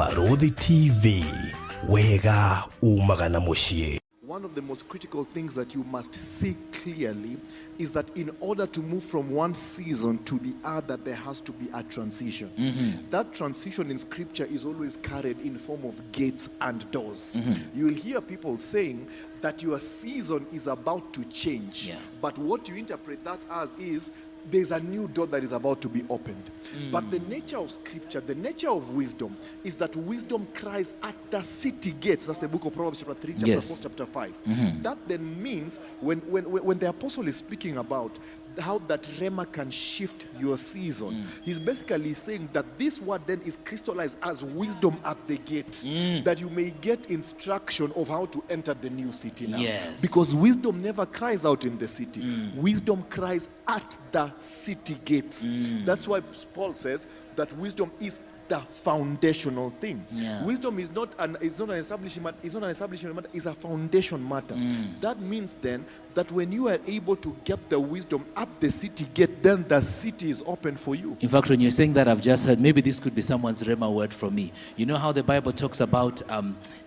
Farodi TV, wega umagana moshie. One of the most critical things that you must see clearly is that in order to move from one season to the other, there has to be a transition. That transition in scripture is always carried in form of gates and doors. You will hear people saying that your season is about to change, but what you interpret that as is there's a new door that is about to be opened. But the nature of scripture, the nature of wisdom, is that wisdom cries at the city gates. That's the book of Proverbs chapter 3, chapter 4, chapter 5. That then means when the apostle is speaking about how that Rhema can shift your season, he's basically saying that this word then is crystallized as wisdom at the gate, that you may get instruction of how to enter the new city now. Because wisdom never cries out in the city. Wisdom cries at the city gates. That's why Paul says that wisdom is the foundational thing. Wisdom is not an establishment, matter, it's a foundation matter. That means then that when you are able to get the wisdom at the city gate, then the city is open for you. In fact, when you're saying that, I've just heard, maybe this could be someone's Rhema word from me. You know how the Bible talks about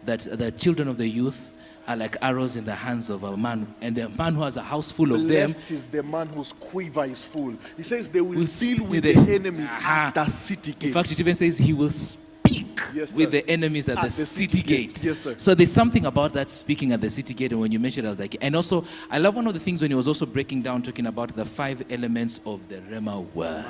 that the children of the youth are like arrows in the hands of a man, and the man who has a house full of them. Blessed is the man whose quiver is full. He says they will deal with the enemies at the city gate. In fact, it even says he will speak with the enemies at the city gate. Yes, sir. So there's something about that speaking at the city gate, and when you mentioned it, I was like, and also, I love one of the things when he was also breaking down, talking about the 5 elements of the Rhema word.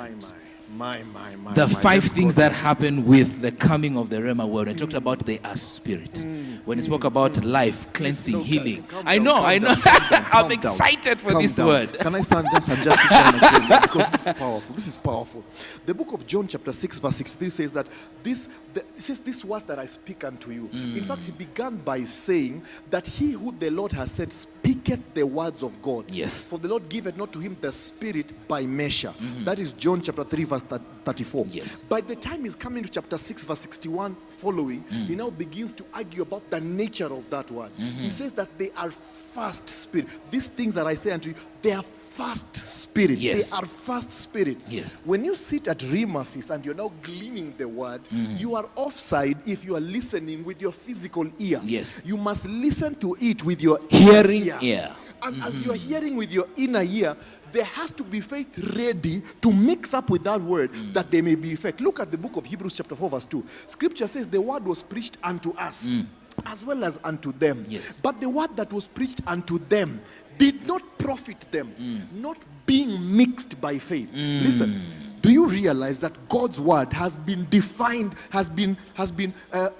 The 5 things that happen with the coming of the Rhema word. And talked about they are spirit. When he spoke about life, cleansing, healing. I know. I'm excited for this word. Can I stand just and just sit down again? Because this is powerful. This is powerful. The book of John chapter 6 verse 63 says that this words that I speak unto you. In fact, he began by saying that he who the Lord has sent speaketh the words of God. Yes. For the Lord giveth not to him the spirit by measure. That is John chapter 3 verse 34. Yes. By the time he's coming to chapter 6 verse 61 following, he now begins to argue about the nature of that word. He says that they are fast spirit. These things that I say unto you, they are fast spirit. Yes. They are fast spirit. Yes. When you sit at Rhema feast and you're now gleaning the word, you are offside if you are listening with your physical ear. Yes. You must listen to it with your Hearing inner ear. And as you are hearing with your inner ear, there has to be faith ready to mix up with that word that there may be effect. Look at the book of Hebrews chapter 4 verse 2. Scripture says the word was preached unto us as well as unto them. Yes. But the word that was preached unto them did not profit them, not being mixed by faith. Listen, do you realize that God's word has been defined, has been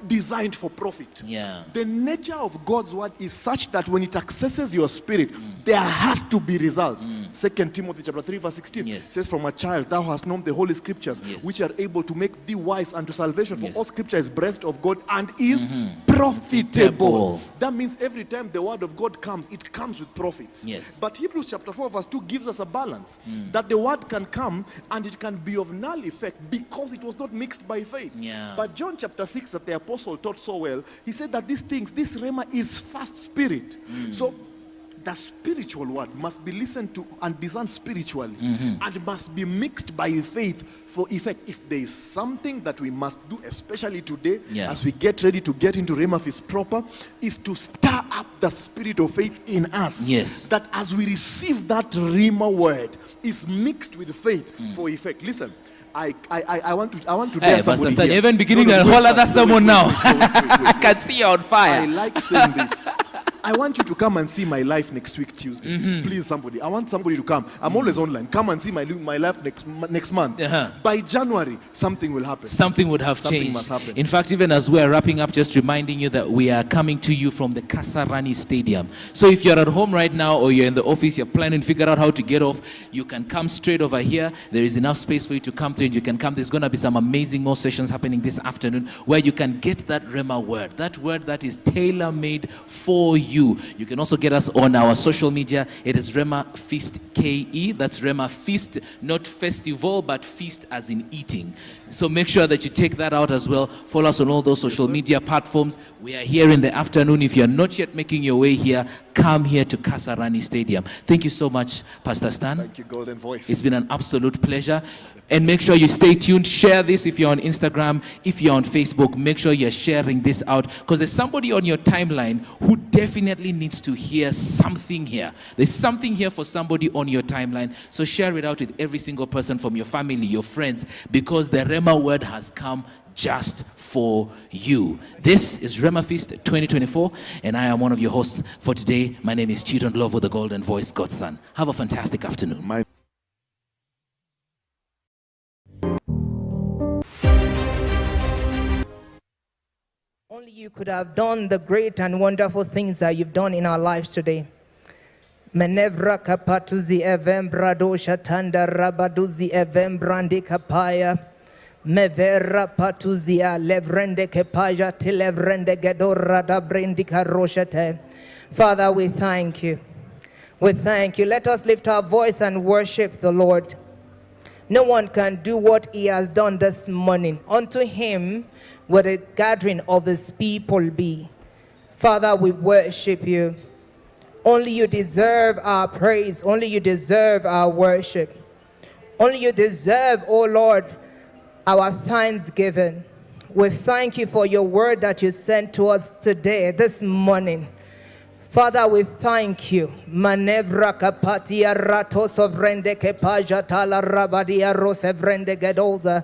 designed for profit? The nature of God's word is such that when it accesses your spirit, there has to be results. 2 Timothy chapter 3 verse 16 says, from a child thou hast known the holy scriptures, which are able to make thee wise unto salvation. For all scripture is breathed of God and is profitable. That means every time the word of God comes, it comes with profits. But Hebrews chapter 4 verse 2 gives us a balance, that the word can come and it can be of null effect because it was not mixed by faith. But John chapter 6 that the apostle taught so well, he said that these things, this Rhema is fast spirit. So the spiritual word must be listened to and discerned spiritually and must be mixed by faith for effect. If there is something that we must do, especially today, as we get ready to get into Rhema feast proper, is to stir up the spirit of faith in us. That as we receive that Rhema word, is mixed with faith for effect. Listen, I want to tell somebody here. Even beginning a whole other sermon now. I can see you on fire. I like saying this. I want you to come and see my life next week, Tuesday. Please, somebody. I want somebody to come. I'm always online. Come and see my life next month. By January, something will happen. Something would have Something changed. must happen. In fact, even as we're wrapping up, just reminding you that we are coming to you from the Kasarani Stadium. So if you're at home right now or you're in the office, you're planning to figure out how to get off, you can come straight over here. There is enough space for you to come to it. You can come. There's going to be some amazing more sessions happening this afternoon where you can get that Rhema word. That word that is tailor-made for you. you. You can also get us on our social media. It is Rhema Feast KE. That's Rhema Feast, not festival, but feast as in eating. So make sure that you take that out as well. Follow us on all those social media platforms. We are here in the afternoon. If you're not yet making your way here, come here to Kasarani Stadium. Thank you so much, Pastor Stan. Thank you, Golden Voice. It's been an absolute pleasure. And make sure you stay tuned. Share this if you're on Instagram, if you're on Facebook. Make sure you're sharing this out, because there's somebody on your timeline who definitely needs to hear something here. There's something here for somebody on your timeline. So share it out with every single person from your family, your friends, because the Rhema word has come just for you. This is Rhema Feast 2024, and I am one of your hosts for today. My name is Chidon Love with the Golden Voice, God's Son. Have a fantastic afternoon. Only you could have done the great and wonderful things that you've done in our lives today. Menevra kapatuzi evembrado shatanda rabaduzi evembrandi kapaya. Mevera patuzia levrende kepaya tilevrende gedora da brindika roshete. Father, we thank you. We thank you. Let us lift our voice and worship the Lord. No one can do what he has done this morning. Unto him will the gathering of his people be. Father, we worship you. Only you deserve our praise. Only you deserve our worship. Only you deserve, oh Lord, our thanksgiving. We thank you for your word that you sent to us today, this morning. Father, we thank you. Manevra kapatia rato sovrende kepaja tala rabadia rosevrende gedoza.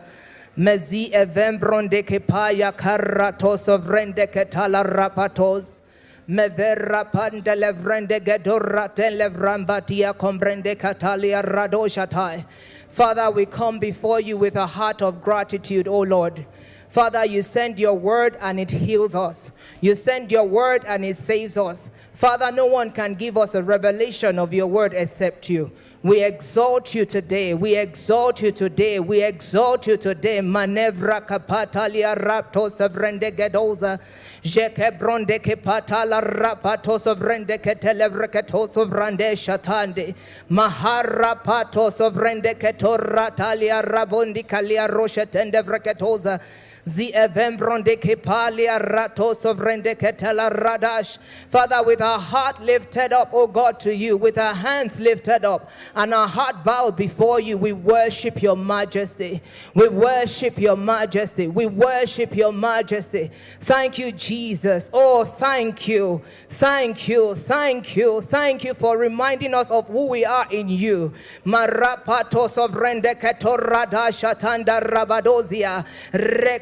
Mezi evembronde kepaya karato sovrende ketala rapatos. Mevera pandelevrende gedora televrambatia kombrende katalia radoshatai. Father, we come before you with a heart of gratitude, O Lord. Father, you send your word and it heals us. You send your word and it saves us. Father, no one can give us a revelation of your word except you. We exalt you today. We exalt you today. We exalt you today. Manevra kapatalia raptos of rende gedoza. Jekebronde kepatala rapatos of rende ketelevreketos of rande shatande. Maharapatos of rende ketoratalia rabondi kalia roshetende vreketoza. Zi evembronde kepalia ratos of rende ketela radash. Father, with our heart lifted up, O God, to you, with our hands lifted up and our heart bowed before you, we worship your majesty. We worship your majesty. We worship your majesty. Thank you, Jesus. Oh, thank you. Thank you. Thank you. Thank you for reminding us of who we are in you. Marapatos of rende ketorada shatanda rabadozia.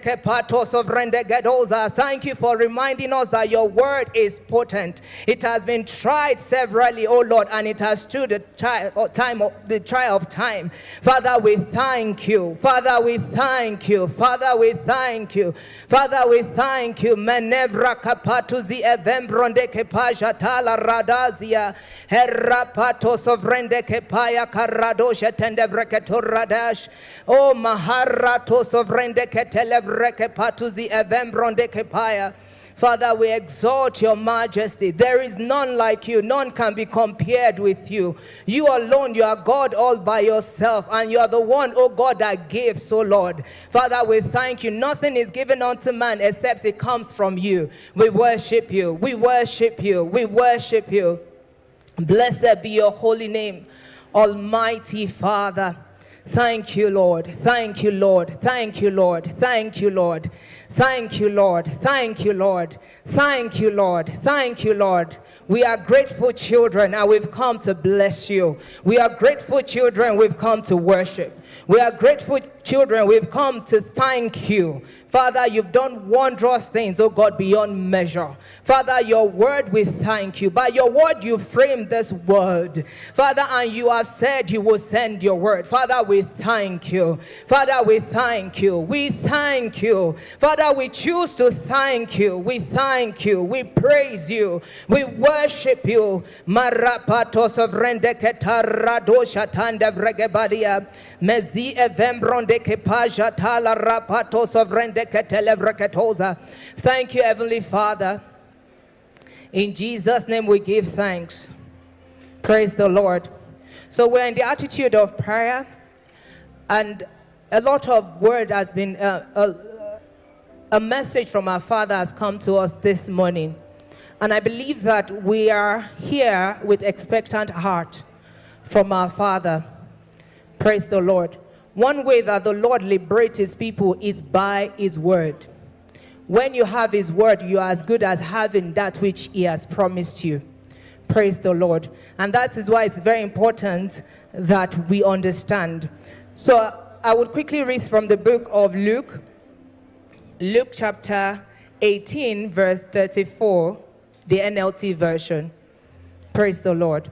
Patos of Rendegadoza. Thank you for reminding us that your word is potent. It has been tried severally, oh Lord, and it has stood the trial of time. Father, we thank you. Father, we thank you. Father, we thank you. Father, we thank you. Menevra kapatuzi evembronde kepaja tala radazia. Herapatos of Rende kepaya karadosha tendevreketor radash. Oh maharatos of Rende ketelev. Father, we exalt your majesty. There is none like you. None can be compared with you. You alone, you are God all by yourself. And you are the one, oh God, that gives, oh Lord. Father, we thank you. Nothing is given unto man except it comes from you. We worship you. We worship you. We worship you. Blessed be your holy name, Almighty Father. Thank you, Lord. Thank you, Lord. Thank you, Lord. Thank you, Lord. Thank you, Lord. Thank you, Lord. Thank you, Lord. Thank you, Lord. We are grateful children and we've come to bless you. We are grateful children, we've come to worship. We are grateful children, we've come to thank you. Father, you've done wondrous things, oh God, beyond measure. Father, your word, we thank you. By your word, you framed this world. Father, and you have said you will send your word. Father, we thank you. Father, we thank you. We thank you. Father, we choose to thank you. We thank you. We praise you. We worship you. Marapatos of rendeketaro shatanda vregebadia. Mezi evembronde kepaja tala rapatos of rendeketele vreketoza. Thank you, Heavenly Father. In Jesus' name we give thanks. Praise the Lord. So we're in the attitude of prayer, and a lot of word has been, a message from our Father has come to us this morning. And I believe that we are here with expectant heart from our Father. Praise the Lord. One way that the Lord liberates his people is by his word. When you have his word, you are as good as having that which he has promised you. Praise the Lord. And that is why it's very important that we understand. So I would quickly read from the book of Luke. Luke chapter 18, verse 34, the NLT version. Praise the Lord.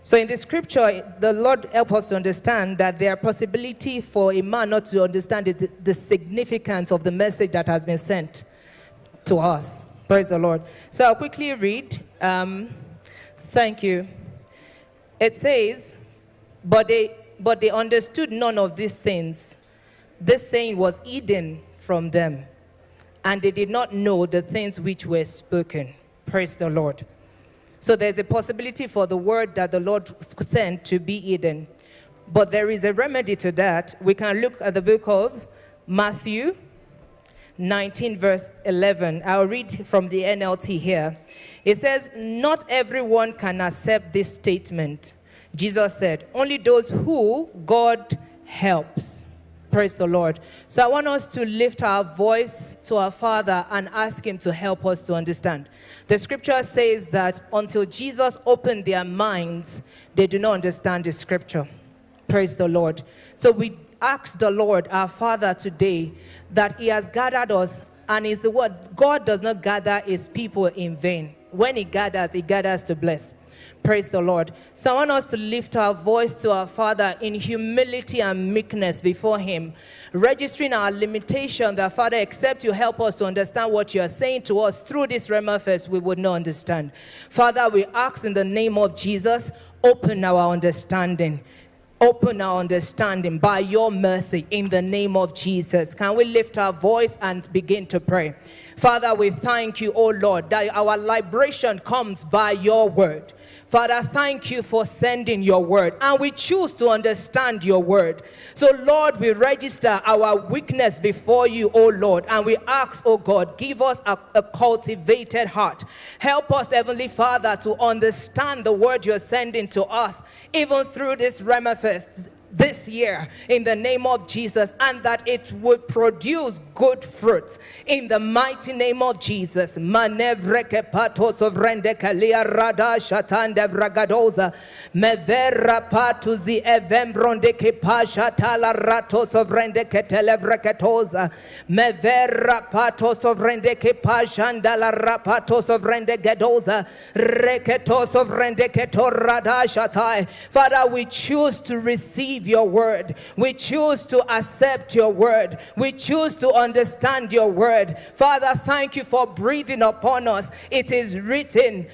So in the scripture, the Lord helps us to understand that there are possibility for a man not to understand the significance of the message that has been sent to us. Praise the Lord. So I'll quickly read. Thank you. It says, but they understood none of these things. This saying was hidden from them, and they did not know the things which were spoken. Praise the Lord. So there's a possibility for the word that the Lord sent to be hidden. But there is a remedy to that. We can look at the book of Matthew 19, verse 11. I'll read from the NLT here. It says, not everyone can accept this statement. Jesus said, only those who God helps. Praise the Lord. So I want us to lift our voice to our Father and ask him to help us to understand. The scripture says that until Jesus opened their minds, they do not understand the scripture. Praise the Lord. So we ask the Lord, our Father, today, that he has gathered us, and is the word, God does not gather his people in vain. When he gathers to bless. Praise the Lord. So I want us to lift our voice to our Father in humility and meekness before him, registering our limitation that, Father, except you help us to understand what you are saying to us through this Rhema verse, we would not understand. Father, we ask in the name of Jesus, open our understanding. Open our understanding by your mercy in the name of Jesus. Can we lift our voice and begin to pray? Father, we thank you, oh Lord, that our liberation comes by your word. Father, thank you for sending your word, and we choose to understand your word. So, Lord, we register our weakness before you, oh Lord, and we ask, oh God, give us a cultivated heart. Help us, Heavenly Father, to understand the word you're sending to us, even through this Rhema fest this year, in the name of Jesus, and that it would produce good fruits in the mighty name of Jesus. Manevreke patos of rende kalia rada shatande vragadoza mevera patuzi evembronde ke pashatala ratos of rende ketele vreketoza mevera patos of rende ke pashandala rapatos of rende gedoza reketos of rende ketorada shatai. Father, we choose to receive your word. We choose to accept your word. We choose to understand your word. Father, thank you for breathing upon us. It is written,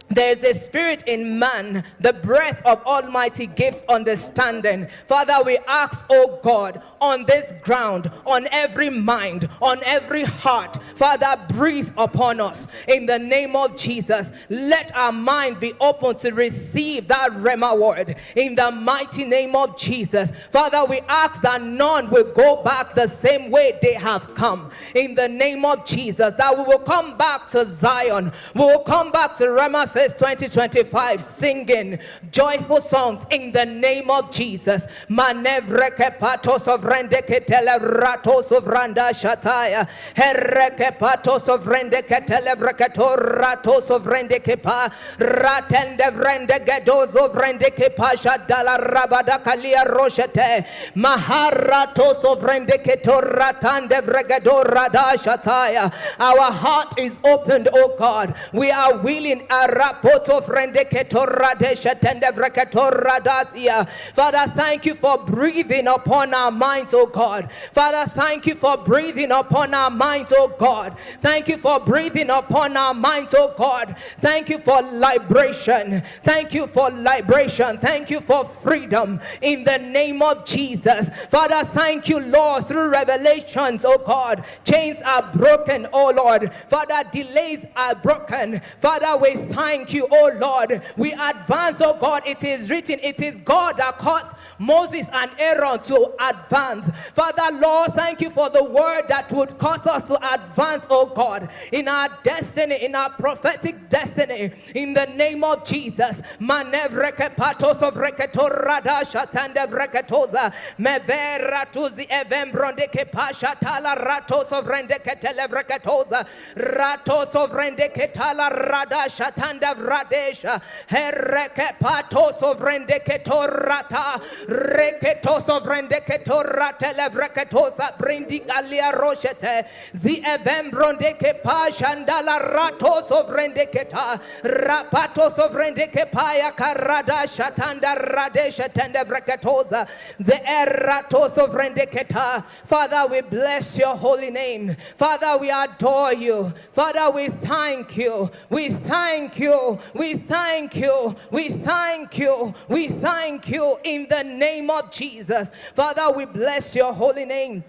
there is a spirit in man, the breath of Almighty gives understanding. Father, we ask, oh God, on this ground, on every mind, on every heart, Father, breathe upon us in the name of Jesus. Let our mind be open to receive that Rhema word in the mighty name of Jesus. Father, we ask that none will go back the same way they have come in the name of Jesus, that we will come back to Zion. We will come back to Rhema Fest 2025 singing joyful songs in the name of Jesus. Manevreke patos of rende ketele ratos of randa shataya herreke patos of rende ketele vreketo ratos of rende kepa ratende vrende gedos of rende kepa shadala rabada kalia roshete maharatos of rende keto ratande vregedo rada shataya. Our heart is opened, oh God. We are willing Rapoto Vrendeketorradesha Tendevreketorradazia. Father, thank you for breathing upon our minds, oh God. Father, thank you for breathing upon our minds, oh God. Thank you for breathing upon our minds, oh God. Thank you for liberation. Thank you for liberation. Thank you for freedom in the name of Jesus. Father, thank you, Lord, through revelations, oh God. Chains are broken, oh Lord. Father, delays are broken. Father, we thank you, oh Lord. We advance, oh God. It is written, it is God that caused Moses and Aaron to advance. Father, Lord, thank you for the word that would cause us to advance, oh God, in our destiny, in our prophetic destiny, in the name of Jesus. Manevreke patos of reketorada shatande vreketoza mevera tuzi evembrondeke pashatala ratos of rendeke televreketoza ratos of rendeke tala rada shatanda vradesha hereke patos of rendeke torata reketos of rendeke torata levreketoza brindi alia roshete zi evembrondeke pashandala ratos of rendeketa rapatos of rendeke paya karada shatanda radesha tende vreketoza the eratos of rendeketa. Father, we bless your holy name. Father, we adore you. Father, we thank you. We thank you. We thank you. We thank you. We thank you in the name of Jesus. Father, we bless your holy name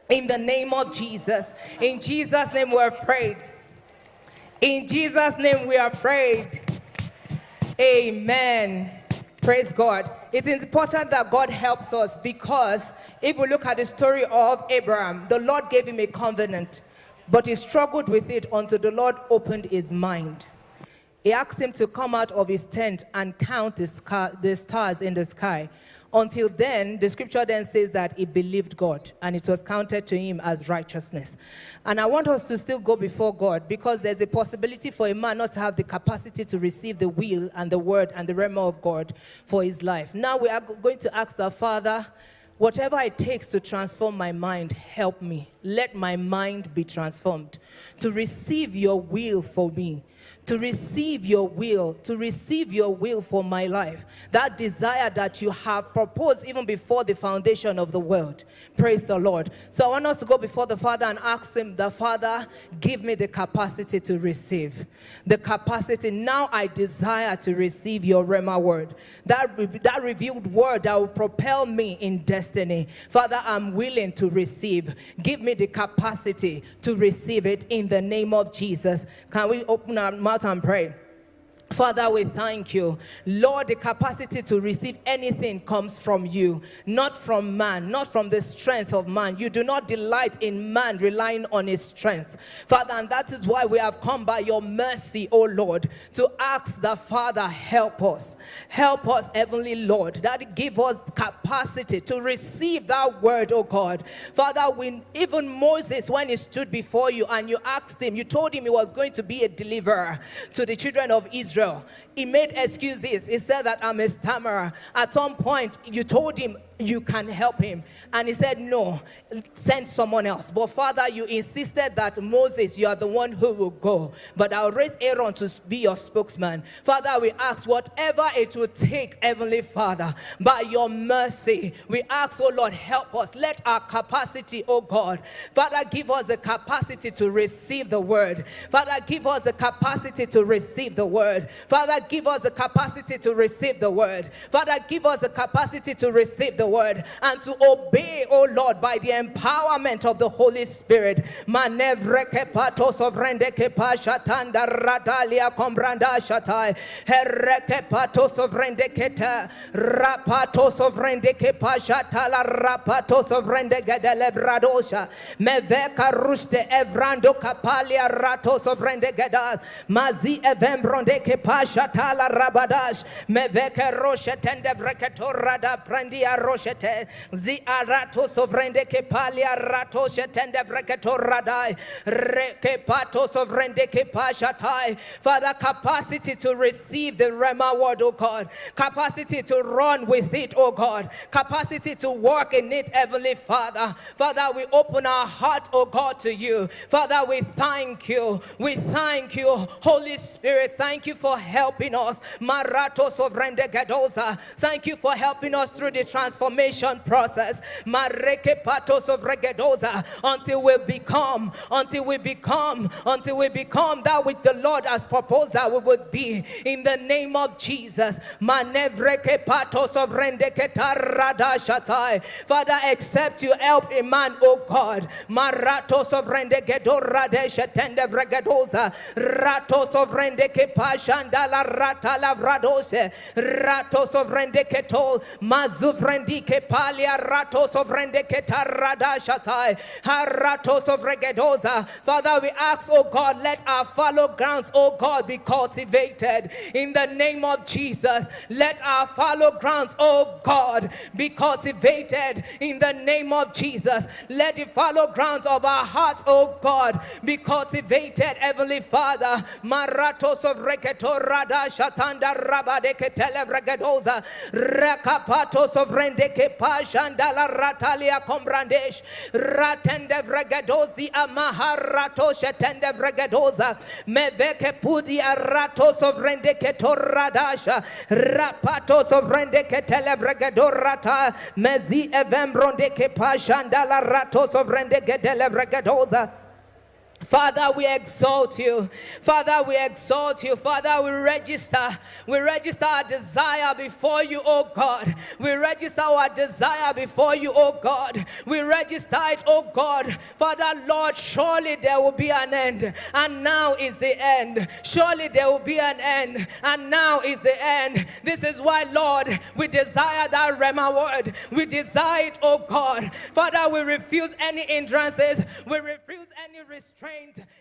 in the name of Jesus. In Jesus' name we have prayed. In Jesus' name we are prayed. Amen. Praise God. It is important that God helps us, because if we look at the story of Abraham, the Lord gave him a covenant, but he struggled with it until the Lord opened his mind. He asked him to come out of his tent and count the stars in the sky. Until then, the scripture then says that he believed God, and it was counted to him as righteousness. And I want us to still go before God, because there's a possibility for a man not to have the capacity to receive the will and the word and the Rhema of God for his life. Now we are going to ask the Father, whatever it takes to transform my mind, help me. Let my mind be transformed to receive your will for me. To receive your will for my life. That desire that you have proposed even before the foundation of the world. Praise the Lord. So I want us to go before the Father and ask him, the Father, give me the capacity to receive. The capacity. Now I desire to receive your Rhema word. That revealed word that will propel me in destiny. Father, I'm willing to receive. Give me the capacity to receive it in the name of Jesus. Can we open our mouth and pray? Father, we thank you. Lord, the capacity to receive anything comes from you, not from man, not from the strength of man. You do not delight in man relying on his strength. Father, and that is why we have come by your mercy, O Lord, to ask the Father, help us. Help us, Heavenly Lord, that give us capacity to receive that word, O God. Father, even Moses, when he stood before you and you asked him, you told him he was going to be a deliverer to the children of Israel. He made excuses. He said that I'm a stammerer. At some point, you told him you can help him. And he said, no, send someone else. But Father, you insisted that Moses, you are the one who will go. But I'll raise Aaron to be your spokesman. Father, we ask whatever it will take, Heavenly Father, by your mercy, we ask, oh Lord, help us. Let our capacity, oh God, Father, give us the capacity to receive the word. Father, give us the capacity to receive the word. Father, give us the capacity to receive the word. Father, give us the capacity to receive the word and to obey, oh Lord, by the empowerment of the Holy Spirit. Manevreke patos of rendeke pashatanda radalia kombranda shatai hereke patos of rendeketa rapatos of rendeke pashatala rapatos of rendeke delevradosha meveka ruste evrando kapalia ratos of rendegedas mazi evembrondeke pashatala rabadash meveke roshe tendevreketorada prandia roshete zi arato sovrende ke palia rato shetende vreketo radai reke pato sovrende ke pashatai. Father, capacity to receive the Rhema word, oh God, capacity to run with it, oh God, capacity to walk in it, Heavenly Father. Father, we open our heart, oh God, to you. Father, we thank you. We thank you, Holy Spirit. Thank you for helping us. Marato sovrende gadoza. Thank you for helping us through the transformation process. Mareke pato sovregedoza. Until we become that which the Lord has proposed that we would be. In the name of Jesus. Manevreke pato sovrende ketarada shatai. Father, accept you help a man, oh God. Marato sovrende gedorade shetende vregedoza. Rato sovrende ke pashanda la rata la vradose. Rato sovrende ke tol. Mazuvrendi ke palia rato sovrende ke tarada shatai. Harato sovregedoza. Father, we ask, oh God, let our fallow grounds, oh God, be cultivated. In the name of Jesus, let our fallow grounds, oh God, be cultivated. In the name of Jesus, let the fallow grounds of our hearts, oh God, be cultivated, Heavenly Father. Maratos of reketo rada shatanda rabadeke televregedoza rekapatos of rendeke pashanda la ratalia combrandesh ratende vregedozi amaharato shetende vregedoza meveke pudi aratos of rendeke toradasha rapatos of rendeke televregedorata mezi evembrondeke pashanda la ratos of rendeke televregedoza. Father, we exalt you. Father, we exalt you. Father, we register our desire before you, oh God. We register our desire before you, oh God. We register it, oh God. Father, Lord, surely there will be an end, and now is the end. Surely there will be an end, and now is the end. This is why, Lord, we desire that Rhema word. We desire it, oh God. Father, we refuse any hindrances. We refuse any restraint.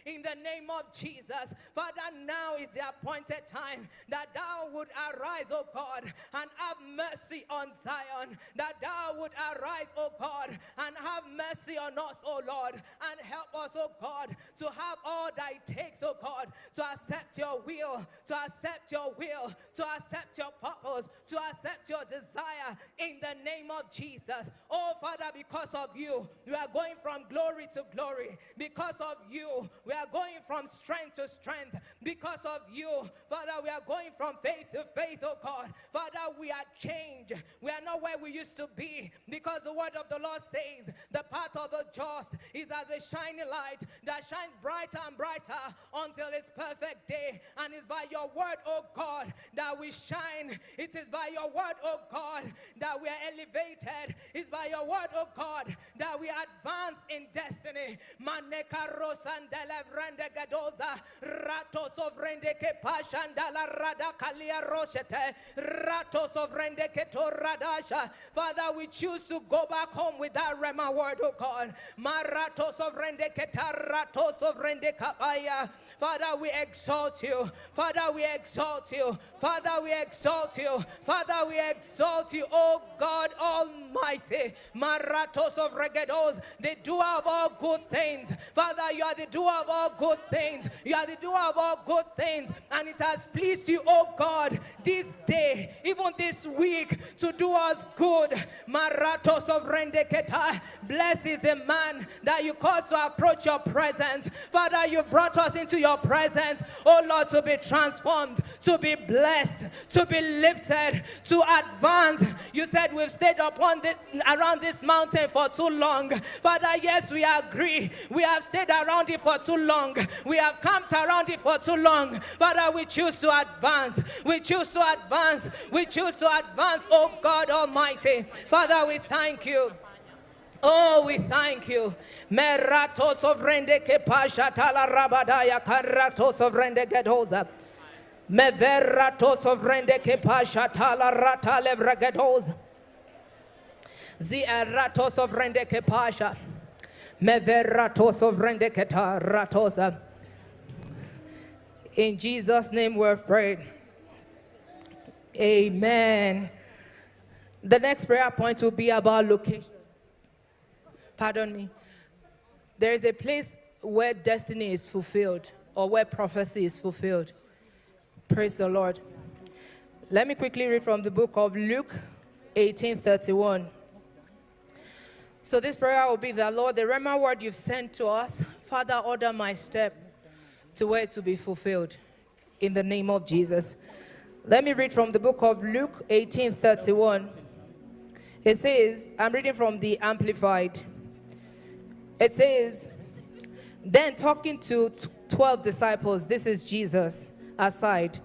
In the name of Jesus. Father, now is the appointed time that thou would arise, O God, and have mercy on Zion. That thou would arise, O God, and have mercy on us, O Lord, and help us, O God, to have all that it takes, O God, to accept your will, to accept your will, to accept your purpose, to accept your desire in the name of Jesus. Oh Father, because of you, we are going from glory to glory. Because of you, we are going from strength to strength. Because of you, Father, we are going from faith to faith, oh God. Father, we are changed. We are not where we used to be, because the word of the Lord says the path of the just is as a shining light that shines brighter and brighter until its perfect day. And it's by your word, oh God, that we shine. It is by your word, oh God, that we are elevated. It's by your word, oh God, that we advance in destiny. Maneka rosandele vrende gadoza rato sovrende ke pashandala rada kalia roshete rato sovrende ke to radasha. Father, we choose to go back home with that Rhema word, oh God. Marato sovrende ke tarato sovrende kapaya. Father, we exalt you. Father, we exalt you. Father, we exalt you. Father, we exalt you, oh God Almighty. Maratos of regedos, the doer of all good things. Father, you are the doer of all good things. You are the doer of all good things. And it has pleased you, oh God, this day, even this week, to do us good. Maratos of rendeketa. Blessed is the man that you cause to approach your presence. Father, you've brought us into your presence, oh Lord, to be transformed, to be blessed, to be lifted, to advance. You said we've stayed around this mountain for too long. Father, yes, we agree. We have stayed around it for too long. We have camped around it for too long. Father, we choose to advance. We choose to advance. We choose to advance, oh God Almighty. Father, we thank you. Oh, we thank you. Merato sovrende ke pasha tala rabadaya karato sovrende gedoza. Meverato sovrende ke pasha tala rata levregedoza. Ziarato sovrende ke pasha. Meverato sovrende ke ta ratosa. In Jesus' name we've prayed. Amen. The next prayer point will be about location. Pardon me. There is a place where destiny is fulfilled or where prophecy is fulfilled. Praise the Lord. Let me quickly read from the book of Luke 18:31. So this prayer will be that, Lord, the Rhema word you've sent to us, Father, order my step to where it will be fulfilled in the name of Jesus. Let me read from the book of Luke 18:31. It says, I'm reading from the Amplified. It says, then talking to 12 disciples, this is Jesus aside,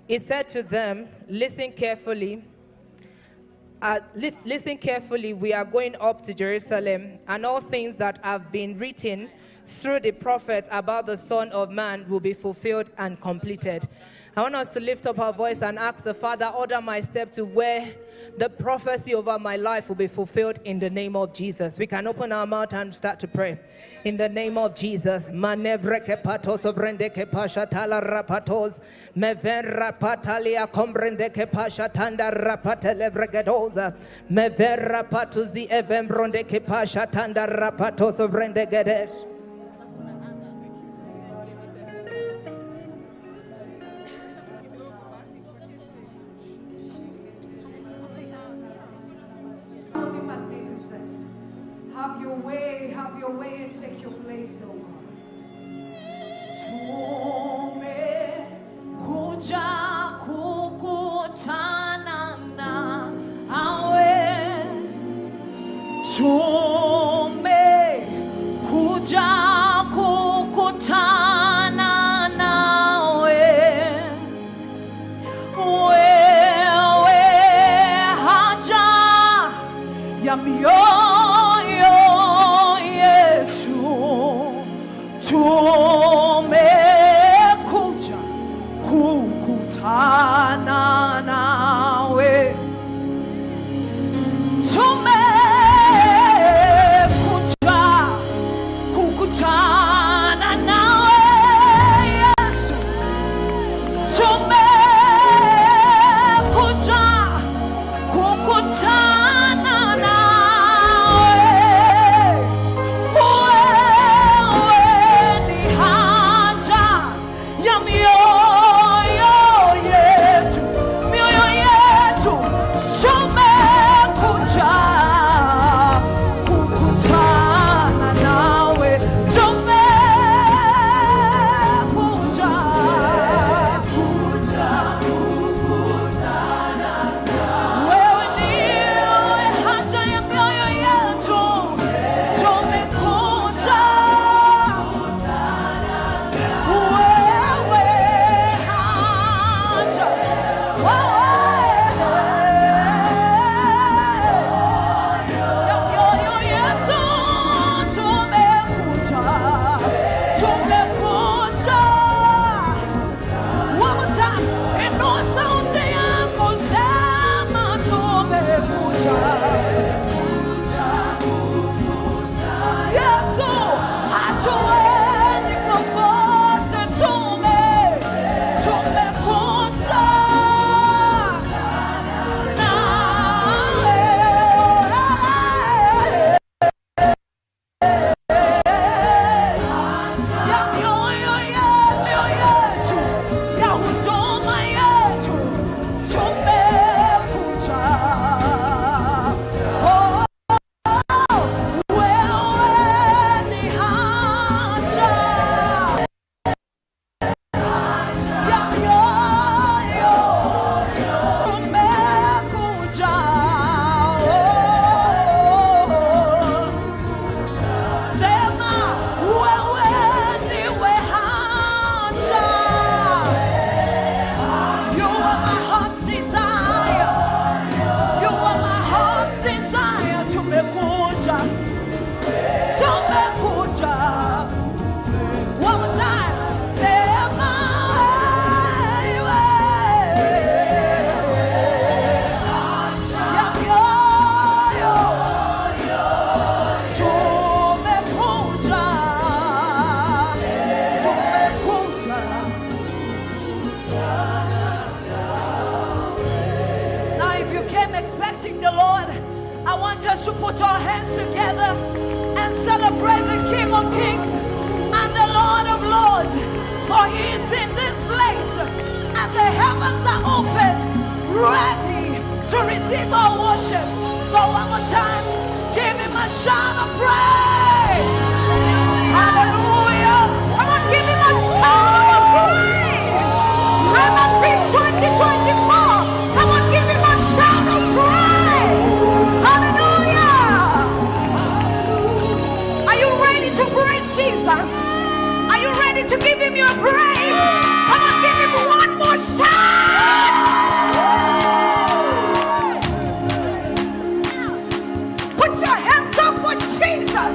he said to them, listen carefully, we are going up to Jerusalem, and all things that have been written through the prophet about the Son of Man will be fulfilled and completed. I want us to lift up our voice and ask the Father, order my step to where the prophecy over my life will be fulfilled in the name of Jesus. We can open our mouth and start to pray. In the name of Jesus. Manevreke patos obrendeke pashatala rapatos. Mevera patalia kombrendeke pashatanda rapatelevregedoza. Mevera patuzi evembrondeke pashatanda rapatos obrendegedesh. Have your way and take your place, oh God. Tumekuja kukutana nawe. Tumekuja kukutana nawe. Wewe haja ya mioyo yetu, tumekuja kukutana nawe. Tumekuja kukutana nawe, Yesu. Tumekuja kukutana nawe. Wewe ni haja ya mioyo yetu. and celebrate the King of Kings and the Lord of Lords, for he is in this place, and the heavens are open, ready to receive our worship. So one more time, give him a shout of praise. Hallelujah. Come on, give him a shout of praise. Rhema Feast 2024. Come on, give him a shout of praise. Hallelujah. Are you ready to praise Jesus? Are you ready to give him your praise? Come on, give him one more shout. Put your hands up for Jesus.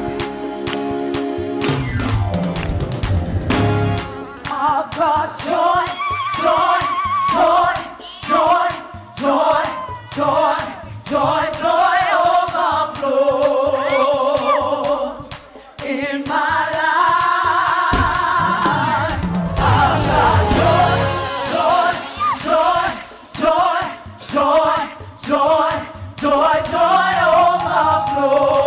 I've got joy, joy, joy, joy, joy, joy, joy, joy overflow in my life. I've got joy, joy, joy, joy, joy, joy, joy, joy overflow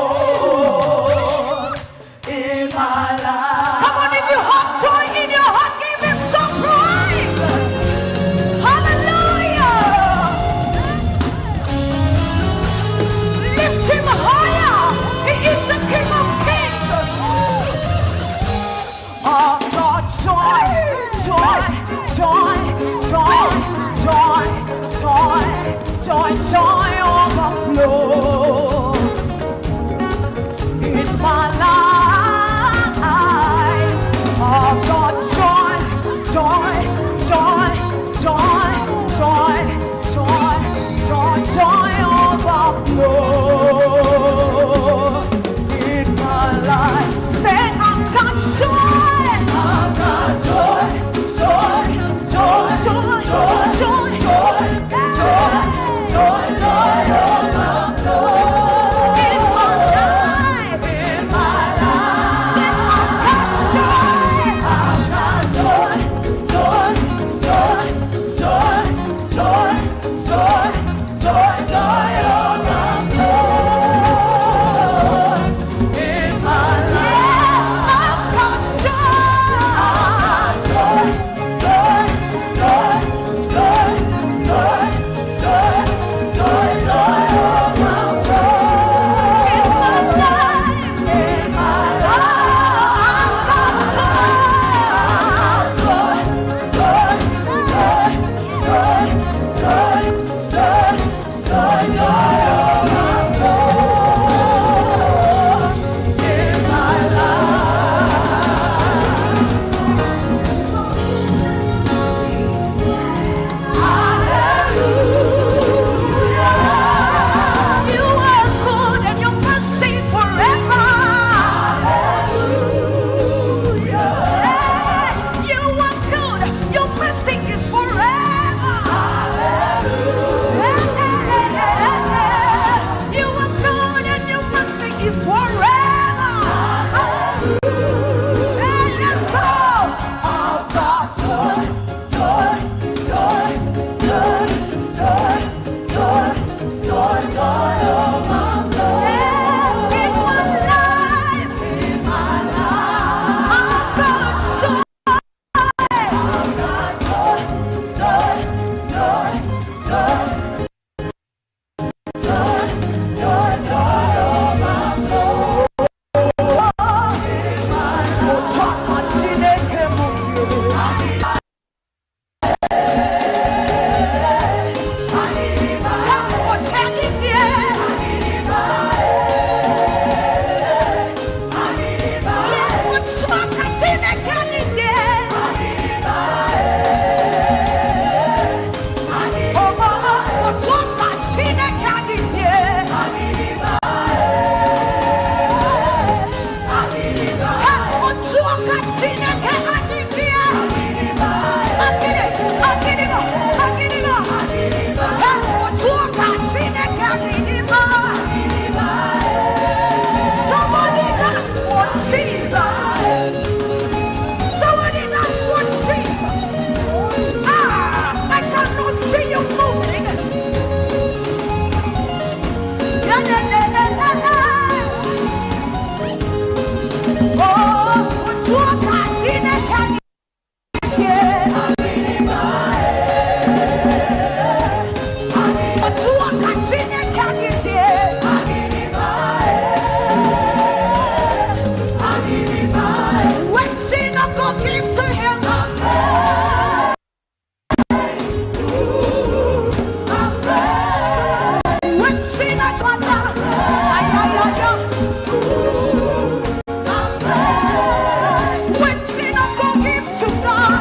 When sin I forgive to God.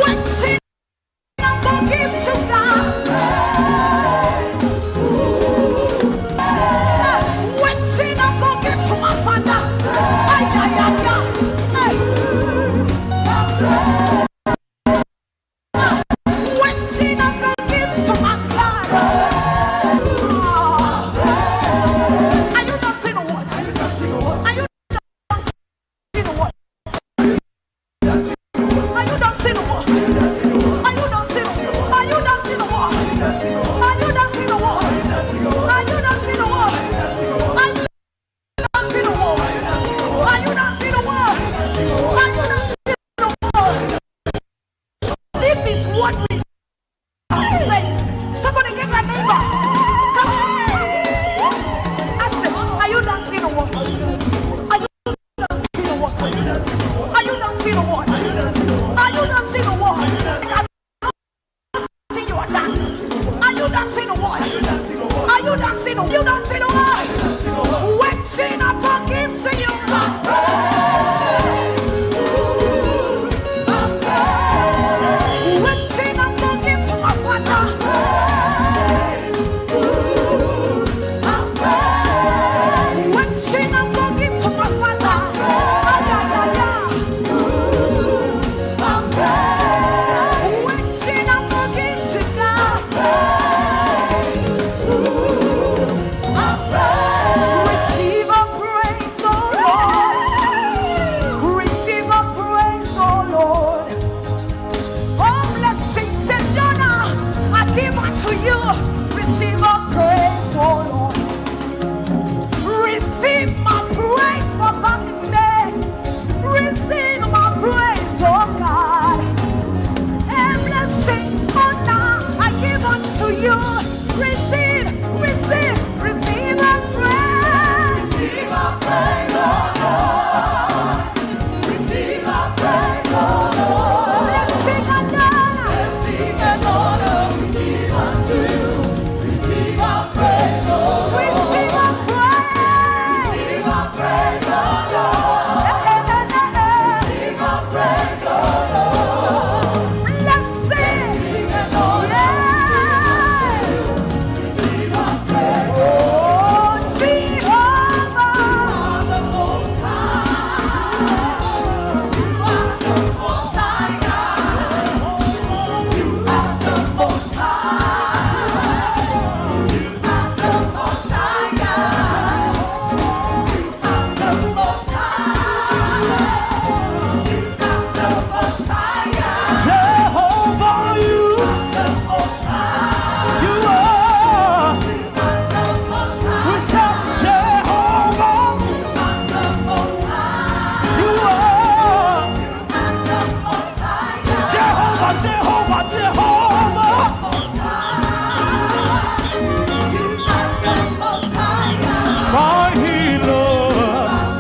When sin I forgive to God. When sin I forgive to my father. Ay, ay, ay, ay. Hey. When sin I forgive to my God. Are you not seeing what? Are you not seeing what? Are you not seeing what? Are you not seeing what? Are you not seeing what? Are you not seeing what? Are you not seeing what? Are you not seeing what? Are you not seeing what? Are you not seeing what? This is what we say. Somebody get my neighbor. Come on. I said, are you not seeing what? Are you not seeing what? Are you not seeing what? Are you not seeing what? See you dance. Are you not seeing what? Are you not seeing what? You not seeing what? When sin I forgive to you. When sin I forgive to my father. When sin I forgive to my father. Ay, ay, ay, ay. When sin I forgive to God. Receive a praise, oh Lord. Receive a praise, oh Lord. All blessings and honor I give unto you. Receive a praise, oh Lord. Receive my praise, Papa. Receive my praise, oh God. And blessings, honor I give unto you. Receive, receive, receive a praise. Receive a praise, oh Lord. Receive a praise, oh Lord. Blessing and honor. Blessing and honor we give unto you. Receive a praise, oh Lord. Receive a praise. Receive a praise, oh Lord. Receive a praise, oh Lord. Blessing and honor. Receive a praise, oh Jehovah. The Most High. You are the Most High God. You are the Most High. You are the Most High God. You are the Most High. You are the Most High God. Jehovah, you The Most High. are. You are the Most We High. say Jehovah, You are the Most High. you are. You are the Most High God. Jehovah, Jehovah, Jehovah. Most High. You are the Most High God. My healer,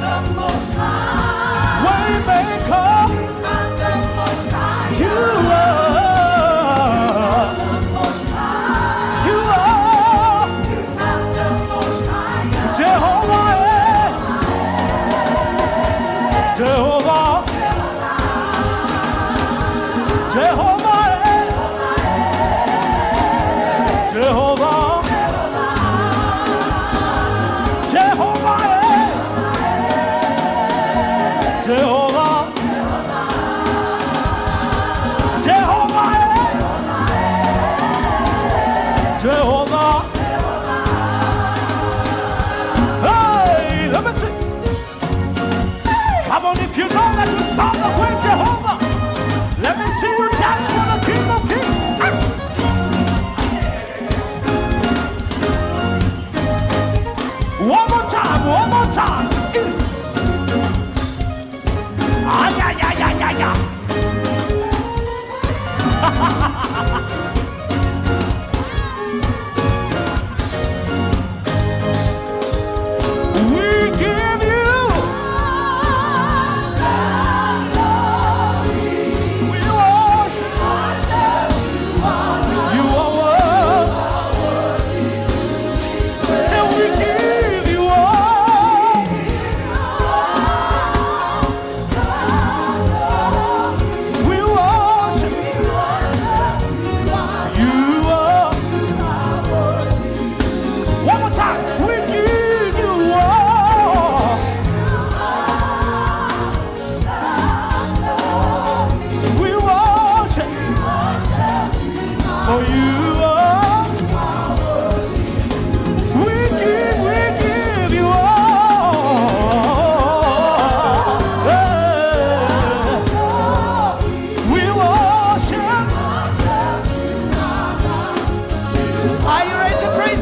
The Most High. waymaker, You are the Most High. you are. The Most High. You are You are the Most High God. Jehovah, Jehovah, Jehovah, Jehovah, Jehovah, Jehovah, Jehovah, Jehovah. Hey, let me see. Come on, if you know that you serve the great Jehovah, let me see you dance for the King of Kings. One more time, one more time. Ay, ay, ay, ay, ay, ay. We worship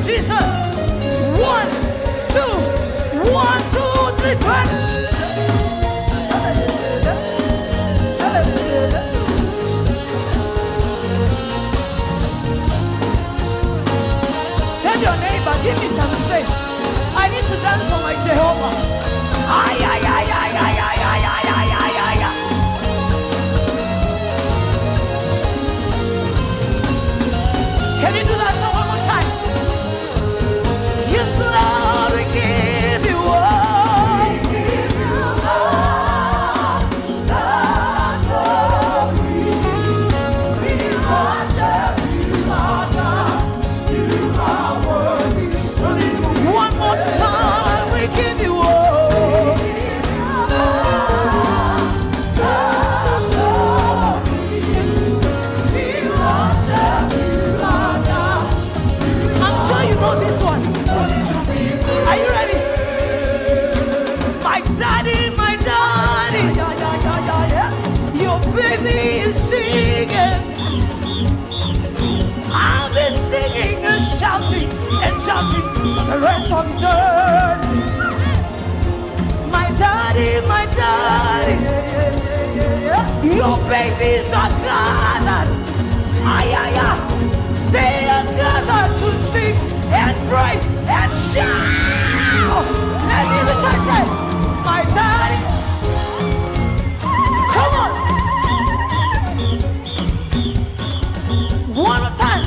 Jesus, Jesus. 1, 2, 1, 2, 3, 20. Tell your neighbor, give me some space. I need to dance for my Jehovah. Ay, ay, ay, ay, ay, ay, ay, ay, ay, ay, ay, ay. Can you do that song one more time? Yes, Lord, we give you all. We give you all the glory. We worship you, our God. You are worthy. One more time, we give you all. This one. Are you ready? My daddy, your baby is singing. I'll be singing and shouting for the rest of eternity. My daddy, your babies are gathered. They are gathered to sing and praise and shout. Let me the church say, my daddy. Come on. One more time.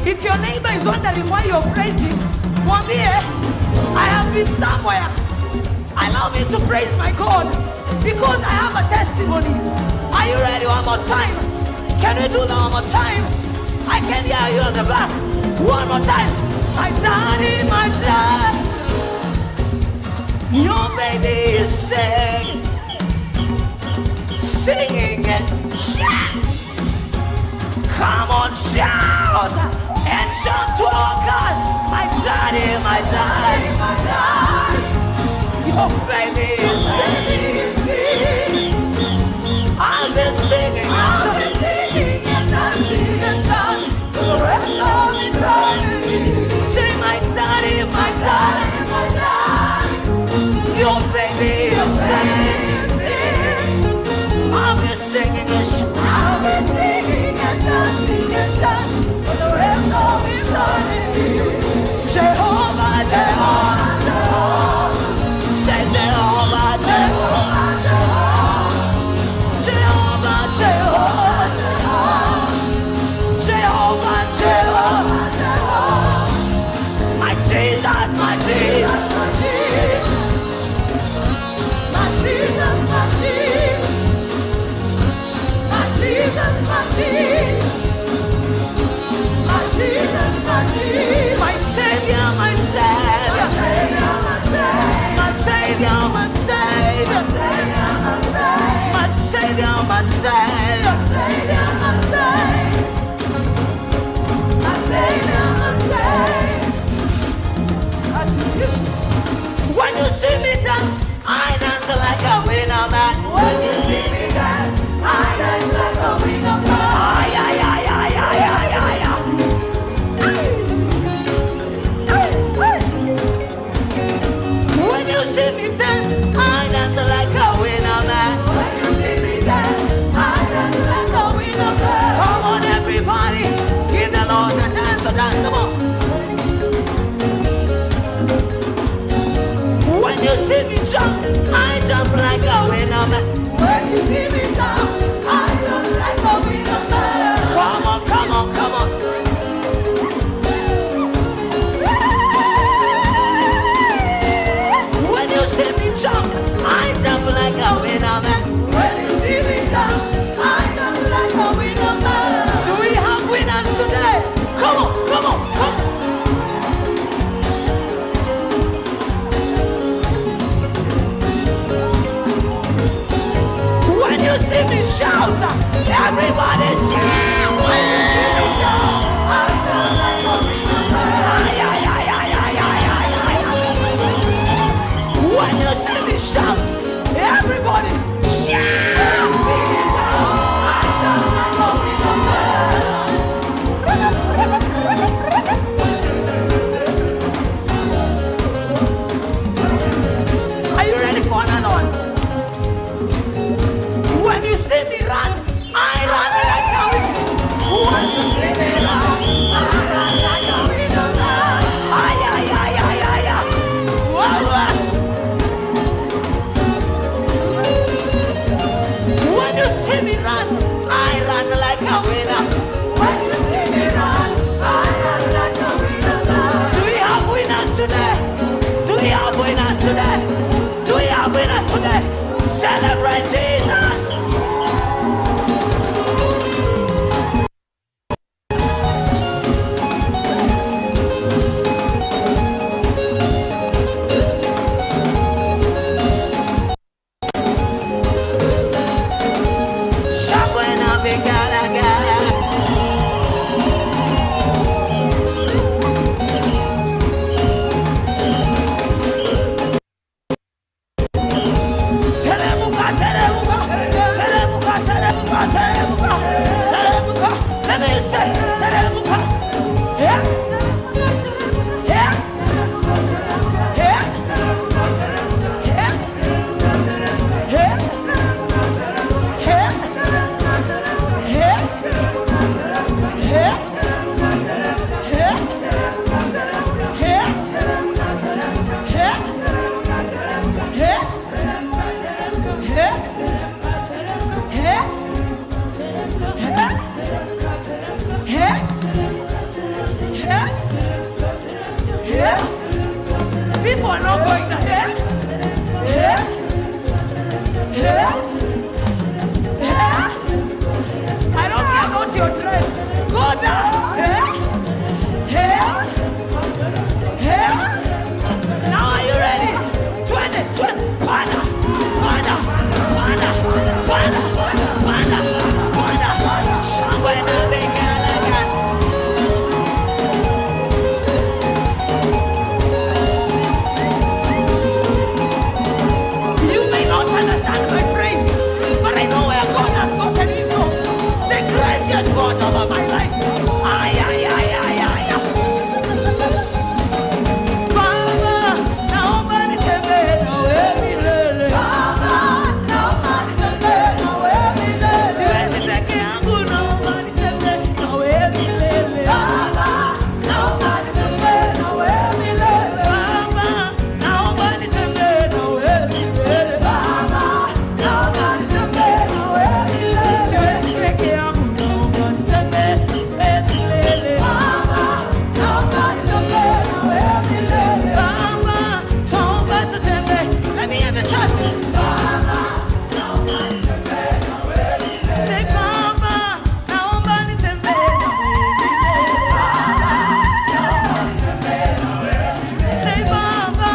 If your neighbor is wondering why you're praising, one day I have been somewhere. Allow me to praise my God because I have a testimony. Are you ready? One more time. Can we do that one more time? I can hear you on the back. One more time. My daddy, your baby is singing and shout. Come on, shout and jump to our God. My daddy, your baby is singing. I'll be singing and dancing and shouting for the rest of eternity. Say, my daddy, your baby is singing. I'll be singing and shouting. I'll be singing and dancing and shouting for the rest of eternity. Jehovah, Jehovah, Jehovah. Say Jehovah, Jehovah, Jehovah. Jehovah, Jehovah, Jehovah, Jehovah, Jehovah. My Jesus, my Jesus, my Jesus, my Jesus, my Jesus, my Jesus, my Jesus, my Jesus, my Jesus, my Savior, my Savior, my Savior, my Savior, my Savior, my Savior, when you see me dance, I dance like a winner man. When you see me dance, I dance like a winner man. Ay, ay, ay, ay, ay, ay, ay, ay. When you see me dance, I dance like a winner man. When you see me dance, I dance like a winner man. Come on, everybody, give the Lord a dance, so dance, come on. When you see me jump, I jump like a winner man. When you see me jump, I jump like a winner man. Come on, come on, come on. When you see me jump, I jump like a winner man. When you see me jump, I jump like a winner man. Do we have winners today? Come on, come on, come on. When you God over my life. Ay, ay, ay, ay, ay. Baba, naomba nitembee nawe milele. Baba, naomba nitembee nawe milele. Siwezi peke yangu, naomba nitembee nawe milele. Baba, naomba nitembee nawe milele. Baba, naomba nitembee nawe milele. Baba, naomba nitembee nawe milele. Siwezi peke yangu, naomba nitembee milele. Baba, naomba nitembee nawe milele. Baba, naomba tutembee. Let me hear the church. Baba, naomba nitembee nawe milele. Say, Baba, naomba nitembee nawe milele. Baba, naomba nitembee nawe milele. Say, Baba,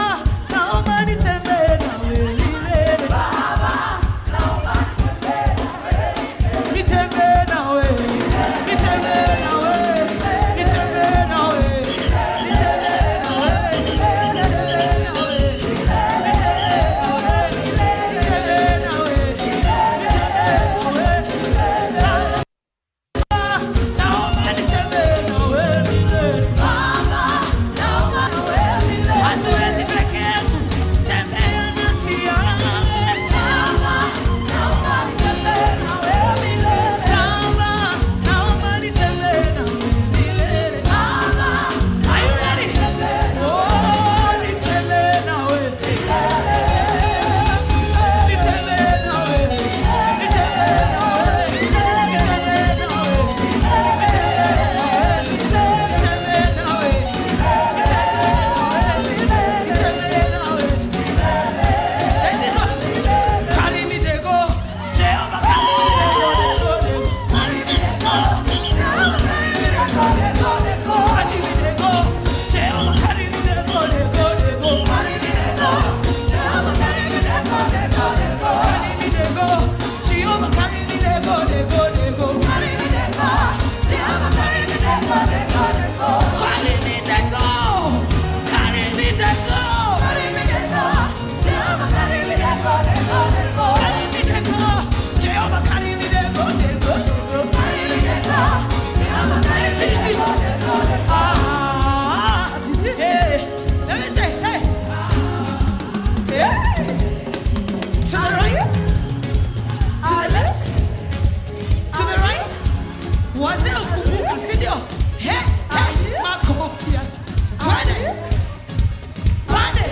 naomba nitembee nawe milele. Baba, naomba nitembee nawe milele. Nitembee nawe, nitembee nawe, nitembee nawe, nitembee nawe, nitembee nawe, naomba nitembee nawe milele. Hatuwezi peke yetu, tembea nasi yawe. Baba, naomba nitembee nawe milele. Baba, naomba nitembee nawe milele. Baba, are you ready? Oh, nitembee nawe milele. Nitembee nawe, nitembee nawe, nitembee nawe, nitembee nawe, nitembee nawe. There's this one. Carry me they go, Jehovah carry me they go, they go, they go. Carry me they go, Jehovah carry me they go, they go, they go. Carry me they go, Jehovah carry me they go, they go, they go. Carry me they go, Jehovah carry me they go, they go, they go. Carry me they go, Jehovah carry me they go, they go, they go. Carry me they go, Jehovah carry me they go, they go, they go. Carry me they go, carry me they go. Carry me they go, Jehovah carry me they go, they go, they go. Carry me they go, Jehovah carry me they go, they go, they go. Carry me they go, Jehovah carry me they go, they go, they go. Yeah. Let me say. Yeah. To the right, to the left, to the right. Wazee ukumbuka, si ndio? Hey, makofi. Twende. Pande.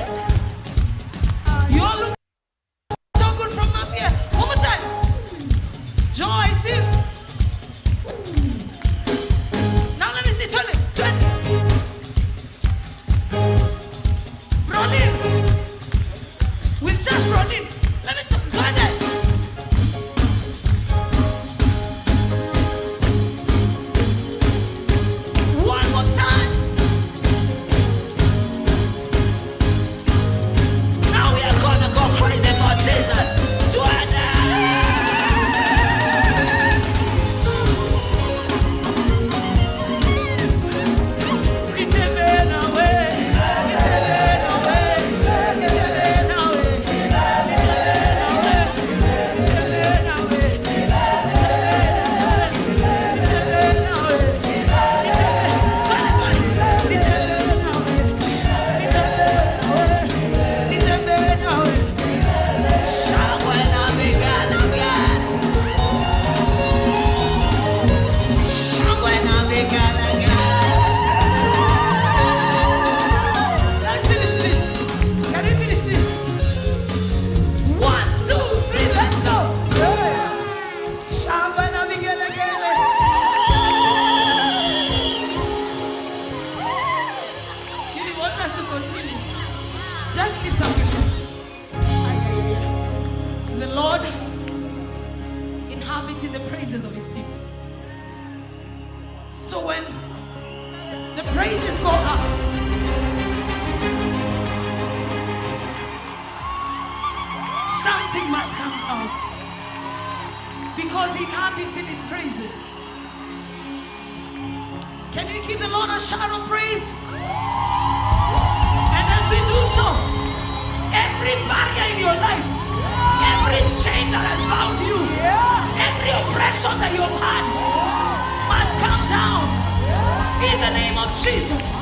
You all look so good from up here. One more time. Joy, see. Now let me see. Twende. Brolin. With just Brolin. Let me see. Twende. One more time. Now we are gonna go crazy for Jesus. Twende. Nitembee nawe, nitembee nawe, nitembee nawe, nitembee nawe, nitembee nawe, nitembee nawe, nitembee nawe. Shangwe na vigelegele, shangwe na vigelegele. Let's finish this. Can we finish this? 1, 2, 3, let's go. Shangwe na vigelegele. If you want us to continue, just lift up your hands. The Lord inhabits in the praises of his people. So when the praises go up, something must come out. Because he inhabits in his praises. Can you give the Lord a shout of praise? And as we do so, every barrier in your life, every chain that has bound you, every oppression that you have had, of Jesus.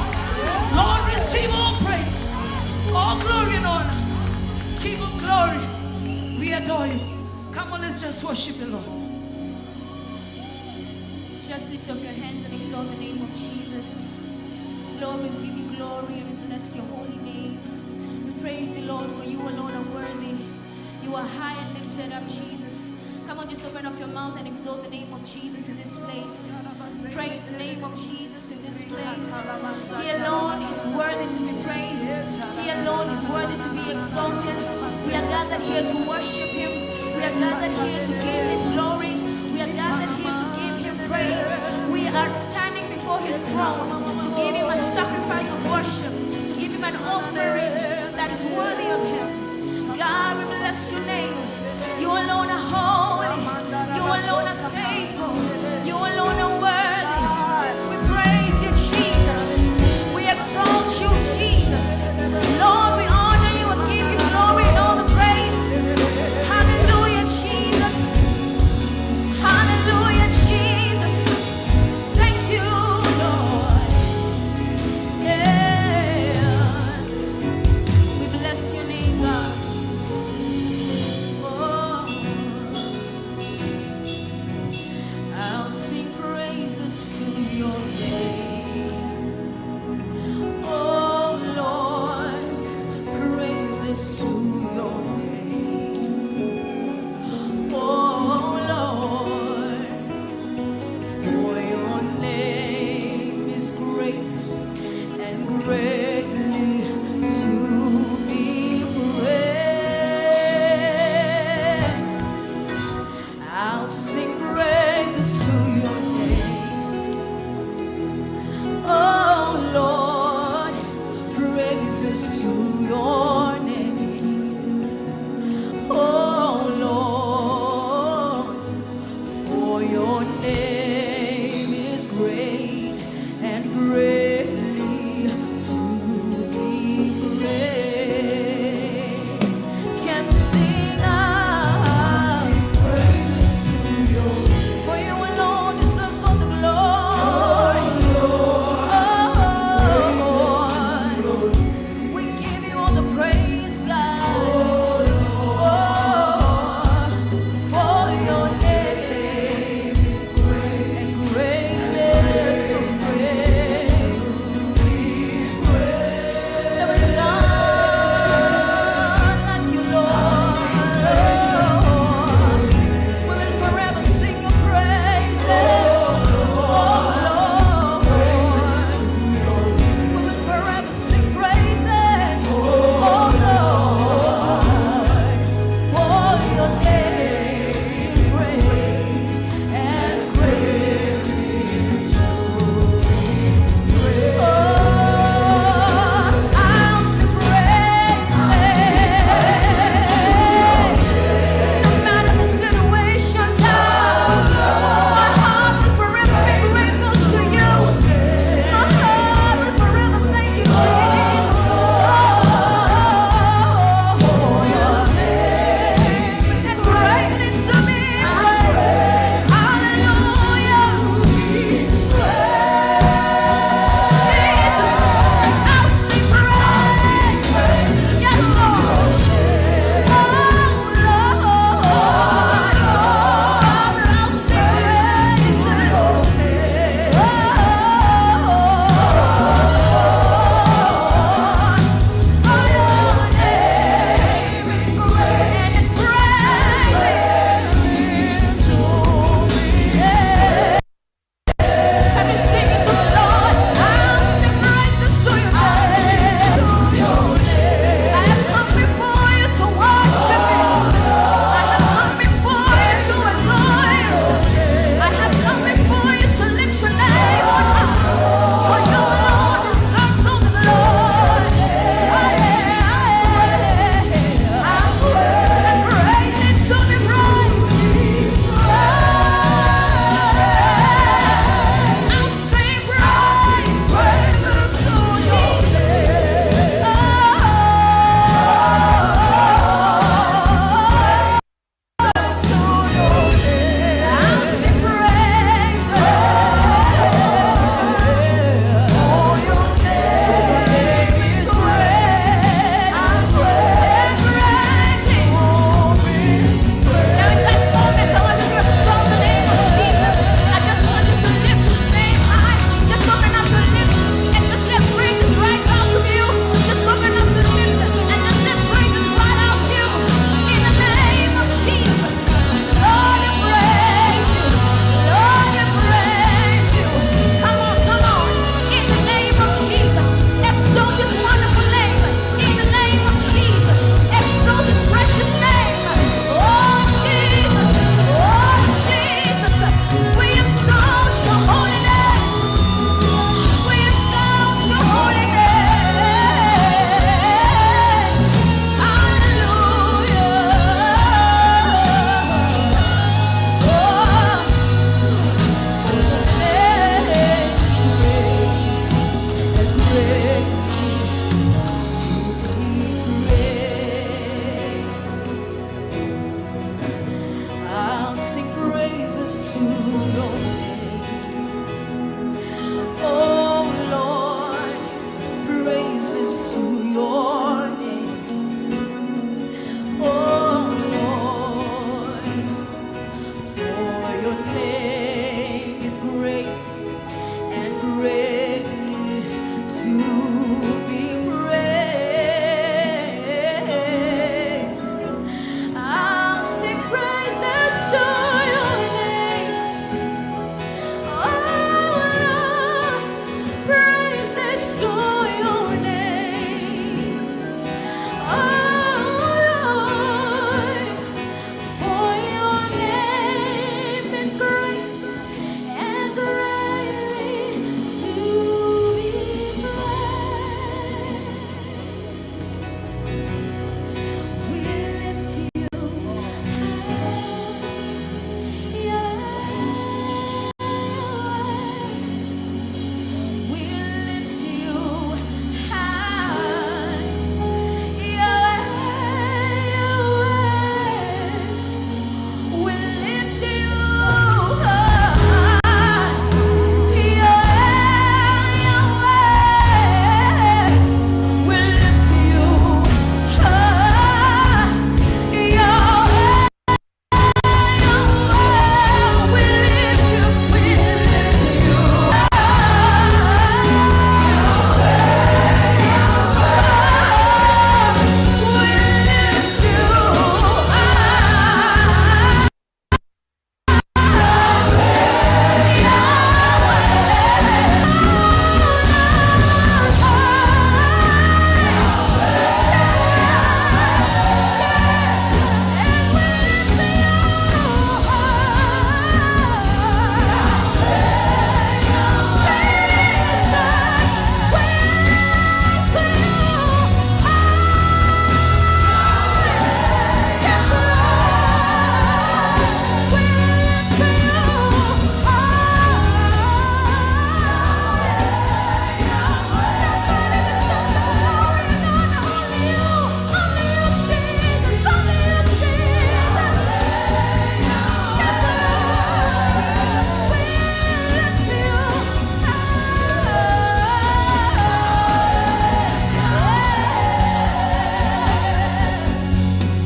Lord, receive all praise, all glory and honor. King of glory, we adore you. Come on, let's just worship the Lord. Just lift up your hands and exalt the name of Jesus. Lord, we give you glory and we bless your holy name. We praise you, Lord, for you alone are worthy. You are high and lifted up, Jesus. Come on, just open up your mouth and exalt the name of Jesus in this place. Praise the name of Jesus in this place. He alone is worthy to be praised. He alone is worthy to be exalted. We are gathered here to worship him. We are gathered here to give him glory. We are gathered here to give him praise. We are standing before his throne to give him a sacrifice of worship, to give him an offering that is worthy of him. God, we bless your name. You alone are holy. You alone are faithful. You alone are worthy. We praise you, Jesus. We exalt you, Jesus. Lord, we honor you and give you glory and all the praise. Hallelujah, Jesus. Hallelujah, Jesus. Thank you, Lord. Yes. We bless your name, God. Oh. greatly to be praised. I'll sing praises to your name. Oh Lord, praises to your name. Oh Lord, for your name is great and greatly to be praised. We lift you high, Yahweh. We lift you high, Yahweh. We lift you high, Yahweh. We lift you high, Yahweh. We lift you, we lift you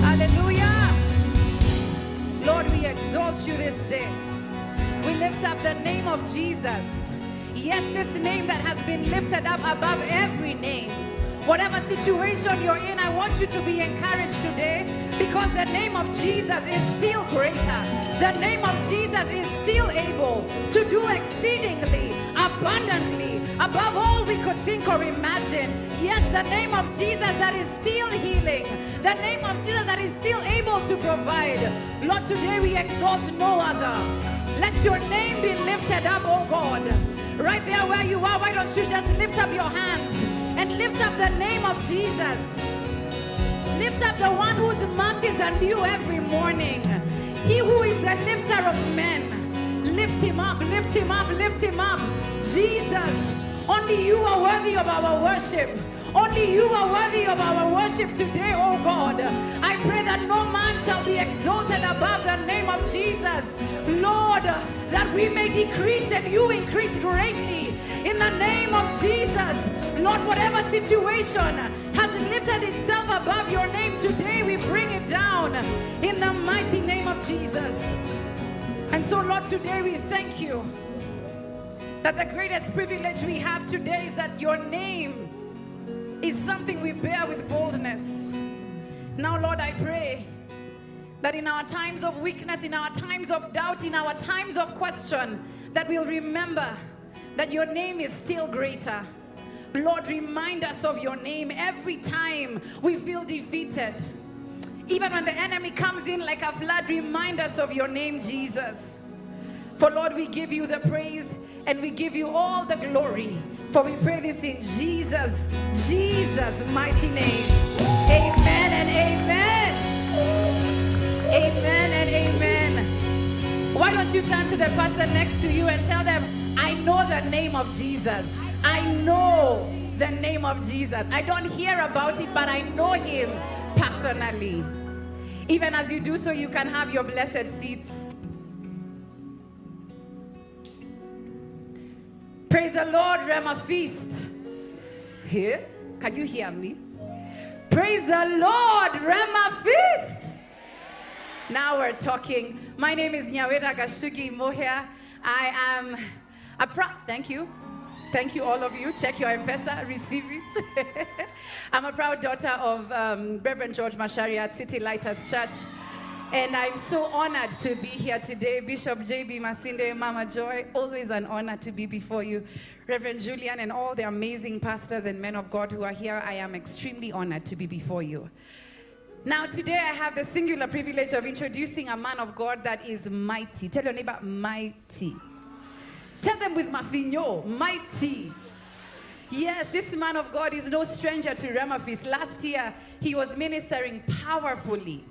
Hallelujah. Lord, we exalt you this day. We lift up the name of Jesus. Yes, this name that has been lifted up above every name. Whatever situation you're in, I want you to be encouraged today because the name of Jesus is still greater. The name of Jesus is still able to do exceedingly, abundantly, above all we could think or imagine. Yes, the name of Jesus that is still healing. The name of Jesus that is still able to provide. Lord, today we exalt no other. Let your name be lifted up, oh God. Right there where you are, why don't you just lift up your hands and lift up the name of Jesus. Lift up the one whose mercies are new every morning. He who is the lifter of men. Lift him up, lift him up, lift him up. Jesus, only you are worthy of our worship. Only you are worthy of our worship today, oh God. I pray that no man shall be exalted above the name of Jesus. Lord, that we may decrease and you increase greatly. In the name of Jesus, Lord, whatever situation has lifted itself above your name today, we bring it down in the mighty name of Jesus. And so, Lord, today we thank you that the greatest privilege we have today is that your name is something we bear with boldness. Now, Lord, I pray that in our times of weakness, in our times of doubt, in our times of question, that we'll remember that your name is still greater. Lord, remind us of your name every time we feel defeated. Even when the enemy comes in like a flood, remind us of your name, Jesus. For Lord, we give you the praise and we give you all the glory. For we pray this in Jesus' mighty name. Amen and amen. Amen and amen. Why don't you turn to the person next to you and tell them, I know the name of Jesus. I know the name of Jesus. I don't hear about it, but I know him personally. Even as you do so, you can have your blessed seats. Praise the Lord, Rhema Feast. Here, can you hear me? Praise the Lord, Rhema Feast. Now we're talking. My name is Nyawera Gashugi Mohia. I am a thank you. Thank you, all of you. Check your M-Pesa, receive it. I'm a proud daughter of Reverend George Mashari at City Lighthouse Church. And I'm so honored to be here today. Bishop J.B. Masinde, Mama Joy, always an honor to be before you. Reverend Julian and all the amazing pastors and men of God who are here, I am extremely honored to be before you. Now, today I have the singular privilege of introducing a man of God that is mighty. Tell your neighbor, mighty. Tell them with Mafinyo, mighty. Yes, this man of God is no stranger to Rhema Feast. Last year, he was ministering powerfully,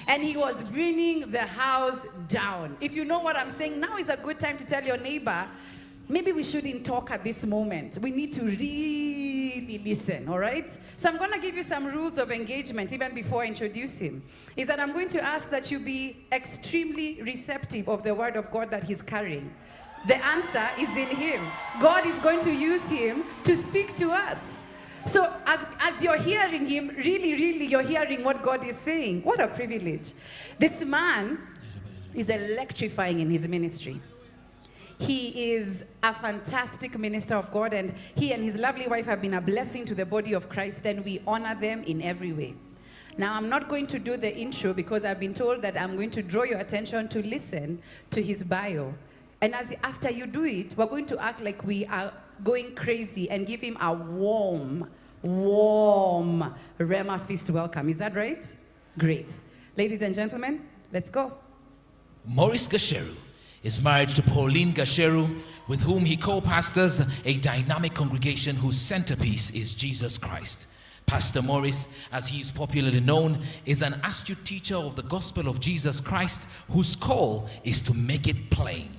and he was bringing the house down. If you know what I'm saying, now is a good time to tell your neighbor, maybe we shouldn't talk at this moment. We need to really listen, all right? So I'm going to give you some rules of engagement even before I introduce him. Is that I'm going to ask that you be extremely receptive of the word of God that he's carrying. The answer is in him. God is going to use him to speak to us. So as you're hearing him, really, you're hearing what God is saying. What a privilege. This man is electrifying in his ministry. He is a fantastic minister of God, and he and his lovely wife have been a blessing to the body of Christ, and we honor them in every way. Now, I'm not going to do the intro because I've been told that I'm going to draw your attention to listen to his bio. And after you do it, we're going to act like we are going crazy and give him a warm Rhema Feast welcome. Is that right? Great. Ladies and gentlemen, let's go. Maurice Gasheru is married to Pauline Gasheru, with whom he co-pastors a dynamic congregation whose centerpiece is Jesus Christ. Pastor Maurice, as he is popularly known, is an astute teacher of the gospel of Jesus Christ, whose call is to make it plain.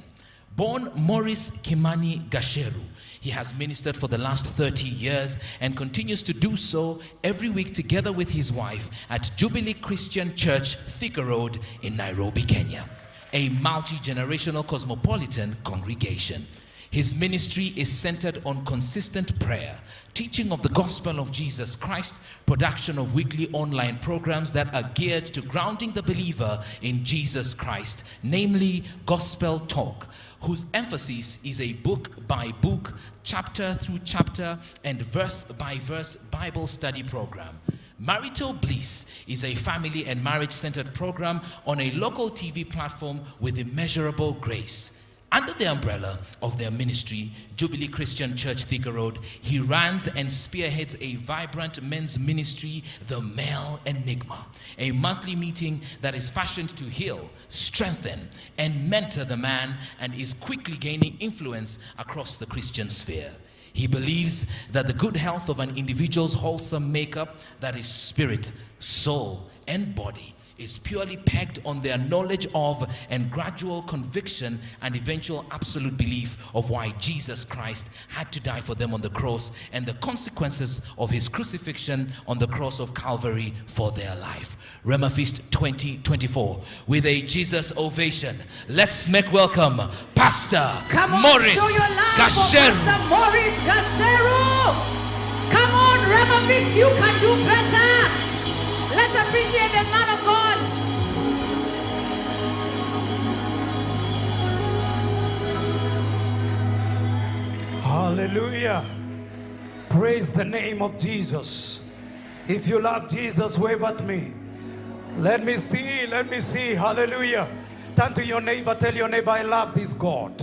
Born Maurice Kimani Gasheru, he has ministered for the last 30 years and continues to do so every week together with his wife at Jubilee Christian Church, Thika Road in Nairobi, Kenya, a multi-generational cosmopolitan congregation. His ministry is centered on consistent prayer, teaching of the gospel of Jesus Christ, production of weekly online programs that are geared to grounding the believer in Jesus Christ, namely Gospel Talk, whose emphasis is a book-by-book, chapter-through-chapter, and verse-by-verse Bible study program. Marital Bliss is a family and marriage-centered program on a local TV platform with immeasurable grace. Under the umbrella of their ministry, Jubilee Christian Church, Thika Road, he runs and spearheads a vibrant men's ministry, The Male Enigma, a monthly meeting that is fashioned to heal, strengthen, and mentor the man, and is quickly gaining influence across the Christian sphere. He believes that the good health of an individual's wholesome makeup, that is spirit, soul, and body, is purely pegged on their knowledge of and gradual conviction and eventual absolute belief of why Jesus Christ had to die for them on the cross and the consequences of his crucifixion on the cross of Calvary for their life. Rhema Feast 2024 with a Jesus ovation. Let's make welcome Pastor Maurice Gasheru. Pastor Maurice Gasheru. Come on, Rhema Feast, you can do better. Let's appreciate the man of God. Hallelujah. Praise the name of Jesus. If you love Jesus, wave at me. Let me see. Hallelujah. Turn to your neighbor, tell your neighbor, I love this God.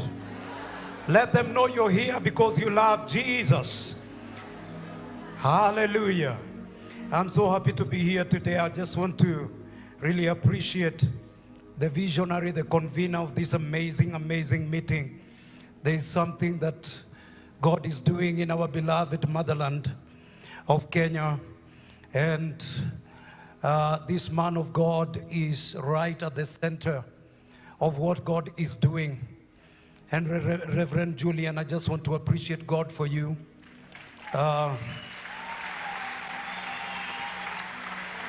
Let them know you're here because you love Jesus. Hallelujah. I'm so happy to be here today. I just want to really appreciate the visionary, the convener of this amazing meeting. There is something that God is doing in our beloved motherland of Kenya. And this man of God is right at the center of what God is doing. And Reverend Julian, I just want to appreciate God for you.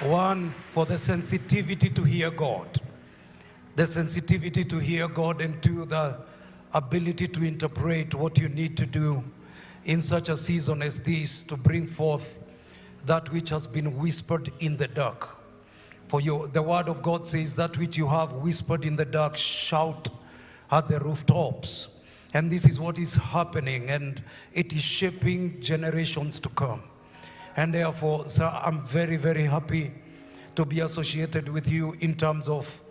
One, for the sensitivity to hear God. The sensitivity to hear God, and two, the ability to interpret what you need to do in such a season as this to bring forth that which has been whispered in the dark. For you, the word of God says that which you have whispered in the dark, shout at the rooftops. And this is what is happening, and it is shaping generations to come. And therefore, sir, I'm very, very happy to be associated with you in terms of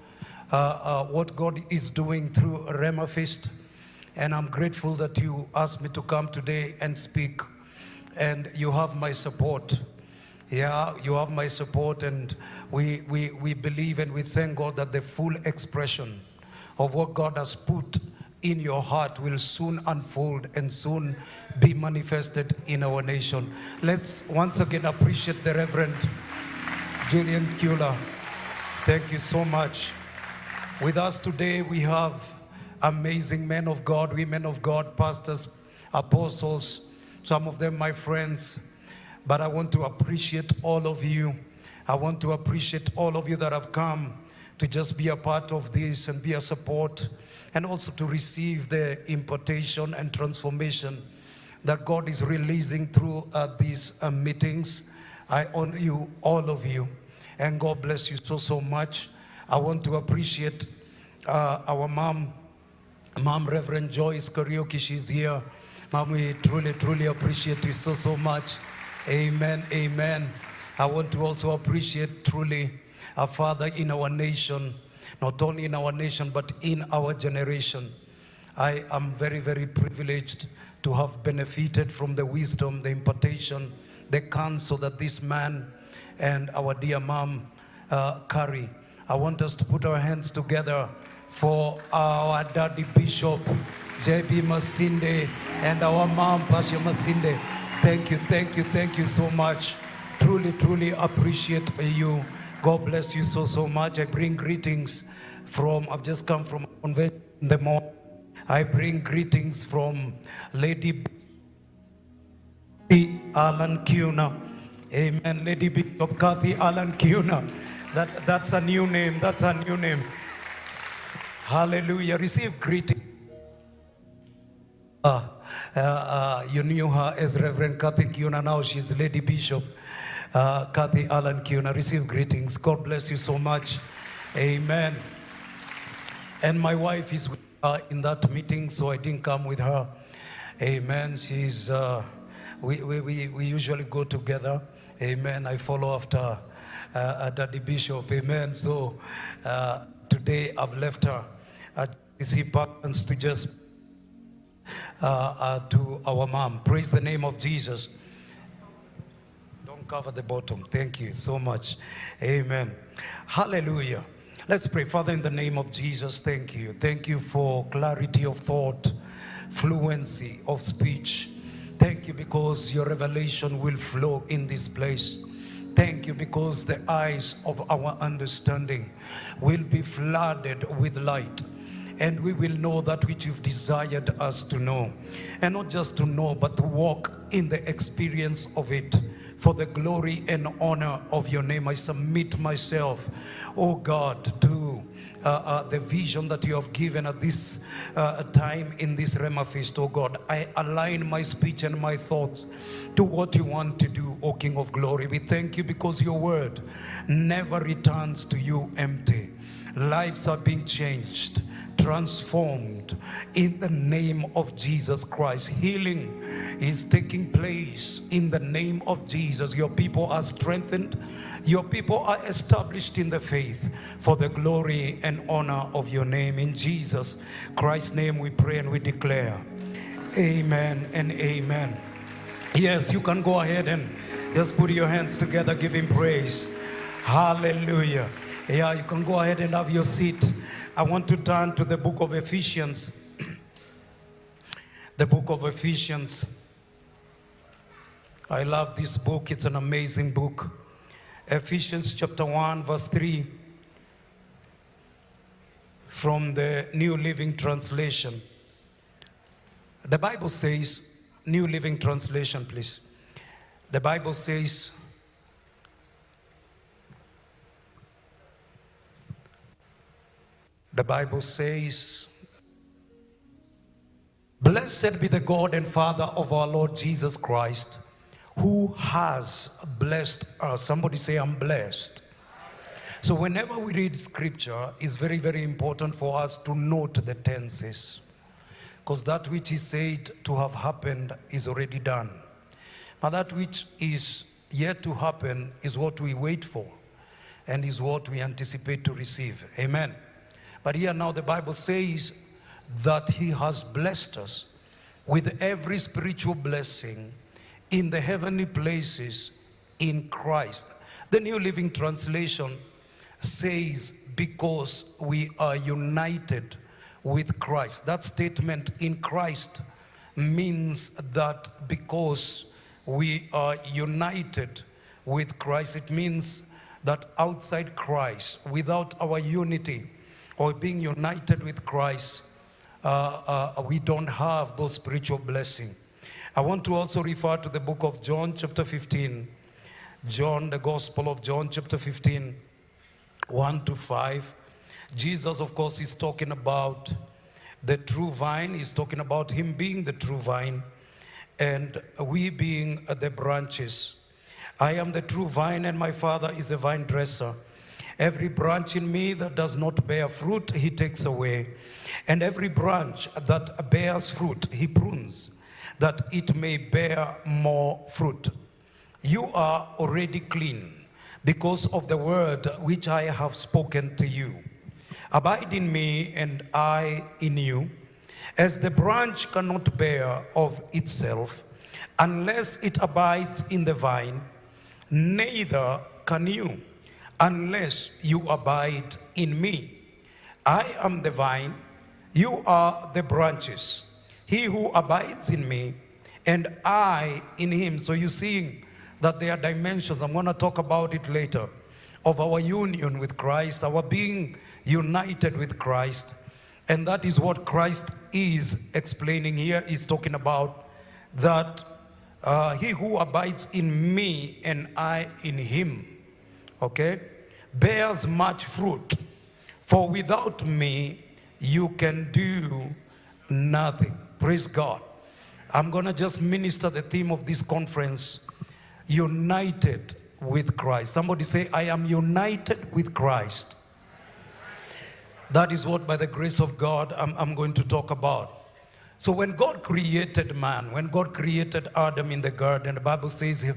what God is doing through Rhema Feast. And I'm grateful that you asked me to come today and speak. And you have my support. Yeah, you have my support, and we believe and we thank God that the full expression of what God has put in your heart will soon unfold and soon be manifested in our nation. Let's once again appreciate the Reverend Julian Kula. Thank you so much. With us today, we have amazing men of God, women of God, pastors, apostles, some of them my friends. But I want to appreciate all of you. I want to appreciate all of you that have come to just be a part of this and be a support, and also to receive the impartation and transformation that God is releasing through these meetings. I honor you, all of you, and God bless you so much. I want to appreciate our mom, Reverend Joyce Karaoke. She's here. Mom, we truly appreciate you so much. Amen, amen. I want to also appreciate truly our Father in our nation, not only in our nation, but in our generation. I am very, very privileged to have benefited from the wisdom, the impartation, the counsel that this man and our dear mom carry. I want us to put our hands together for our daddy Bishop J.B. Masinde and our mom, Pastor Masinde. Thank you so much. Truly appreciate you. God bless you so much. I bring greetings from, I've just come from a convention in the morning. I bring greetings from Lady Alan Kuna. Amen. Lady Bishop Kathy Alan Kuna. That's a new name. That's a new name. Hallelujah. Receive greetings. You knew her as Reverend Kathy Kuna. Now she's Lady Bishop Kathy Alan Kuna. Receive greetings. God bless you so much. Amen. And my wife is with her in that meeting, so I didn't come with her. Amen. She's we usually go together. Amen. I follow after Daddy Bishop. Amen. So today I've left her at DC Parklands to just to our mom. Praise the name of Jesus. Don't cover the bottom. Thank you so much. Amen. Hallelujah. Let's pray. Father, in the name of Jesus, thank you. Thank you for clarity of thought, fluency of speech. Thank you because your revelation will flow in this place. Thank you because the eyes of our understanding will be flooded with light, and we will know that which you've desired us to know. And not just to know, but to walk in the experience of it. For the glory and honor of your name, I submit myself, oh God, to the vision that you have given at this time in this Rhema Feast, oh God. I align my speech and my thoughts to what you want to do, O King of Glory. We thank you because your word never returns to you empty. Lives are being changed, transformed in the name of Jesus Christ. Healing is taking place in the name of Jesus. Your people are strengthened. Your people are established in the faith for the glory and honor of your name. In Jesus Christ's name we pray and we declare amen and amen. Yes, you can go ahead and just put your hands together, give him praise. Hallelujah. Yeah, you can go ahead and have your seat. I want to turn to the book of Ephesians. The book of Ephesians. I love this book. It's an amazing book. Ephesians chapter 1 verse 3 from the New Living Translation. The Bible says, New Living Translation, please. The Bible says, blessed be the God and Father of our Lord Jesus Christ, who has blessed us. Somebody say, I'm blessed. So whenever we read scripture, it's very, very important for us to note the tenses. Because that which is said to have happened is already done. But that which is yet to happen is what we wait for and is what we anticipate to receive. Amen. But here now the Bible says that he has blessed us with every spiritual blessing in the heavenly places in Christ. The New Living Translation says, because we are united with Christ. That statement, in Christ, means that because we are united with Christ, it means that outside Christ, without our unity or being united with Christ, we don't have those spiritual blessings. I want to also refer to the book of John chapter 15. John, the Gospel of John chapter 15, 1 to 5. Jesus, of course, is talking about the true vine. He's talking about him being the true vine and we being the branches. I am the true vine and my Father is a vine dresser. Every branch in me that does not bear fruit, he takes away. And every branch that bears fruit, he prunes, that it may bear more fruit. You are already clean because of the word which I have spoken to you. Abide in me and I in you. As the branch cannot bear of itself unless it abides in the vine, neither can you unless you abide in me. I am the vine, you are the branches. He who abides in me and I in him. So you're seeing that there are dimensions, I'm going to talk about it later, of our union with Christ, our being united with Christ. And that is what Christ is explaining here. He's talking about that he who abides in me and I in him, okay, bears much fruit. For without me, you can do nothing. Praise God. I'm going to just minister the theme of this conference, united with Christ. Somebody say, I am united with Christ. That is what, by the grace of God, I'm going to talk about. So when God created man, when God created Adam in the garden, the Bible says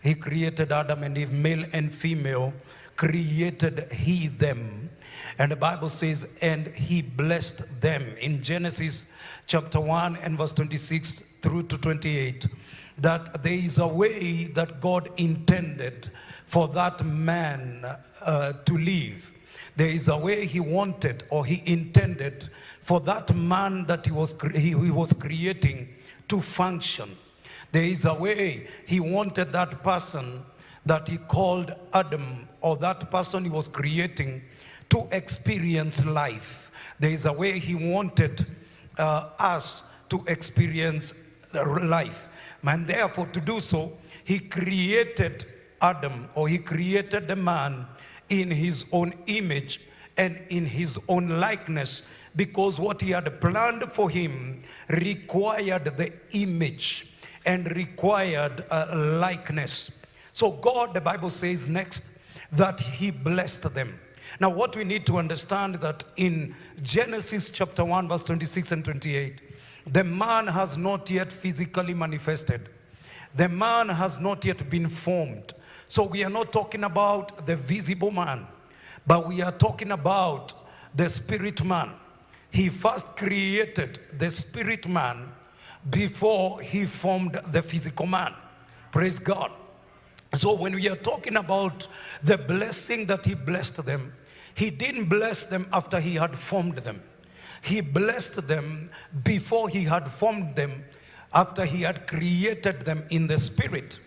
he created Adam and Eve, male and female, created he them. And the Bible says, and he blessed them. In Genesis chapter 1 and verse 26 through to 28, that there is a way that God intended for that man to live. There is a way he wanted or he intended for that man that he was creating to function. There is a way he wanted that person that he called Adam, or that person he was creating, to experience life. There is a way he wanted us to experience life. And therefore, to do so, he created Adam, or he created the man in his own image and in his own likeness, because what he had planned for him required the image and required a likeness. So God, the Bible says next, that he blessed them. Now what we need to understand, that in Genesis chapter 1 verse 26 and 28, the man has not yet physically manifested. The man has not yet been formed. So we are not talking about the visible man, but we are talking about the spirit man. He first created the spirit man before he formed the physical man. Praise God. So when we are talking about the blessing that he blessed them, he didn't bless them after he had formed them. He blessed them before he had formed them, after he had created them in the spirit.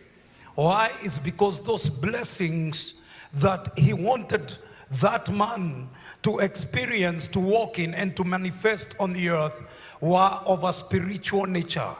Why? Is because those blessings that he wanted that man to experience, to walk in, and to manifest on the earth were of a spiritual nature.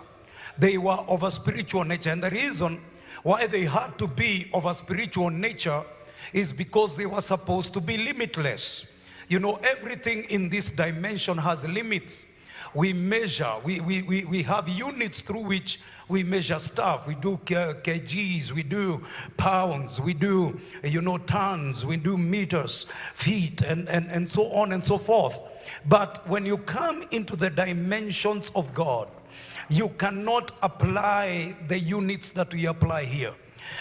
They were of a spiritual nature. And the reason why they had to be of a spiritual nature is because they were supposed to be limitless. You know, everything in this dimension has limits. We measure, we have units through which we measure stuff. We do kgs, we do pounds, we do, tons, we do meters, feet, and so on and so forth. But when you come into the dimensions of God, you cannot apply the units that we apply here.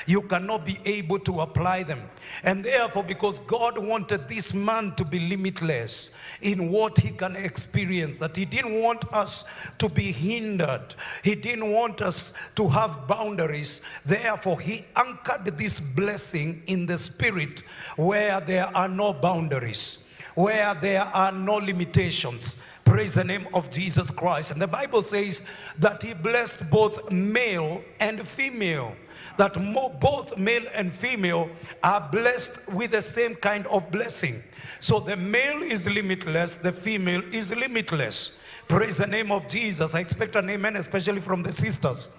You cannot be able to apply them. And therefore, because God wanted this man to be limitless in what he can experience, that he didn't want us to be hindered. He didn't want us to have boundaries. Therefore, he anchored this blessing in the spirit where there are no boundaries, where there are no limitations. Praise the name of Jesus Christ. And the Bible says that he blessed both male and female. That both male and female are blessed with the same kind of blessing. So the male is limitless, the female is limitless. Praise the name of Jesus. I expect an amen, especially from the sisters.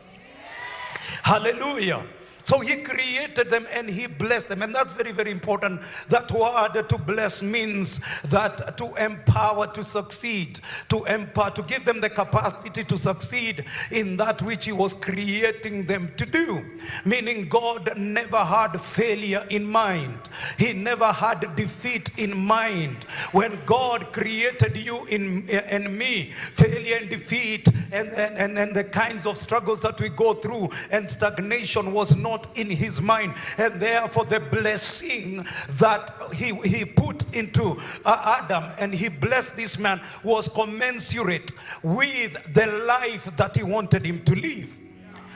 Hallelujah. So he created them and he blessed them. And that's very, very important. That word to bless means that to empower to succeed, to empower, to give them the capacity to succeed in that which he was creating them to do. Meaning God never had failure in mind. He never had defeat in mind. When God created you and me, failure and defeat and the kinds of struggles that we go through and stagnation was not in his mind. And therefore the blessing that he put into Adam and he blessed this man was commensurate with the life that he wanted him to live.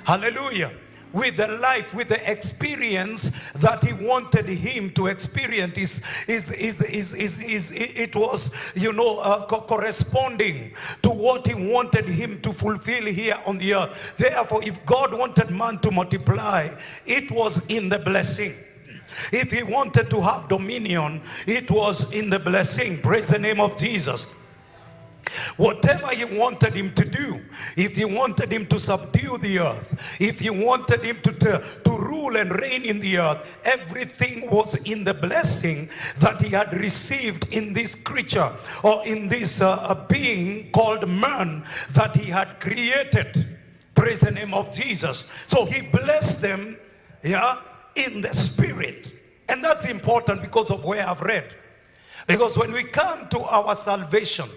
Hallelujah. With the life, with the experience that he wanted him to experience, it was, corresponding to what he wanted him to fulfill here on the earth. Therefore, if God wanted man to multiply, it was in the blessing. If he wanted to have dominion, it was in the blessing. Praise the name of Jesus. Whatever he wanted him to do, if he wanted him to subdue the earth, if he wanted him to rule and reign in the earth, everything was in the blessing that he had received in this creature, or in this being called man that he had created. Praise the name of Jesus. So he blessed them, in the spirit. And that's important because of where I've read. Because when we come to our salvation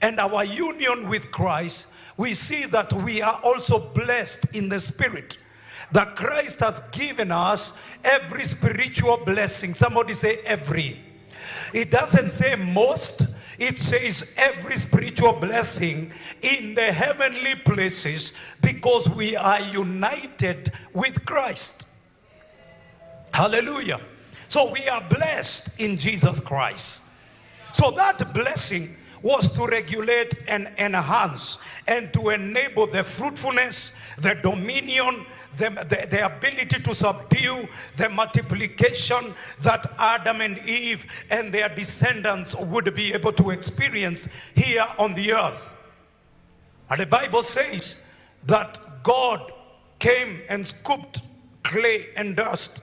and our union with Christ, we see that we are also blessed in the spirit. That Christ has given us every spiritual blessing. Somebody say every. It doesn't say most. It says every spiritual blessing in the heavenly places, because we are united with Christ. Hallelujah. So we are blessed in Jesus Christ. So that blessing was to regulate and enhance and to enable the fruitfulness, the dominion, the ability to subdue, the multiplication that Adam and Eve and their descendants would be able to experience here on the earth. And the Bible says that God came and scooped clay and dust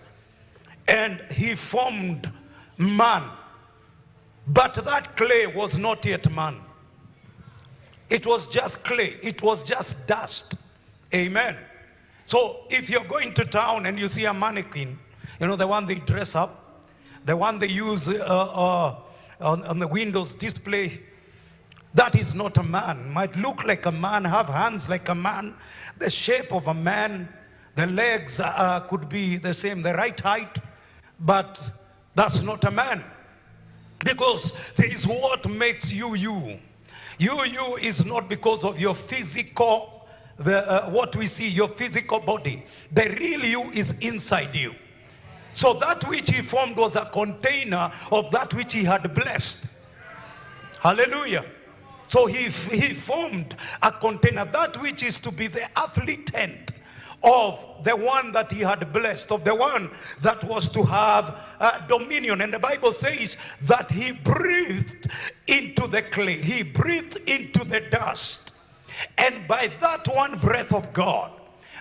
and he formed man. But that clay was not yet man. It was just clay. It was just dust. Amen. So if you're going to town and you see a mannequin, the one they dress up, the one they use on the windows display, that is not a man. Might look like a man, have hands like a man, the shape of a man, the legs could be the same, the right height, but that's not a man. Because there is what makes you you. You is not because of your physical, what we see, your physical body. The real you is inside you. So that which he formed was a container of that which he had blessed. Hallelujah. So he formed a container, that which is to be the earthly tent of the one that he had blessed, of the one that was to have dominion. And the Bible says that he breathed into the clay, he breathed into the dust, and by that one breath of God,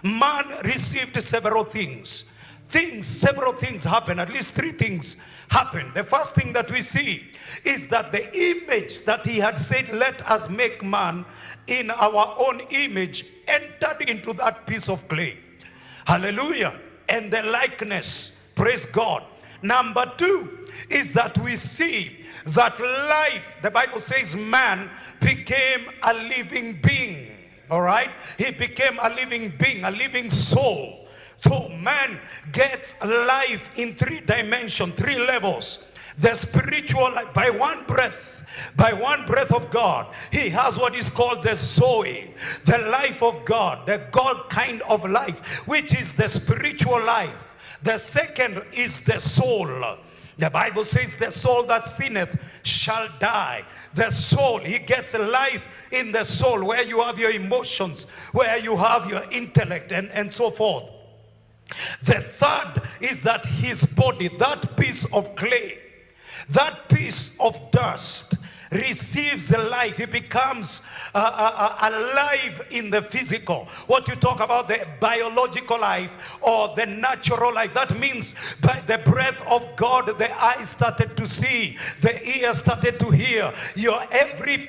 man received several things. Several things happened. At least three things happened. The first thing that we see is that the image that he had said, let us make man in our own image, entered into that piece of clay. Hallelujah. And the likeness. Praise God. Number two is that we see that life, the Bible says man became a living being. All right? He became a living being, a living soul. So man gets life in 3 dimensions, 3 levels. The spiritual life, by one breath of God, he has what is called the Zoe, the life of God, the God kind of life, which is the spiritual life. The second is the soul. The Bible says the soul that sinneth shall die. The soul, he gets life in the soul, where you have your emotions, where you have your intellect, and so forth. The third is that his body, that piece of clay, that piece of dust, receives life. He becomes alive in the physical. What you talk about, the biological life or the natural life, that means by the breath of God, the eyes started to see, the ears started to hear. Your every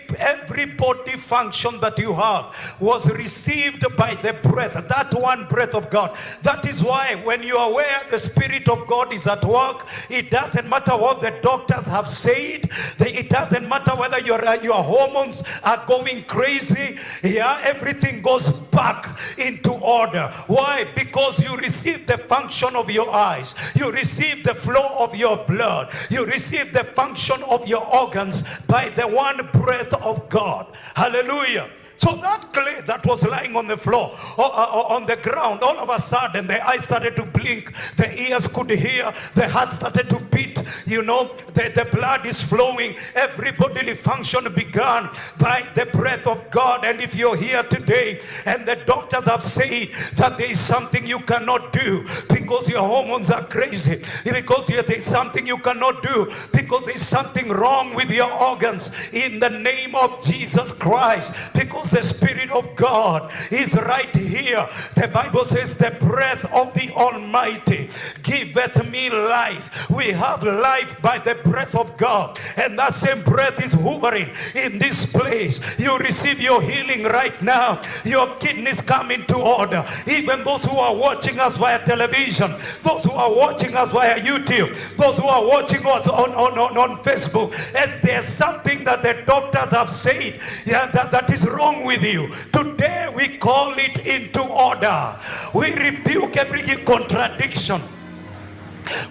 body function that you have was received by the breath, that one breath of God. That is why when you are aware the Spirit of God is at work, it doesn't matter what the doctors have said, it doesn't matter whether your hormones are going crazy. Yeah, everything goes back into order. Why? Because you receive the function of your eyes, you receive the flow of your blood, you receive the function of your organs by the one breath of God. Hallelujah. So that clay that was lying on the floor or on the ground, all of a sudden the eyes started to blink, the ears could hear, the heart started to beat, you know, the blood is flowing, every bodily function began by the breath of God. And if you're here today and the doctors have said that there is something you cannot do because your hormones are crazy, because there is something you cannot do because there is something wrong with your organs, in the name of Jesus Christ, because the Spirit of God is right here. The Bible says the breath of the Almighty giveth me life. We have life by the breath of God, and that same breath is hovering in this place. You receive your healing right now. Your kidneys come into order. Even those who are watching us via television, those who are watching us via YouTube, those who are watching us on Facebook, as there's something that the doctors have said, yeah, that is wrong with you, today we call it into order. We rebuke every contradiction.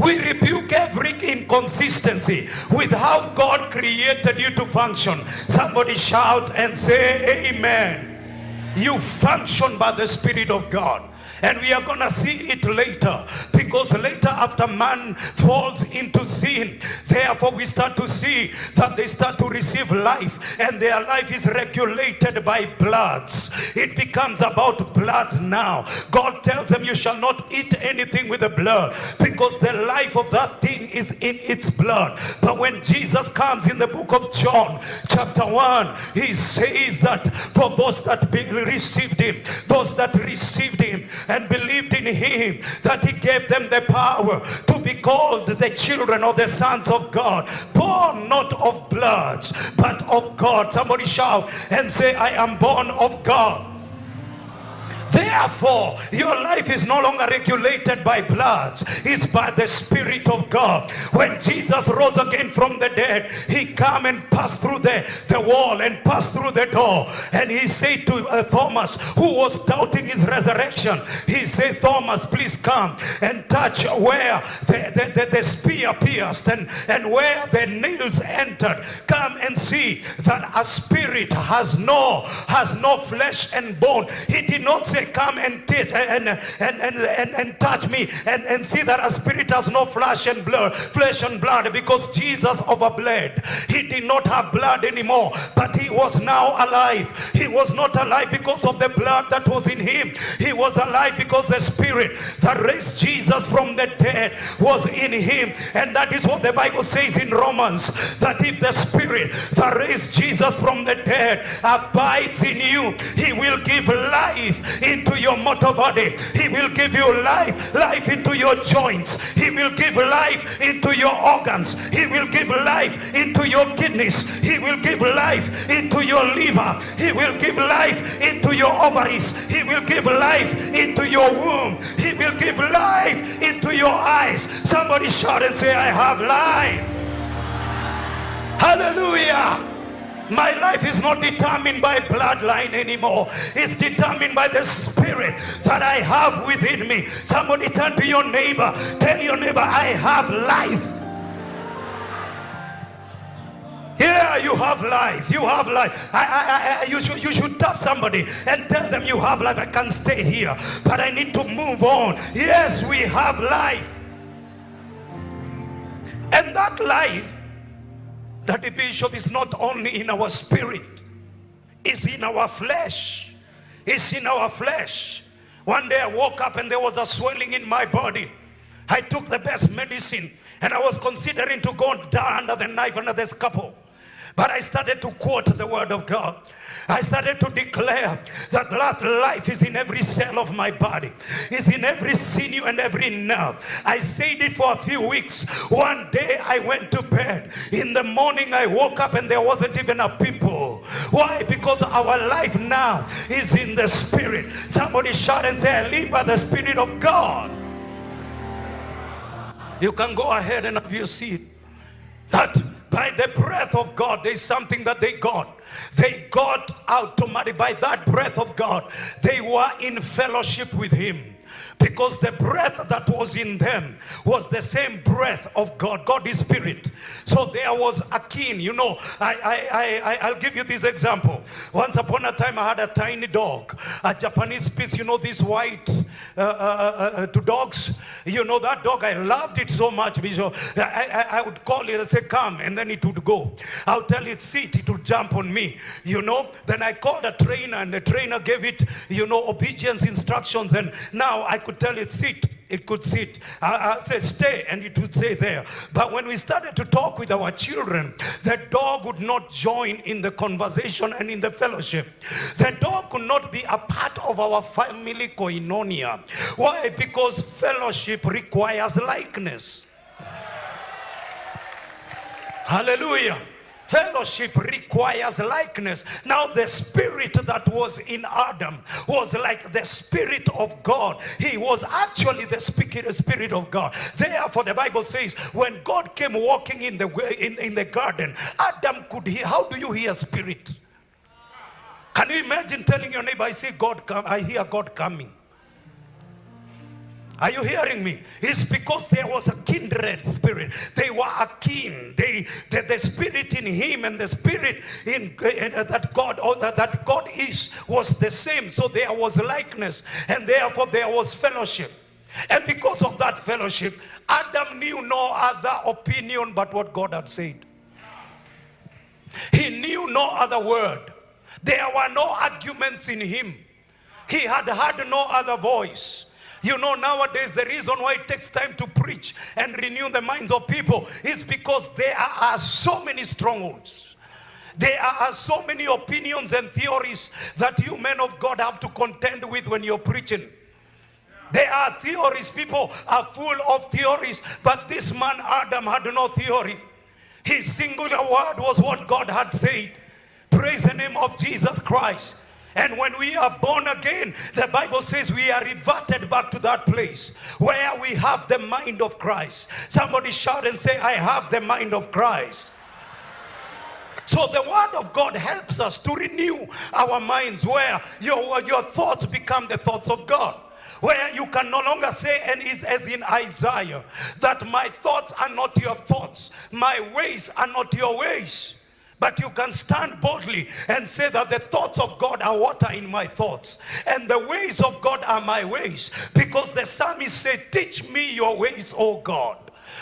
We rebuke every inconsistency with how God created you to function. Somebody shout and say amen. You function by the Spirit of God. And we are going to see it later, because later after man falls into sin, therefore we start to see that they start to receive life, and their life is regulated by bloods. It becomes about blood now. God tells them you shall not eat anything with the blood, because the life of that thing is in its blood. But when Jesus comes in the book of John chapter 1, he says that for those that received him, those that received him and believed in him, that he gave them the power to be called the children or the sons of God, born not of bloods but of God. Somebody shout and say, I am born of God. Therefore, your life is no longer regulated by blood. It's by the Spirit of God. When Jesus rose again from the dead, he came and passed through the wall and passed through the door. And he said to Thomas, who was doubting his resurrection, he said, Thomas, please come and touch where the spear pierced and where the nails entered. Come and see that a spirit has no flesh and bone. He did not say, come and touch me and see that a spirit has no flesh and blood, because Jesus overbled. He did not have blood anymore, but he was now alive. He was not alive because of the blood that was in him. He was alive because the Spirit that raised Jesus from the dead was in him. And that is what the Bible says in Romans, that if the Spirit that raised Jesus from the dead abides in you, he will give life into your mortal body. He will give you life into your joints. He will give life into your organs. He will give life into your kidneys. He will give life into your liver. He will give life into your ovaries. He will give life into your womb. He will give life into your eyes. Somebody shout and say, I have life. Hallelujah. My life is not determined by bloodline anymore. It's determined by the spirit that I have within me. Somebody turn to your neighbor. Tell your neighbor, I have life. Yeah, you have life. You have life. You should tap somebody and tell them you have life. I can't stay here, but I need to move on. Yes, we have life. And that life, that the bishop, is not only in our spirit, it's in our flesh. It's in our flesh. One day I woke up and there was a swelling in my body. I took the best medicine and I was considering to go down under the knife, under the scalpel. But I started to quote the word of God. I started to declare that life is in every cell of my body. It's in every sinew and every nerve. I said it for a few weeks. One day I went to bed. In the morning I woke up and there wasn't even a pimple. Why? Because our life now is in the spirit. Somebody shout and say, I live by the Spirit of God. You can go ahead and have your seat. That by the breath of God, there's something that they got. They got automatic. By that breath of God, they were in fellowship with Him. Because the breath that was in them was the same breath of God. God is spirit. So there was a kin. You know, I'll give you this example. Once upon a time, I had a tiny dog, a Japanese Spitz. You know, these white two dogs. You know, that dog, I loved it so much. I would call it and say, come, and then it would go. I would tell it, sit, it would jump on me. You know, then I called a trainer, and the trainer gave it, you know, obedience instructions, and now I could tell it sit, it could sit. I'd say stay, and it would stay there. But when we started to talk with our children, the dog would not join in the conversation and in the fellowship. The dog could not be a part of our family koinonia. Why? Because fellowship requires likeness. Hallelujah. Fellowship requires likeness. Now the spirit that was in Adam was like the Spirit of God. He was actually the spirit of God. Therefore the Bible says when God came walking in the garden, Adam could hear. How do you hear spirit? Can you imagine telling your neighbor, I see God come, I hear God coming? Are you hearing me? It's because there was a kindred spirit. They were akin. The spirit in him and the spirit in that God is was the same. So there was likeness, and therefore there was fellowship. And because of that fellowship, Adam knew no other opinion but what God had said. He knew no other word. There were no arguments in him. He had heard no other voice. You know, nowadays the reason why it takes time to preach and renew the minds of people is because there are so many strongholds. There are so many opinions and theories that you men of God have to contend with when you're preaching. There are theories. People are full of theories. But this man Adam had no theory. His singular word was what God had said. Praise the name of Jesus Christ. And when we are born again, the Bible says we are reverted back to that place where we have the mind of Christ. Somebody shout and say, I have the mind of Christ. So the word of God helps us to renew our minds, where your thoughts become the thoughts of God. Where you can no longer say, and is as in Isaiah, that my thoughts are not your thoughts, my ways are not your ways. But you can stand boldly and say that the thoughts of God are what are in my thoughts, and the ways of God are my ways. Because the psalmist said, teach me your ways, O God.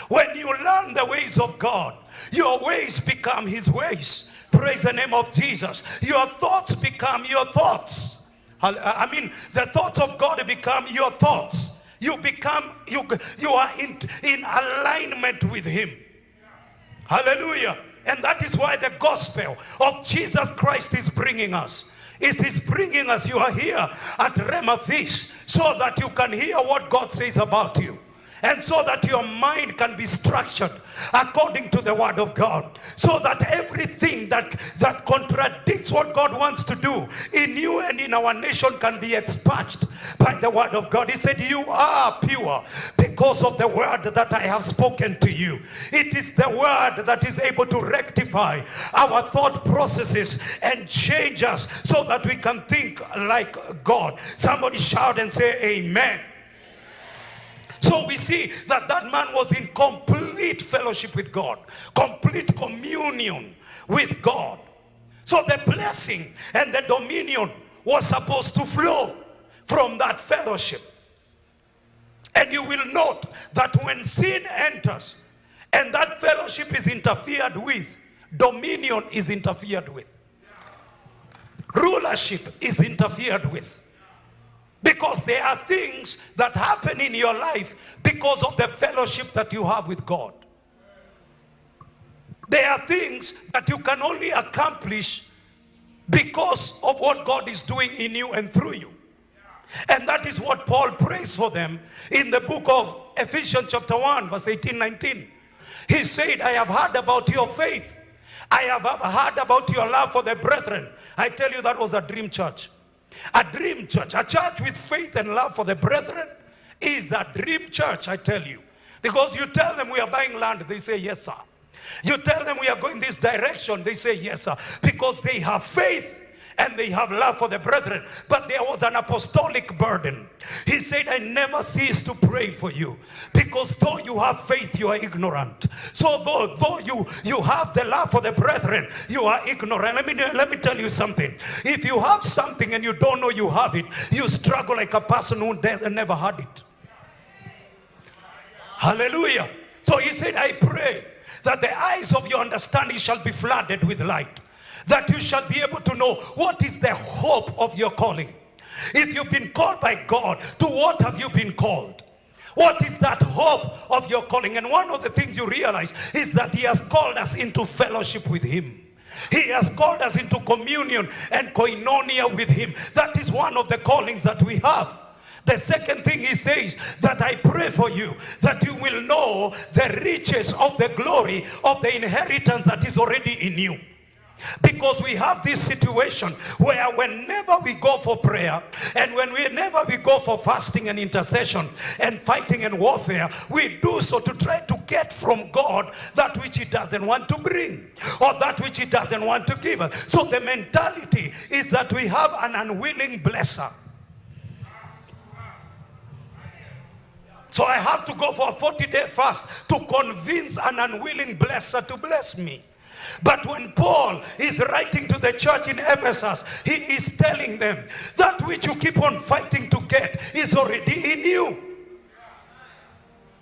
When you learn the ways of God, your ways become his ways. Praise the name of Jesus. Your thoughts become your thoughts. I mean, the thoughts of God become your thoughts. You are in alignment with him. Hallelujah. And that is why the gospel of Jesus Christ is bringing us. It is bringing us. You are here at Rhema Fish so that you can hear what God says about you. And so that your mind can be structured according to the word of God. So that everything that contradicts what God wants to do in you and in our nation can be expunged by the word of God. He said, you are pure because of the word that I have spoken to you. It is the word that is able to rectify our thought processes and change us so that we can think like God. Somebody shout and say amen. So we see that that man was in complete fellowship with God, complete communion with God. So the blessing and the dominion was supposed to flow from that fellowship. And you will note that when sin enters and that fellowship is interfered with, dominion is interfered with. Rulership is interfered with. Because there are things that happen in your life because of the fellowship that you have with God. There are things that you can only accomplish because of what God is doing in you and through you. And that is what Paul prays for them in the book of Ephesians chapter 1 verse 18-19. He said, I have heard about your faith. I have heard about your love for the brethren. I tell you, that was a dream church. A dream church, a church with faith and love for the brethren is a dream church, I tell you. Because you tell them we are buying land, they say yes sir. You tell them we are going this direction, they say yes sir. Because they have faith and they have love for the brethren. But there was an apostolic burden. He said, I never cease to pray for you, because though you have faith, you are ignorant. So though you have the love for the brethren, you are ignorant. Let me tell you something. If you have something and you don't know you have it, you struggle like a person who never had it. Hallelujah. So he said, I pray that the eyes of your understanding shall be flooded with light, that you shall be able to know what is the hope of your calling. If you've been called by God, to what have you been called? What is that hope of your calling? And one of the things you realize is that he has called us into fellowship with him. He has called us into communion and koinonia with him. That is one of the callings that we have. The second thing he says, that I pray for you, that you will know the riches of the glory of the inheritance that is already in you. Because we have this situation where whenever we go for prayer and whenever we go for fasting and intercession and fighting and warfare, we do so to try to get from God that which he doesn't want to bring or that which he doesn't want to give us. So the mentality is that we have an unwilling blesser. So I have to go for a 40-day fast to convince an unwilling blesser to bless me. But when Paul is writing to the church in Ephesus, he is telling them that which you keep on fighting to get is already in you.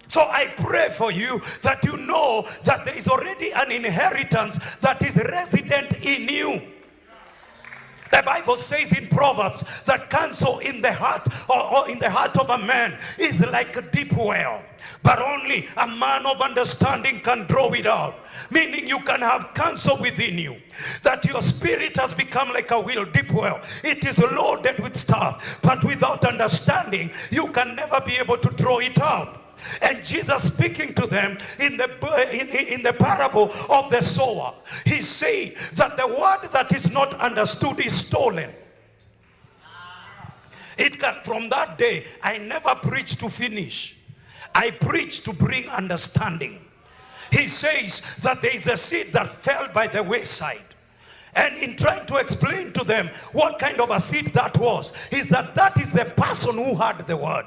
So I pray for you that you know that there is already an inheritance that is resident in you. The Bible says in Proverbs that counsel in the heart or in the heart of a man is like a deep well, but only a man of understanding can draw it out. Meaning you can have counsel within you, that your spirit has become like a well, deep well. It is loaded with stuff, but without understanding, you can never be able to draw it out. And Jesus speaking to them in the parable of the sower, he said that the word that is not understood is stolen. From that day, I never preached to finish. I preached to bring understanding. He says that there is a seed that fell by the wayside. And in trying to explain to them what kind of a seed that was, is that is the person who heard the word.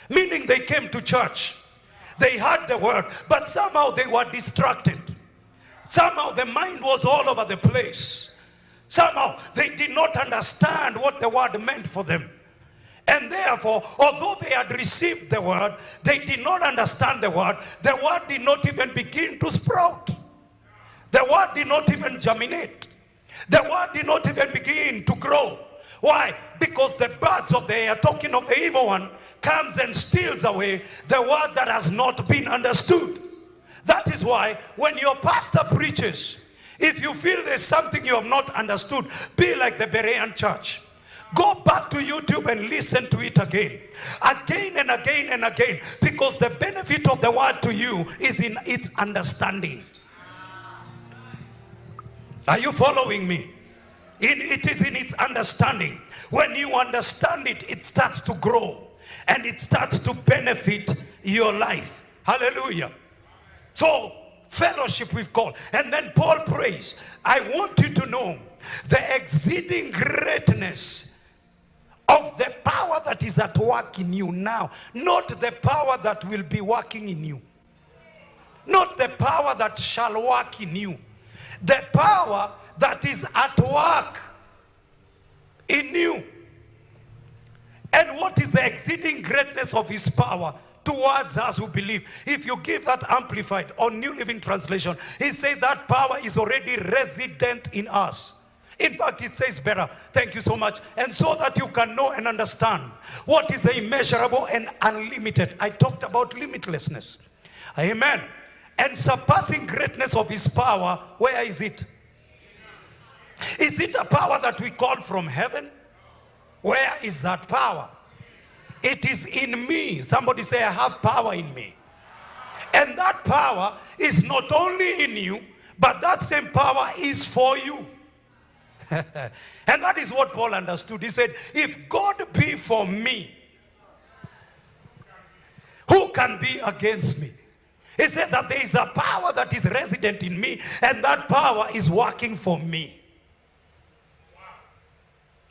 Meaning they came to church. They heard the word, but somehow they were distracted. Somehow the mind was all over the place. Somehow they did not understand what the word meant for them. And therefore, although they had received the word, they did not understand the word. The word did not even begin to sprout. The word did not even germinate. The word did not even begin to grow. Why? Because the birds of the air, talking of the evil one, comes and steals away the word that has not been understood. That is why when your pastor preaches, if you feel there's something you have not understood, be like the Berean church. Go back to YouTube and listen to it again and again and again, because the benefit of the word to you is in its understanding. Are you following me? It is in its understanding. When you understand it, it starts to grow and it starts to benefit your life. Hallelujah. So, fellowship we've called. And then Paul prays, I want you to know the exceeding greatness of the power that is at work in you now. Not the power that will be working in you. Not the power that shall work in you. The power that is at work in you. And what is the exceeding greatness of his power towards us who believe? If you give that amplified or New Living Translation, he says that power is already resident in us. In fact, it says better. Thank you so much. And so that you can know and understand what is the immeasurable and unlimited. I talked about limitlessness. Amen. And surpassing greatness of his power, where is it? Is it a power that we call from heaven? Where is that power? It is in me. Somebody say, I have power in me. And that power is not only in you, but that same power is for you. And that is what Paul understood. He said, if God be for me, who can be against me? He said that there is a power that is resident in me, and that power is working for me.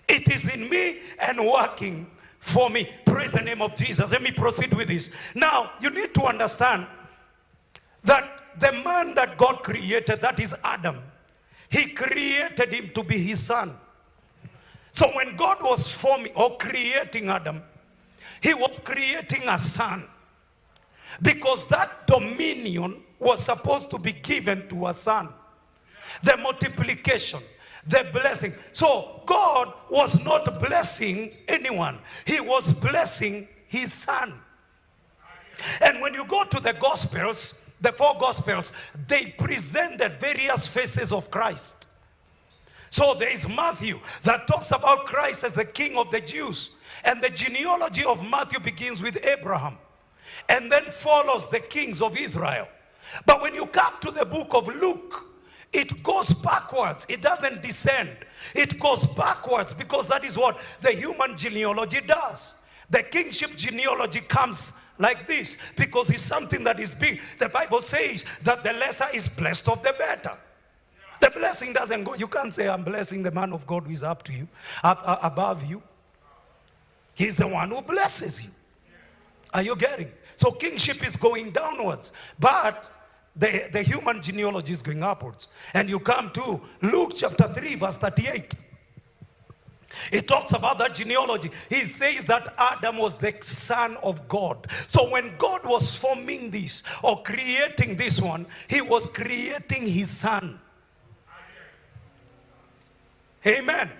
It is in me and working for me. Praise the name of Jesus. Let me proceed with this. Now, you need to understand that the man that God created, that is Adam, he created him to be his son. So when God was forming or creating Adam, he was creating a son. Because that dominion was supposed to be given to a son. The multiplication, the blessing. So God was not blessing anyone. He was blessing his son. And when you go to the Gospels, the 4 Gospels, they presented various faces of Christ. So there is Matthew that talks about Christ as the King of the Jews. And the genealogy of Matthew begins with Abraham and then follows the kings of Israel. But when you come to the book of Luke, it goes backwards. It doesn't descend. It goes backwards, because that is what the human genealogy does. The kingship genealogy comes like this because it's something that is big. The Bible says that the lesser is blessed of the better. The blessing doesn't go. You can't say, I'm blessing the man of God who is up to you, above you. He's the one who blesses you. Are you getting? So kingship is going downwards, but the human genealogy is going upwards. And you come to Luke chapter 3 verse 38. It talks about that genealogy. He says that Adam was the son of God. So when God was forming this or creating this one, he was creating his son. Amen.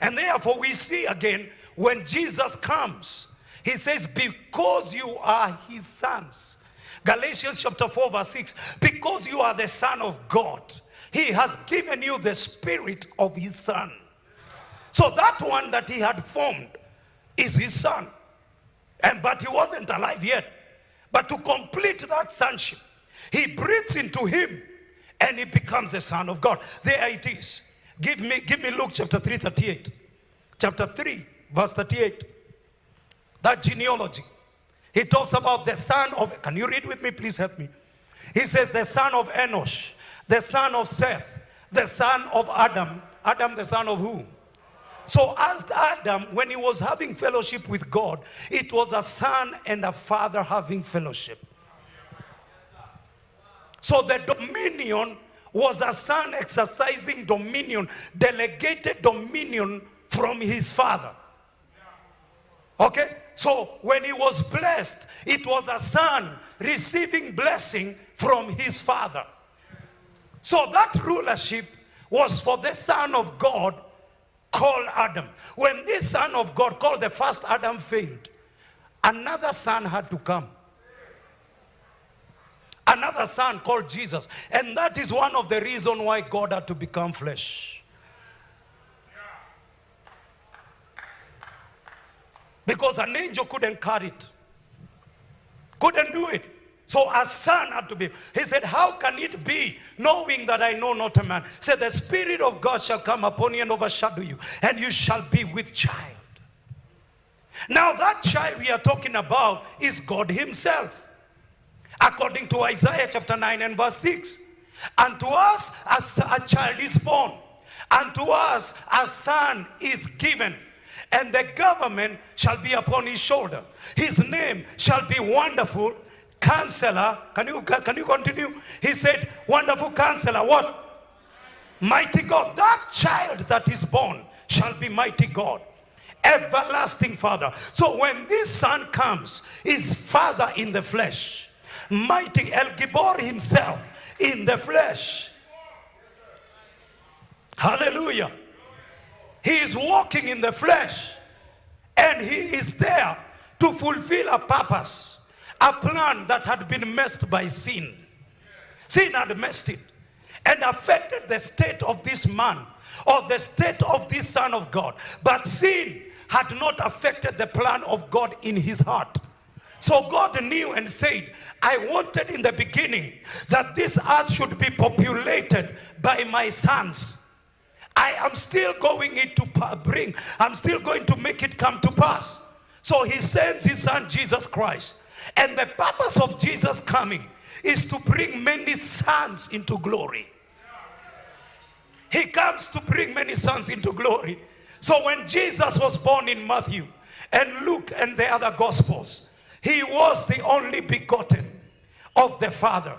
And therefore we see again, when Jesus comes, he says, because you are his sons. Galatians chapter 4 verse 6. Because you are the son of God, he has given you the spirit of his son. So that one that he had formed is his son. But he wasn't alive yet. But to complete that sonship, he breathes into him and he becomes the son of God. There it is. Give me Luke chapter 3, 38. Chapter 3, verse 38. That genealogy. He talks about the son of, can you read with me? Please help me. He says the son of Enosh, the son of Seth, the son of Adam. Adam, the son of who? So as Adam, when he was having fellowship with God, it was a son and a father having fellowship. So the dominion was a son exercising dominion, delegated dominion from his father. Okay? So when he was blessed, it was a son receiving blessing from his father. So that rulership was for the son of God called Adam. When this son of God called the first Adam failed, another son had to come. Another son called Jesus. And that is one of the reasons why God had to become flesh. Because an angel couldn't carry it. Couldn't do it. So a son had to be. He said, how can it be, knowing that I know not a man? He said, the Spirit of God shall come upon you and overshadow you, and you shall be with child. Now that child we are talking about is God himself. According to Isaiah chapter 9 and verse 6. Unto us a child is born. Unto us a son is given. And the government shall be upon his shoulder. His name shall be Wonderful Counselor. Can you continue? He said, Wonderful Counselor, what? Mighty God. That child that is born shall be Mighty God. Everlasting Father. So when this son comes, is Father in the flesh. Mighty El Gibor himself in the flesh. Hallelujah. He is walking in the flesh, and he is there to fulfill a purpose, a plan that had been messed by sin. Sin had messed it and affected the state of this man, or the state of this son of God. But sin had not affected the plan of God in his heart. So God knew and said, I wanted in the beginning that this earth should be populated by my sons. I am still going I'm still going to make it come to pass. So he sends his son Jesus Christ. And the purpose of Jesus coming is to bring many sons into glory. He comes to bring many sons into glory. So when Jesus was born in Matthew and Luke and the other Gospels, he was the only begotten of the Father.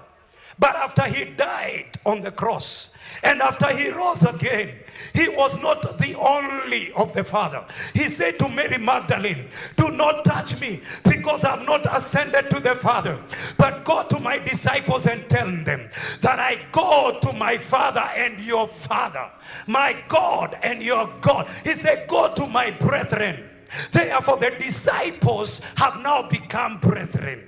But after he died on the cross, and after he rose again, he was not the only of the Father. He said to Mary Magdalene, do not touch me, because I have not ascended to the Father. But go to my disciples and tell them that I go to my Father and your Father, my God and your God. He said, go to my brethren. Therefore the disciples have now become brethren.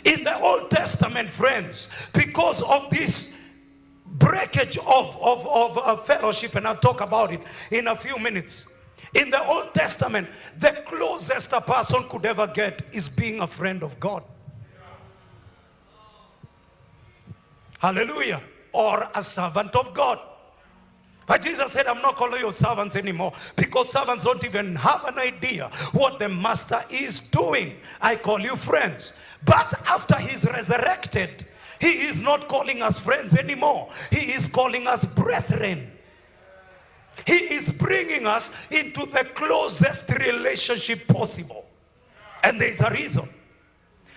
In the Old Testament, friends, because of this breakage of fellowship, and I'll talk about it in a few minutes. In the Old Testament, the closest a person could ever get is being a friend of God. Hallelujah. Or a servant of God. But Jesus said, I'm not calling you servants anymore, because servants don't even have an idea what the master is doing. I call you friends. But after he's resurrected, he is not calling us friends anymore. He is calling us brethren. He is bringing us into the closest relationship possible. And there's a reason.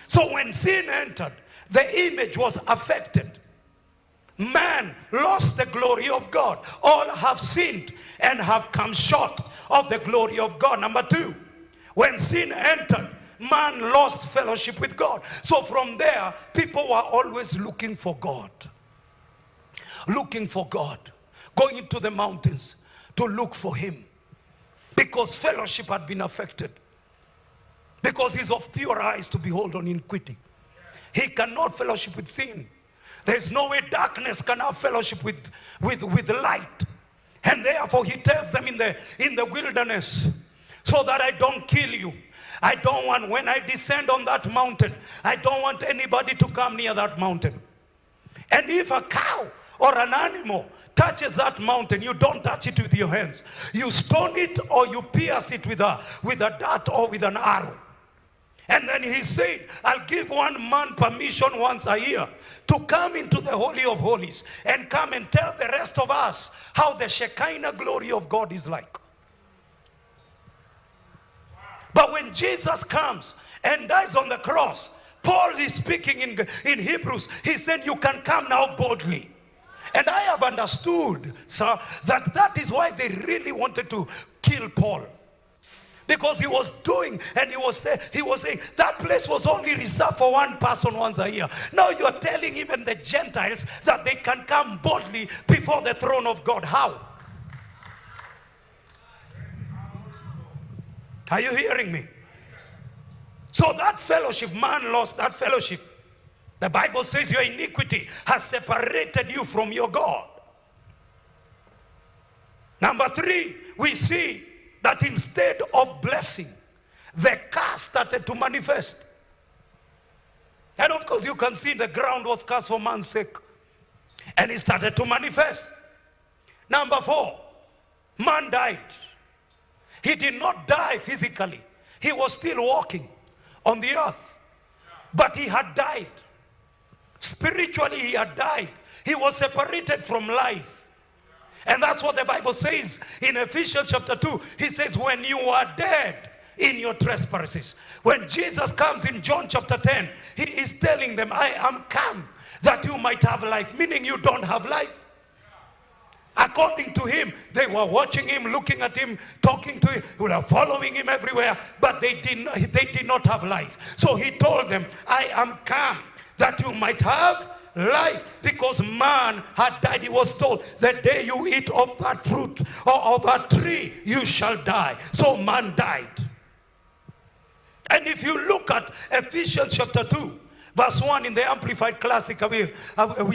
So when sin entered, the image was affected. Man lost the glory of God. All have sinned and have come short of the glory of God. Number two, when sin entered, man lost fellowship with God. So from there, people were always looking for God. Looking for God. Going into the mountains to look for him. Because fellowship had been affected. Because he's of pure eyes to behold on iniquity. He cannot fellowship with sin. There's no way darkness can have fellowship with light. And therefore he tells them in the wilderness, so that I don't kill you. I don't want, when I descend on that mountain, I don't want anybody to come near that mountain. And if a cow or an animal touches that mountain, you don't touch it with your hands. You stone it or you pierce it with a dart or with an arrow. And then he said, I'll give one man permission once a year to come into the Holy of Holies and come and tell the rest of us how the Shekinah glory of God is like. But when Jesus comes and dies on the cross, Paul is speaking in Hebrews. He said, you can come now boldly. And I have understood, sir, that is why they really wanted to kill Paul. Because he was doing, and he was saying, that place was only reserved for one person once a year. Now you are telling even the Gentiles that they can come boldly before the throne of God. How? Are you hearing me? So that fellowship, man lost that fellowship. The Bible says your iniquity has separated you from your God. Number three, we see that instead of blessing, the curse started to manifest. And of course you can see the ground was cursed for man's sake. And it started to manifest. Number 4, man died. He did not die physically. He was still walking on the earth. But he had died. Spiritually he had died. He was separated from life. And that's what the Bible says in Ephesians chapter 2. He says, when you are dead in your trespasses. When Jesus comes in John chapter 10, he is telling them, I am come that you might have life. Meaning you don't have life. According to him, they were watching him, looking at him, talking to him, they were following him everywhere, but they did not have life. So he told them, I am come that you might have life, because man had died. He was told, the day you eat of that fruit or of that tree, you shall die. So man died. And if you look at Ephesians chapter 2, verse 1 in the Amplified Classic, we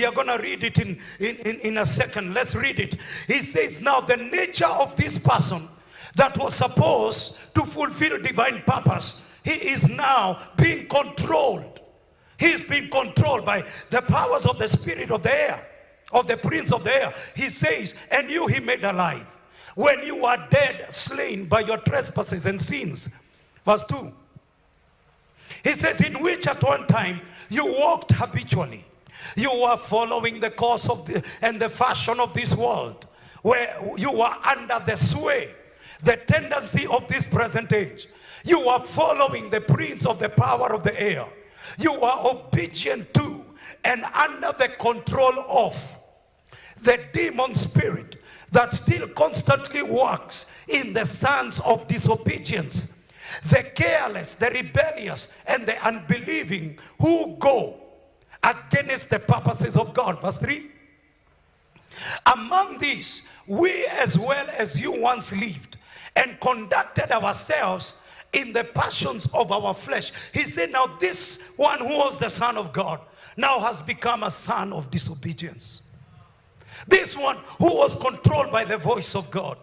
are going to read it in a second. Let's read it. He says, now the nature of this person that was supposed to fulfill divine purpose, he is now being controlled. He's being controlled by the powers of the spirit of the air, of the prince of the air. He says, and you he made alive, when you were dead, slain by your trespasses and sins. Verse 2. He says, in which at one time you walked habitually. You were following the course of and the fashion of this world, where you were under the sway, the tendency of this present age. You were following the prince of the power of the air. You were obedient to and under the control of the demon spirit that still constantly works in the sons of disobedience. The careless, the rebellious, and the unbelieving who go against the purposes of God. Verse 3. Among these, we as well as you once lived and conducted ourselves in the passions of our flesh. He said, now this one who was the son of God now has become a son of disobedience. This one who was controlled by the voice of God,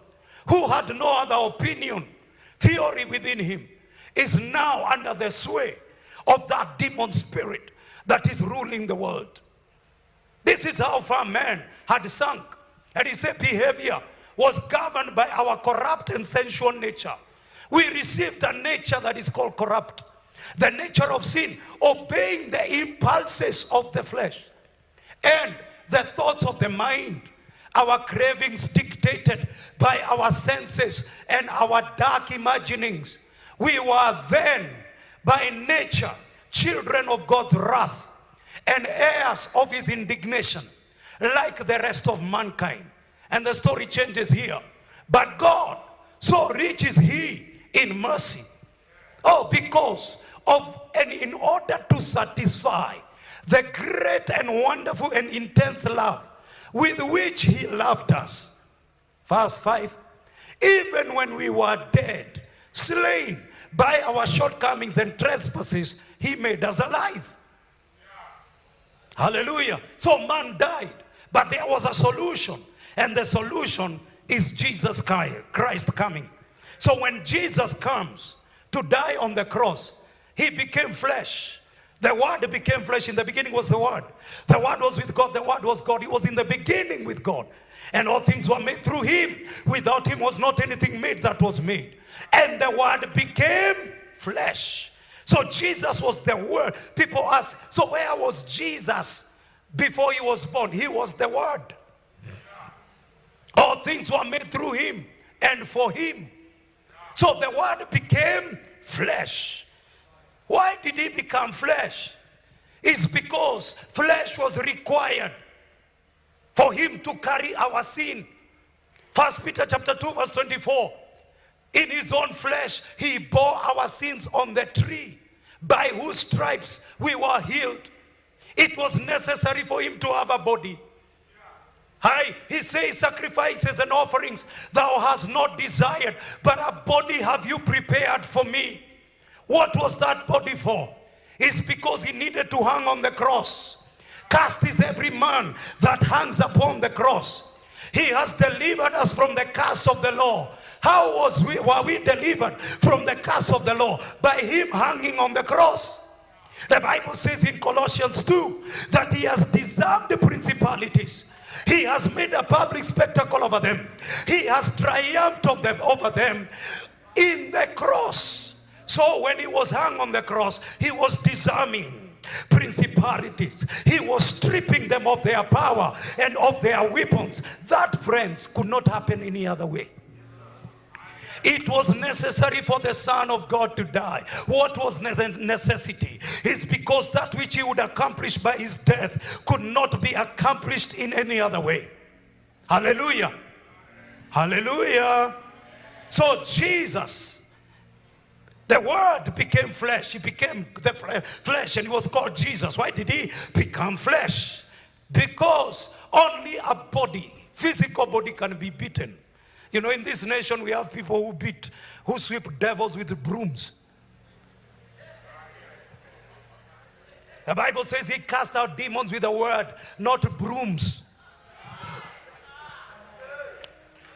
who had no other opinion, theory within him, is now under the sway of that demon spirit that is ruling the world. This is how far man had sunk. And he said behavior was governed by our corrupt and sensual nature. We received a nature that is called corrupt. The nature of sin, obeying the impulses of the flesh and the thoughts of the mind. Our cravings dictated by our senses and our dark imaginings. We were then, by nature, children of God's wrath and heirs of his indignation, like the rest of mankind. And the story changes here. But God, so rich is he in mercy. Oh, because of and in order to satisfy the great and wonderful and intense love with which he loved us. Verse 5. Even when we were dead, slain by our shortcomings and trespasses, he made us alive. Hallelujah. So man died, but there was a solution. And the solution is Jesus Christ coming. So when Jesus comes to die on the cross, he became flesh. The Word became flesh. In the beginning was the Word. The Word was with God. The Word was God. He was in the beginning with God. And all things were made through him. Without him was not anything made that was made. And the Word became flesh. So Jesus was the Word. People ask, so where was Jesus before he was born? He was the Word. All things were made through him and for him. So the Word became flesh. Why did he become flesh? It's because flesh was required for him to carry our sin. 1 Peter chapter 2 verse 24. In his own flesh he bore our sins on the tree, by whose stripes we were healed. It was necessary for him to have a body. He says, sacrifices and offerings thou hast not desired, but a body have you prepared for me. What was that body for? It's because he needed to hang on the cross. Cursed is every man that hangs upon the cross. He has delivered us from the curse of the law, How were we delivered from the curse of the law? By him hanging on the cross. The Bible says in Colossians 2 that he has disarmed the principalities. He has made a public spectacle over them. He has triumphed over them in the cross. So when he was hung on the cross, he was disarming principalities. He was stripping them of their power and of their weapons. That, friends, could not happen any other way. It was necessary for the Son of God to die. What was necessity? Is because that which he would accomplish by his death could not be accomplished in any other way. Hallelujah. Hallelujah. So Jesus, the Word became flesh. He became the flesh, and he was called Jesus. Why did he become flesh? Because only a body, physical body, can be beaten. You know, in this nation we have people who sweep devils with brooms. The Bible says he cast out demons with a word, not brooms.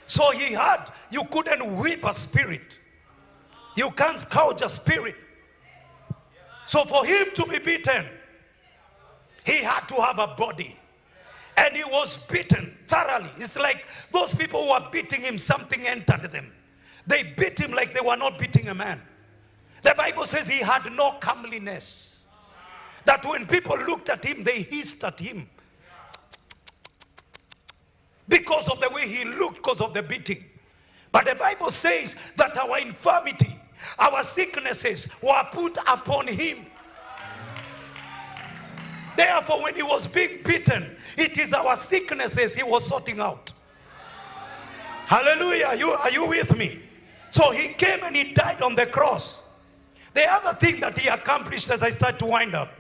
So you couldn't whip a spirit. You can't scourge a spirit. So for him to be beaten, he had to have a body. And he was beaten thoroughly. It's like those people who are beating him, something entered them. They beat him like they were not beating a man. The Bible says he had no comeliness. That when people looked at him, they hissed at him. Because of the way he looked, because of the beating. But the Bible says that our infirmity, our sicknesses were put upon him. Therefore, when he was being beaten, it is our sicknesses he was sorting out. Hallelujah. Are you with me? So he came and he died on the cross. The other thing that he accomplished, as I start to wind up,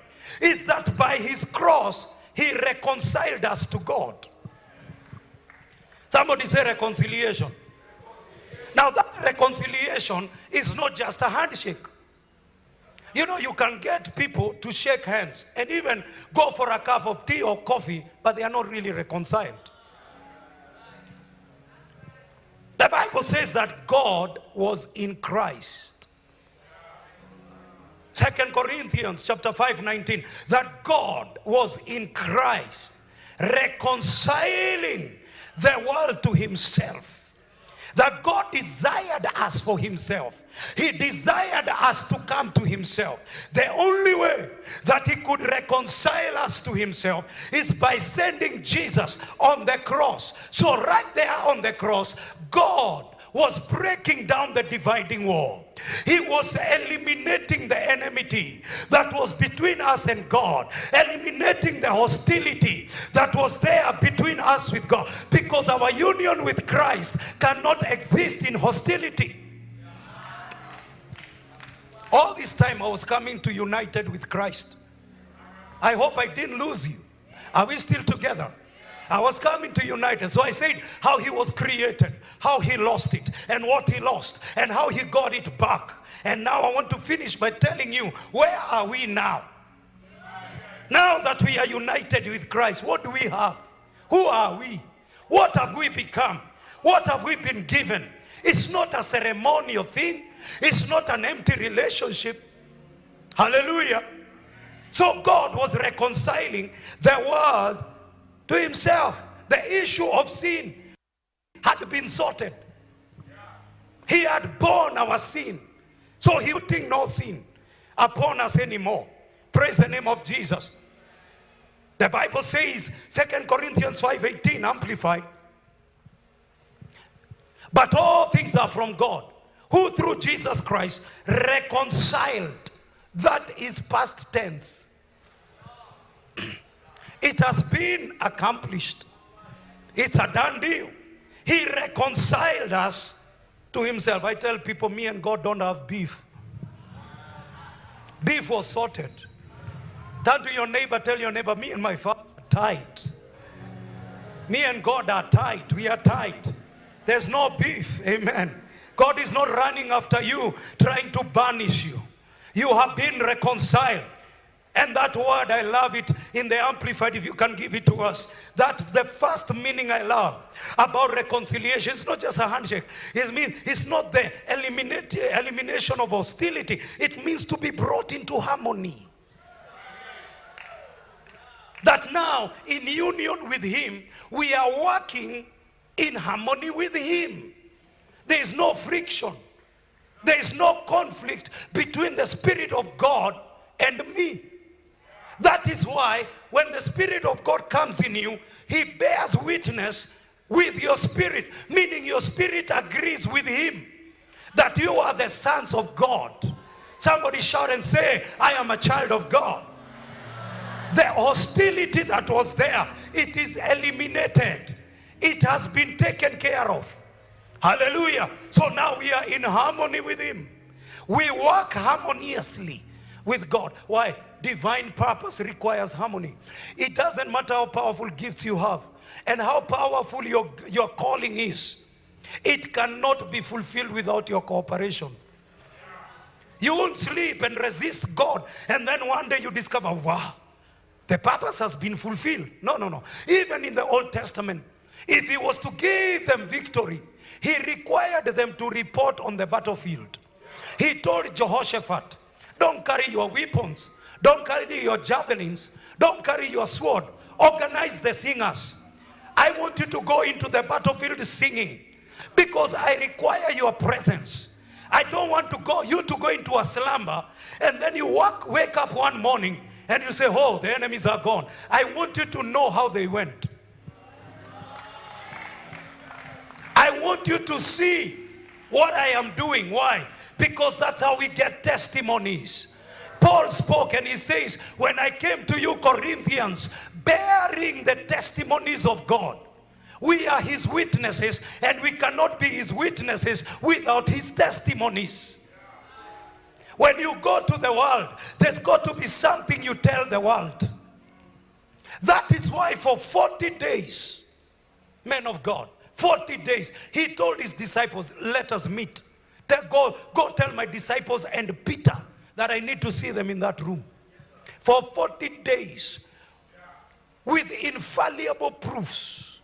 is that by his cross, he reconciled us to God. Somebody say reconciliation. Now that reconciliation is not just a handshake. You know, you can get people to shake hands and even go for a cup of tea or coffee, but they are not really reconciled. The Bible says that God was in Christ. 2 Corinthians chapter 5:19, that God was in Christ, reconciling the world to himself. That God desired us for himself. He desired us to come to himself. The only way that he could reconcile us to himself is by sending Jesus on the cross. So right there on the cross, God was breaking down the dividing wall. He was eliminating the enmity that was between us and God, eliminating the hostility that was there between us with God, because our union with Christ cannot exist in hostility. All this time I was coming to united with Christ. I hope I didn't lose you. Are we still together? I was coming to united. So I said how he was created, how he lost it, and what he lost, and how he got it back. And now I want to finish by telling you, where are we now? Now that we are united with Christ, what do we have? Who are we? What have we become? What have we been given? It's not a ceremonial thing. It's not an empty relationship. Hallelujah. So God was reconciling the world to himself. The issue of sin had been sorted. He had borne our sin. So he would think no sin upon us anymore. Praise the name of Jesus. The Bible says, 2 Corinthians 5:18, amplified. But all things are from God, who through Jesus Christ reconciled. That is past tense. It has been accomplished. It's a done deal. He reconciled us to himself. I tell people, me and God don't have beef. Beef was sorted. Turn to your neighbor, tell your neighbor, me and my father are tight. Me and God are tight. We are tight. There's no beef. Amen. God is not running after you, trying to banish you. You have been reconciled. And that word, I love it in the Amplified, if you can give it to us. That's the first meaning I love about reconciliation. It's not just a handshake. It's not the elimination of hostility. It means to be brought into harmony. That now, in union with him, we are working in harmony with him. There is no friction. There is no conflict between the Spirit of God and me. That is why when the Spirit of God comes in you, he bears witness with your spirit, meaning your spirit agrees with him that you are the sons of God. Somebody shout and say, I am a child of God. The hostility that was there, it is eliminated. It has been taken care of. Hallelujah. So now we are in harmony with him. We work harmoniously with God. Why? Divine purpose requires harmony. It doesn't matter how powerful gifts you have and how powerful your calling is. It cannot be fulfilled without your cooperation. You won't sleep and resist God and then one day you discover, wow, the purpose has been fulfilled. No. Even in the Old Testament, if he was to give them victory, he required them to report on the battlefield. He told Jehoshaphat, don't carry your weapons. Don't carry your javelins. Don't carry your sword. Organize the singers. I want you to go into the battlefield singing because I require your presence. I don't want you to go into a slumber and then you wake up one morning and you say, oh, the enemies are gone. I want you to know how they went. I want you to see what I am doing. Why? Because that's how we get testimonies. Paul spoke and he says, when I came to you Corinthians, bearing the testimonies of God. We are his witnesses and we cannot be his witnesses without his testimonies. When you go to the world, there's got to be something you tell the world. That is why for 40 days, men of God, 40 days, he told his disciples, let us meet. Go tell my disciples and Peter that I need to see them in that room. For 40 days, with infallible proofs,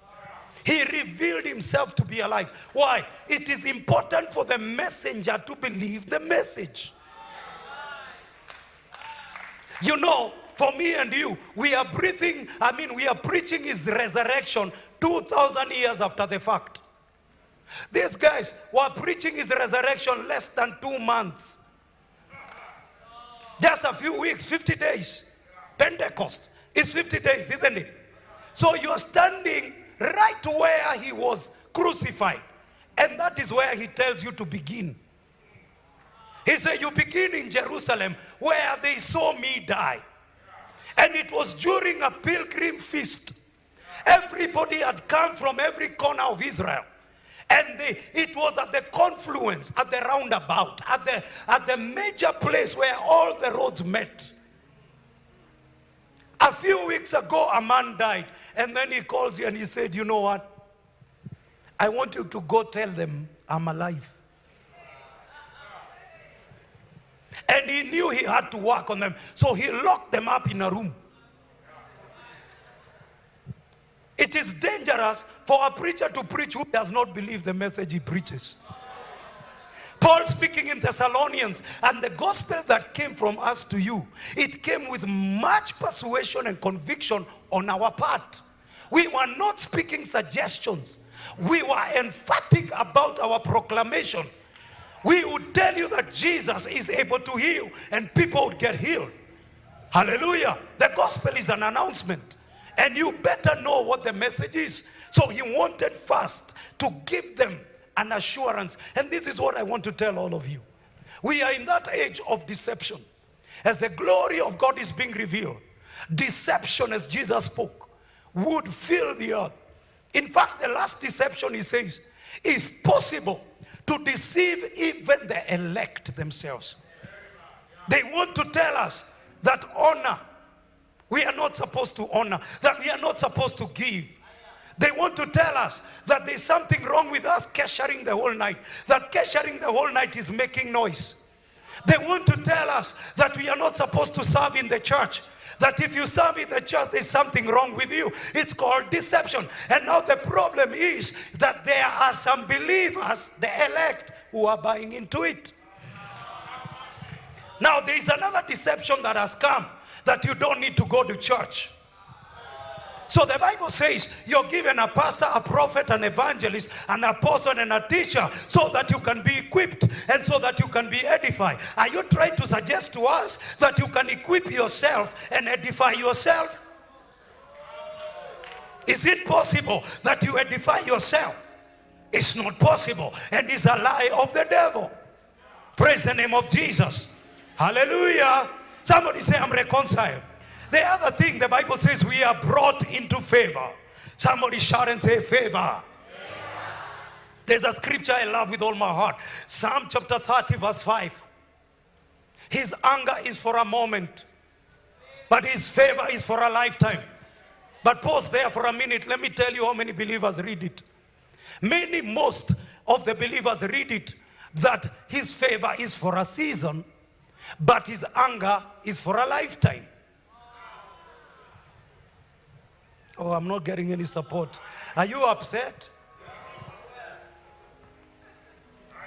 he revealed himself to be alive. Why? It is important for the messenger to believe the message. You know, for me and you, we are preaching his resurrection 2,000 years after the fact. These guys were preaching his resurrection less than 2 months. Just a few weeks, 50 days. Pentecost is 50 days, isn't it? So you are standing right where he was crucified. And that is where he tells you to begin. He said, you begin in Jerusalem where they saw me die. And it was during a pilgrim feast. Everybody had come from every corner of Israel. And it was at the confluence, at the roundabout, at the major place where all the roads met. A few weeks ago, a man died. And then he calls you and he said, you know what? I want you to go tell them I'm alive. And he knew he had to work on them. So he locked them up in a room. It is dangerous for a preacher to preach who does not believe the message he preaches. Paul speaking in Thessalonians, and the gospel that came from us to you, it came with much persuasion and conviction on our part. We were not speaking suggestions. We were emphatic about our proclamation. We would tell you that Jesus is able to heal and people would get healed. Hallelujah. The gospel is an announcement. And you better know what the message is. So he wanted first to give them an assurance. And this is what I want to tell all of you. We are in that age of deception. As the glory of God is being revealed, deception, as Jesus spoke, would fill the earth. In fact, the last deception, he says, if possible, to deceive even the elect themselves. They want to tell us that honor, we are not supposed to honor, that we are not supposed to give. They want to tell us that there's something wrong with us cashiering the whole night, that cashiering the whole night is making noise. They want to tell us that we are not supposed to serve in the church. That if you serve in the church, there's something wrong with you. It's called deception. And now the problem is that there are some believers, the elect, who are buying into it. Now there is another deception that has come, that you don't need to go to church. So the Bible says you're given a pastor, a prophet, an evangelist, an apostle, and a teacher so that you can be equipped and so that you can be edified. Are you trying to suggest to us that you can equip yourself and edify yourself? Is it possible that you edify yourself? It's not possible, and it's a lie of the devil. Praise the name of Jesus. Hallelujah. Somebody say, I'm reconciled. The other thing, the Bible says we are brought into favor. Somebody shout and say favor. There's a scripture I love with all my heart. Psalm chapter 30 verse 5. His anger is for a moment, but his favor is for a lifetime. But pause there for a minute. Let me tell you how many believers read it. Most of the believers read it that his favor is for a season, but his anger is for a lifetime. Oh, I'm not getting any support. Are you upset?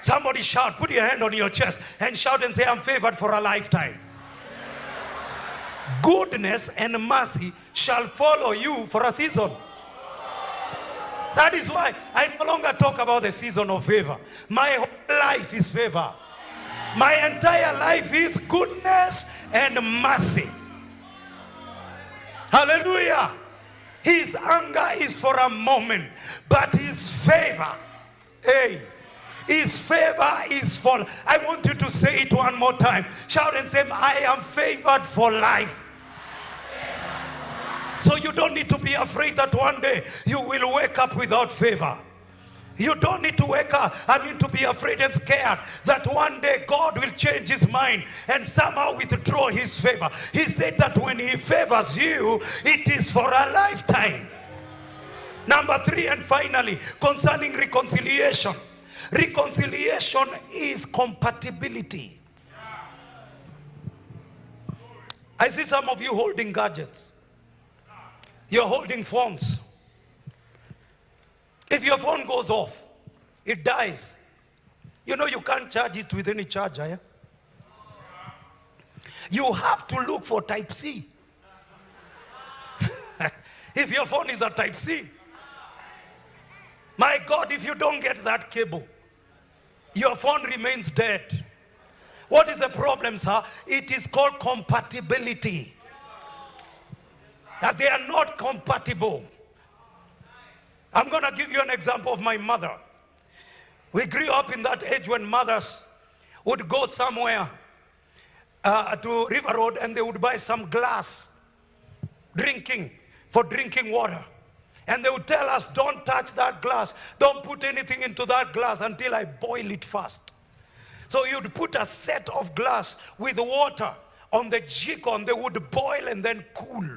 Somebody shout, put your hand on your chest and shout and say, I'm favored for a lifetime. Goodness and mercy shall follow you for a season. That is why I no longer talk about the season of favor. My whole life is favor. My entire life is goodness and mercy. Hallelujah. His anger is for a moment, but his favor, hey, his favor is for, I want you to say it one more time. Shout and say, I am favored for life. So you don't need to be afraid that one day you will wake up without favor. You don't need to wake up, to be afraid and scared that one day God will change his mind and somehow withdraw his favor. He said that when he favors you, it is for a lifetime. Number 3 and finally, concerning reconciliation. Reconciliation is compatibility. I see some of you holding gadgets. You're holding phones. If your phone goes off, it dies. You know you can't charge it with any charger. Yeah? You have to look for type C. If your phone is a type C, my God, if you don't get that cable, your phone remains dead. What is the problem, sir? It is called compatibility. That they are not compatible. I'm going to give you an example of my mother. We grew up in that age when mothers would go somewhere to River Road and they would buy some glass for drinking water. And they would tell us, don't touch that glass. Don't put anything into that glass until I boil it first. So you'd put a set of glass with water on the jikon. They would boil and then cool.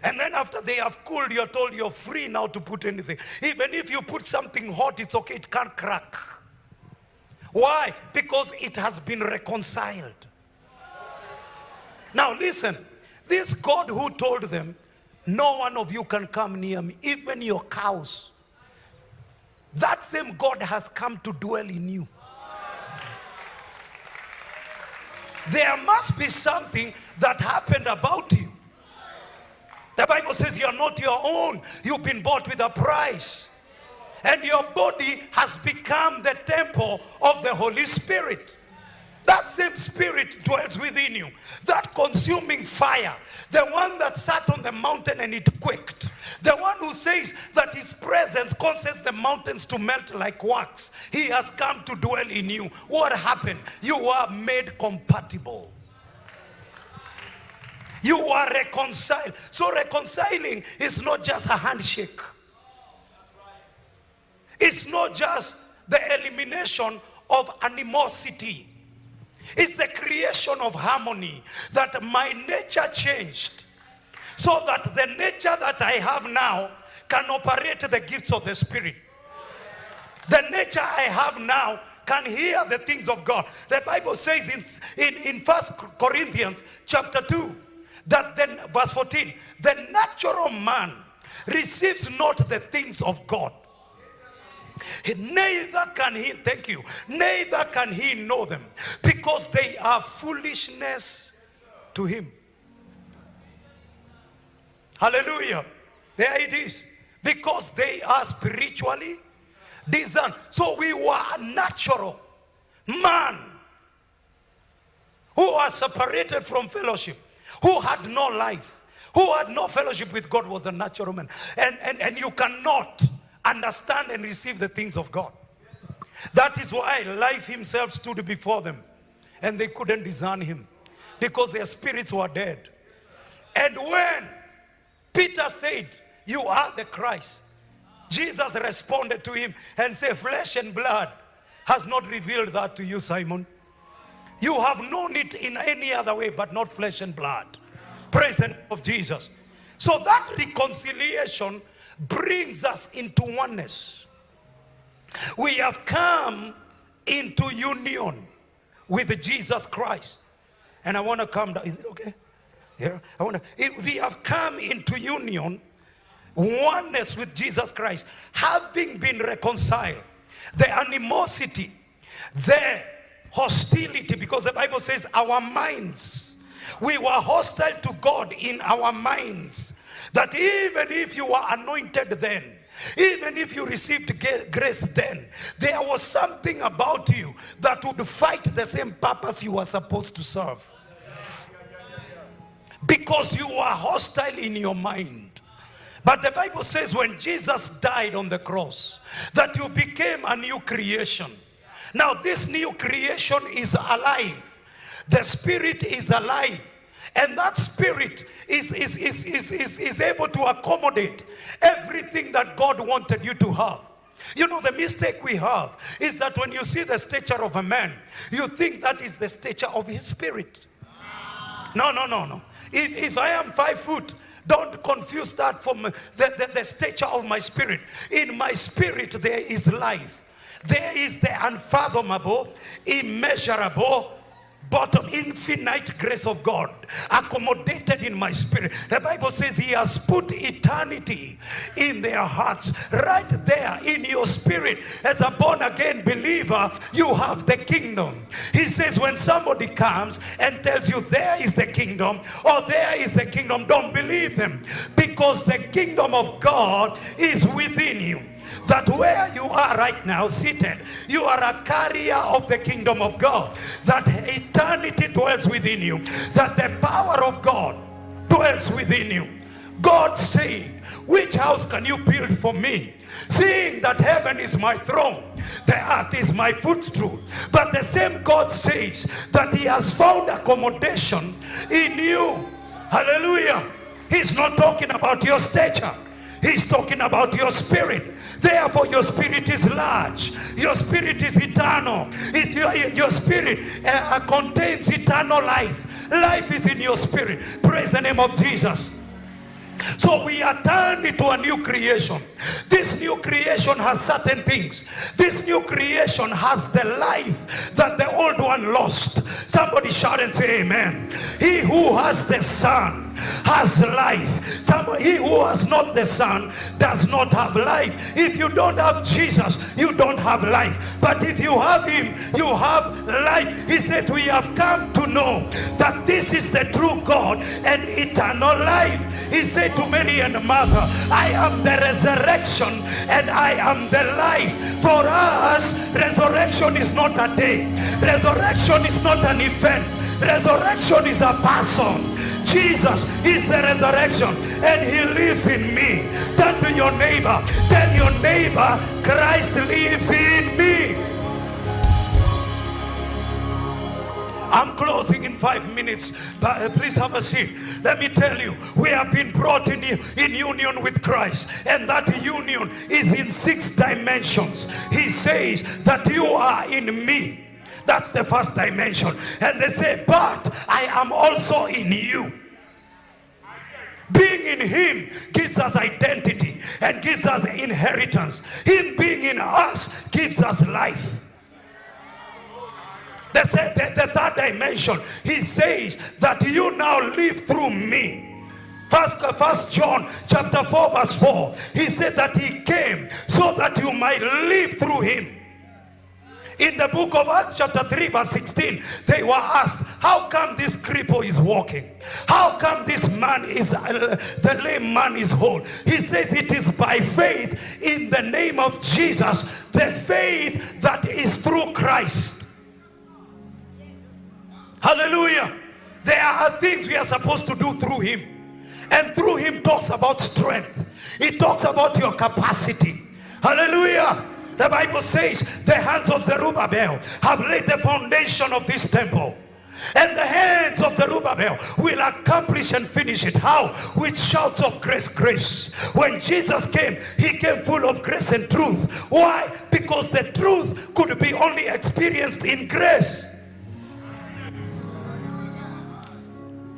And then after they have cooled, you're told you're free now to put anything. Even if you put something hot, it's okay, it can't crack. Why? Because it has been reconciled. Now listen, this God who told them, no one of you can come near me, even your cows. That same God has come to dwell in you. There must be something that happened about you. The Bible says you're not your own. You've been bought with a price. And your body has become the temple of the Holy Spirit. That same spirit dwells within you. That consuming fire. The one that sat on the mountain and it quaked. The one who says that his presence causes the mountains to melt like wax. He has come to dwell in you. What happened? You are made compatible. You are reconciled. So reconciling is not just a handshake. It's not just the elimination of animosity. It's the creation of harmony. That my nature changed so that the nature that I have now can operate the gifts of the Spirit. The nature I have now can hear the things of God. The Bible says in 1 Corinthians chapter 2, that then verse 14, the natural man receives not the things of God. Neither can he, thank you, neither can he know them, because they are foolishness to him. Hallelujah. There it is. Because they are spiritually discerned. So we were a natural man who was separated from fellowship, who had no life, who had no fellowship with God, was a natural man. And you cannot understand and receive the things of God. That is why life himself stood before them, and they couldn't discern him, because their spirits were dead. And when Peter said, "You are the Christ," Jesus responded to him and said, "Flesh and blood has not revealed that to you, Simon. You have known it in any other way, but not flesh and blood." Praise the name of Jesus. So that reconciliation brings us into oneness. We have come into union with Jesus Christ. And I want to come down. Is it okay? Yeah. We have come into union, oneness with Jesus Christ, having been reconciled. The animosity, the hostility, because the Bible says our minds, we were hostile to God in our minds. That even if you were anointed then, even if you received grace then, there was something about you that would fight the same purpose you were supposed to serve. Because you were hostile in your mind. But the Bible says when Jesus died on the cross, that you became a new creation. Now this new creation is alive. The spirit is alive. And that spirit is able to accommodate everything that God wanted you to have. You know, the mistake we have is that when you see the stature of a man, you think that is the stature of his spirit. No. If I am 5 foot, don't confuse that from the stature of my spirit. In my spirit there is life. There is the unfathomable, immeasurable, bottom, infinite grace of God accommodated in my spirit. The Bible says he has put eternity in their hearts. Right there in your spirit, as a born again believer, you have the kingdom. He says when somebody comes and tells you there is the kingdom or there is the kingdom, don't believe them, because the kingdom of God is within you. That where you are right now seated, you are a carrier of the kingdom of God. That eternity dwells within you. That the power of God dwells within you. God said, which house can you build for me? Seeing that heaven is my throne, the earth is my footstool. But the same God says that he has found accommodation in you. Hallelujah. He's not talking about your stature. He's talking about your spirit. Therefore your spirit is large. Your spirit is eternal. Your spirit contains eternal life. Life is in your spirit. Praise the name of Jesus. So we are turned into a new creation. This new creation has certain things. This new creation has the life that the old one lost. Somebody shout and say amen. He who has the Son has life. He who has not the Son does not have life. If you don't have Jesus, you don't have life. But if you have him, you have life. He said we have come to know that this is the true God and eternal life. He said to Mary and Martha, I am the resurrection and I am the life. For us, resurrection is not a day. Resurrection is not an event. Resurrection is a person. Jesus is the resurrection and he lives in me. Turn to your neighbor. Tell your neighbor, Christ lives in me. I'm closing in 5 minutes, but please have a seat. Let me tell you, we have been brought in union with Christ, and that union is in 6 dimensions. He says that you are in me. That's the first dimension. And they say, but I am also in you. Being in him gives us identity and gives us inheritance. Him being in us gives us life. The third dimension, he says that you now live through me. First John chapter 4 verse 4, he said that he came so that you might live through him. In the book of Acts chapter 3 verse 16, they were asked, how come this cripple is walking? How come this man is, the lame man is whole? He says it is by faith in the name of Jesus, the faith that is through Christ. Hallelujah. There are things we are supposed to do through him. And through him talks about strength. It talks about your capacity. Hallelujah. The Bible says the hands of Zerubbabel have laid the foundation of this temple. And the hands of Zerubbabel will accomplish and finish it. How? With shouts of grace, grace. When Jesus came, he came full of grace and truth. Why? Because the truth could be only experienced in grace.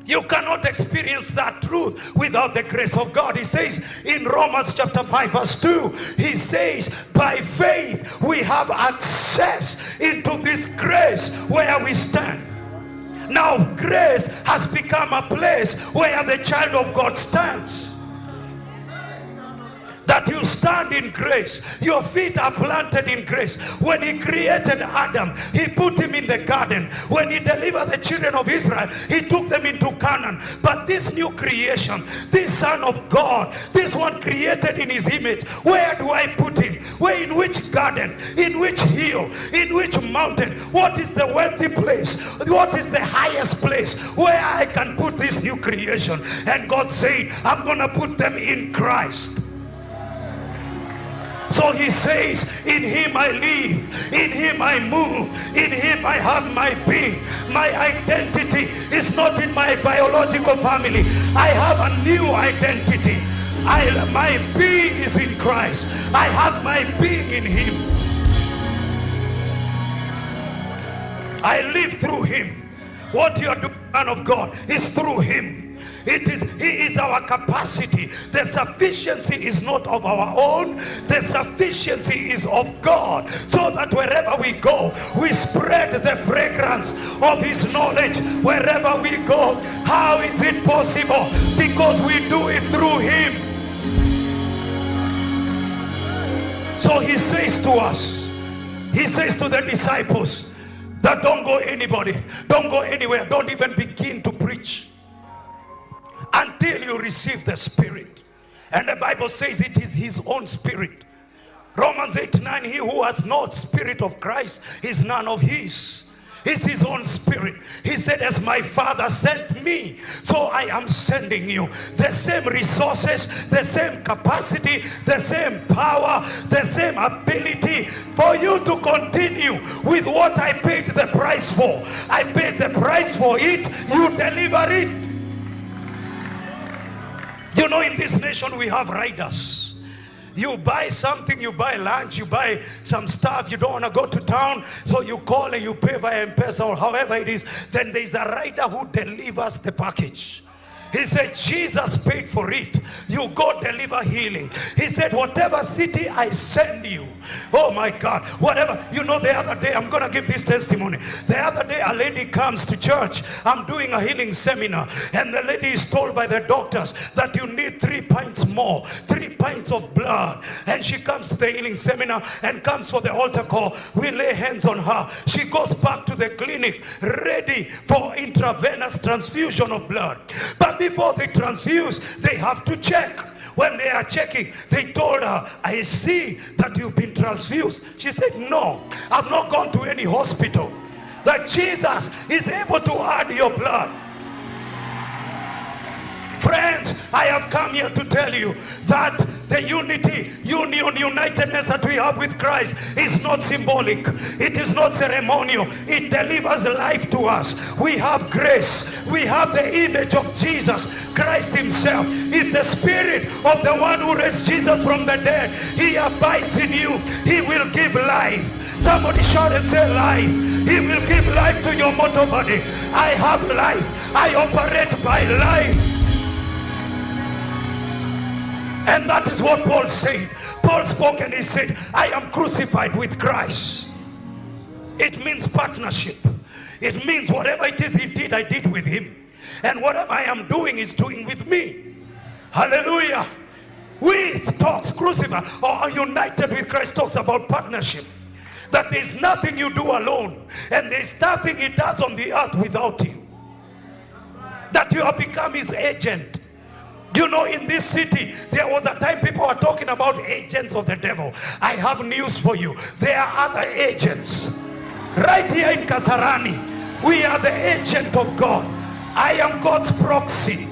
You cannot experience that truth without the grace of God. He says in Romans chapter 5 verse 2, he says, by faith we have access into this grace where we stand. Now grace has become a place where the child of God stands. That you stand in grace. Your feet are planted in grace. When he created Adam, he put him in the garden. When he delivered the children of Israel, he took them into Canaan. But this new creation, this Son of God, this one created in his image, where do I put him? Where, in which garden? In which hill? In which mountain? What is the wealthy place? What is the highest place where I can put this new creation? And God said, I'm going to put them in Christ. So he says, in him I live, in him I move, in him I have my being. My identity is not in my biological family. I have a new identity. My being is in Christ. I have my being in him. I live through him. What you are doing, man of God, is through him. He is our capacity. The sufficiency is not of our own. The sufficiency is of God, so that wherever we go, we spread the fragrance of his knowledge. Wherever we go, how is it possible? Because we do it through him. So he says to us, he says to the disciples, that don't go anywhere, don't even begin to preach until you receive the Spirit. And the Bible says it is his own Spirit. Romans 8:9, he who has not Spirit of Christ is none of his. It's his own Spirit. He said, as my Father sent me, so I am sending you. The same resources, the same capacity, the same power, the same ability for you to continue with what I paid the price for. I paid the price for it, you deliver it. You know, in this nation we have riders. You buy something, you buy lunch, you buy some stuff, you don't want to go to town, so you call and you pay via M-Pesa or however it is. Then there's a rider who delivers the package. He said, Jesus paid for it. You go deliver healing. He said, whatever city I send you, oh my God, whatever. You know, the other day, I'm going to give this testimony. The other day, a lady comes to church. I'm doing a healing seminar. And the lady is told by the doctors that you need 3 pints more, 3 pints of blood. And she comes to the healing seminar and comes for the altar call. We lay hands on her. She goes back to the clinic ready for intravenous transfusion of blood. But before they transfuse, they have to check. When they are checking, they told her, I see that you've been transfused. She said, no, I've not gone to any hospital. That Jesus is able to add your blood. Friends, I have come here to tell you that the unitedness that we have with Christ is not symbolic. It is not ceremonial. It delivers life to us. We have grace. We have the image of Jesus Christ himself. If the spirit of the one who raised Jesus from the dead, he abides in you, he will give life. Somebody shout and say life. He will give life to your mortal body. I have life. I operate by life. And that is what Paul said. Paul spoke and he said, I am crucified with Christ. It means partnership. It means whatever it is he did, I did with him. And whatever I am doing is doing with me. Hallelujah. With talks crucified or united with Christ talks about partnership. That there's nothing you do alone, and there's nothing he does on the earth without you. That you have become his agent. You know, in this city, there was a time people were talking about agents of the devil. I have news for you. There are other agents. Right here in Kasarani, we are the agent of God. I am God's proxy.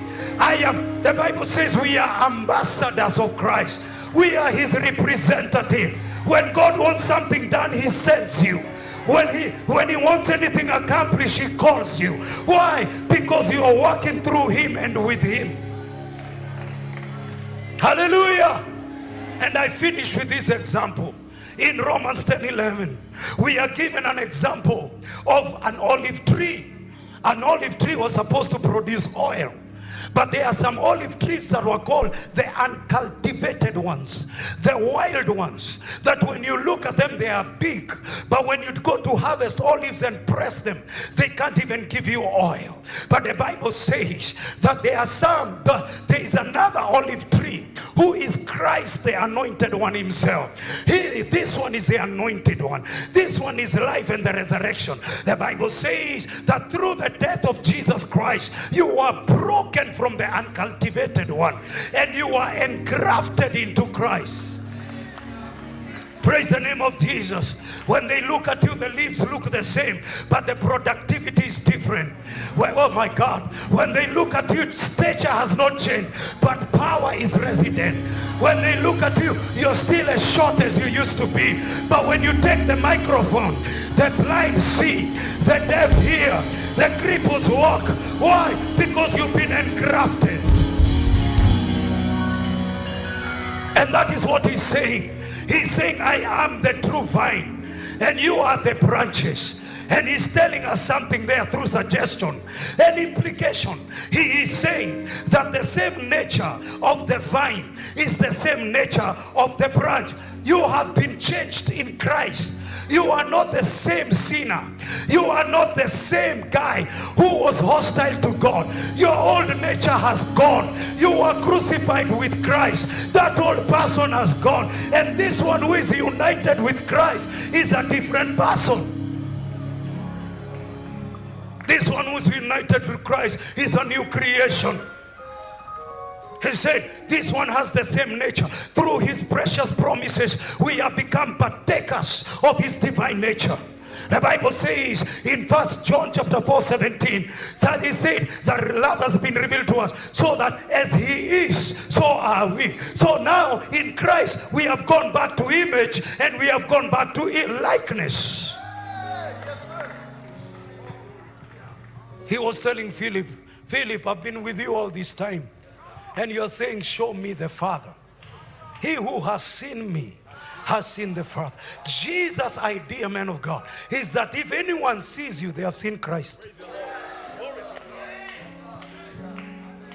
The Bible says we are ambassadors of Christ. We are his representative. When God wants something done, he sends you. When he wants anything accomplished, he calls you. Why? Because you are working through him and with him. Hallelujah. And I finish with this example. In Romans 10:11, we are given an example of an olive tree. An olive tree was supposed to produce oil. But there are some olive trees that were called the uncultivated ones, the wild ones, that when you look at them, they are big. But when you go to harvest olives and press them, they can't even give you oil. But the Bible says that there is another olive tree who is Christ, the anointed one himself. This one is the anointed one. This one is life and the resurrection. The Bible says that through the death of Jesus Christ, you are broken from the uncultivated one and you are engrafted into Christ. Praise the name of Jesus. When they look at you, the leaves look the same, but the productivity is different. Well, oh my God, when they look at you, stature has not changed, but power is resident. When they look at you, you're still as short as you used to be, but when you take the microphone, the blind see, the deaf hear, the cripples walk. Why? Because you've been engrafted. And that is what he's saying. He's saying, I am the true vine and you are the branches. And he's telling us something there through suggestion and implication. He is saying that the same nature of the vine is the same nature of the branch. You have been changed in Christ. You are not the same sinner. You are not the same guy who was hostile to God. Your old nature has gone. You are crucified with Christ. That old person has gone. And this one who is united with Christ is a different person. This one who is united with Christ is a new creation. He said, this one has the same nature. Through his precious promises, we have become partakers of his divine nature. The Bible says in 1 John chapter 4:17 that he said that love has been revealed to us, so that as he is, so are we. So now in Christ, we have gone back to image and we have gone back to likeness. He was telling Philip, I've been with you all this time. And you're saying, show me the Father. He who has seen me has seen the Father. Jesus' idea, man of God, is that if anyone sees you, they have seen Christ.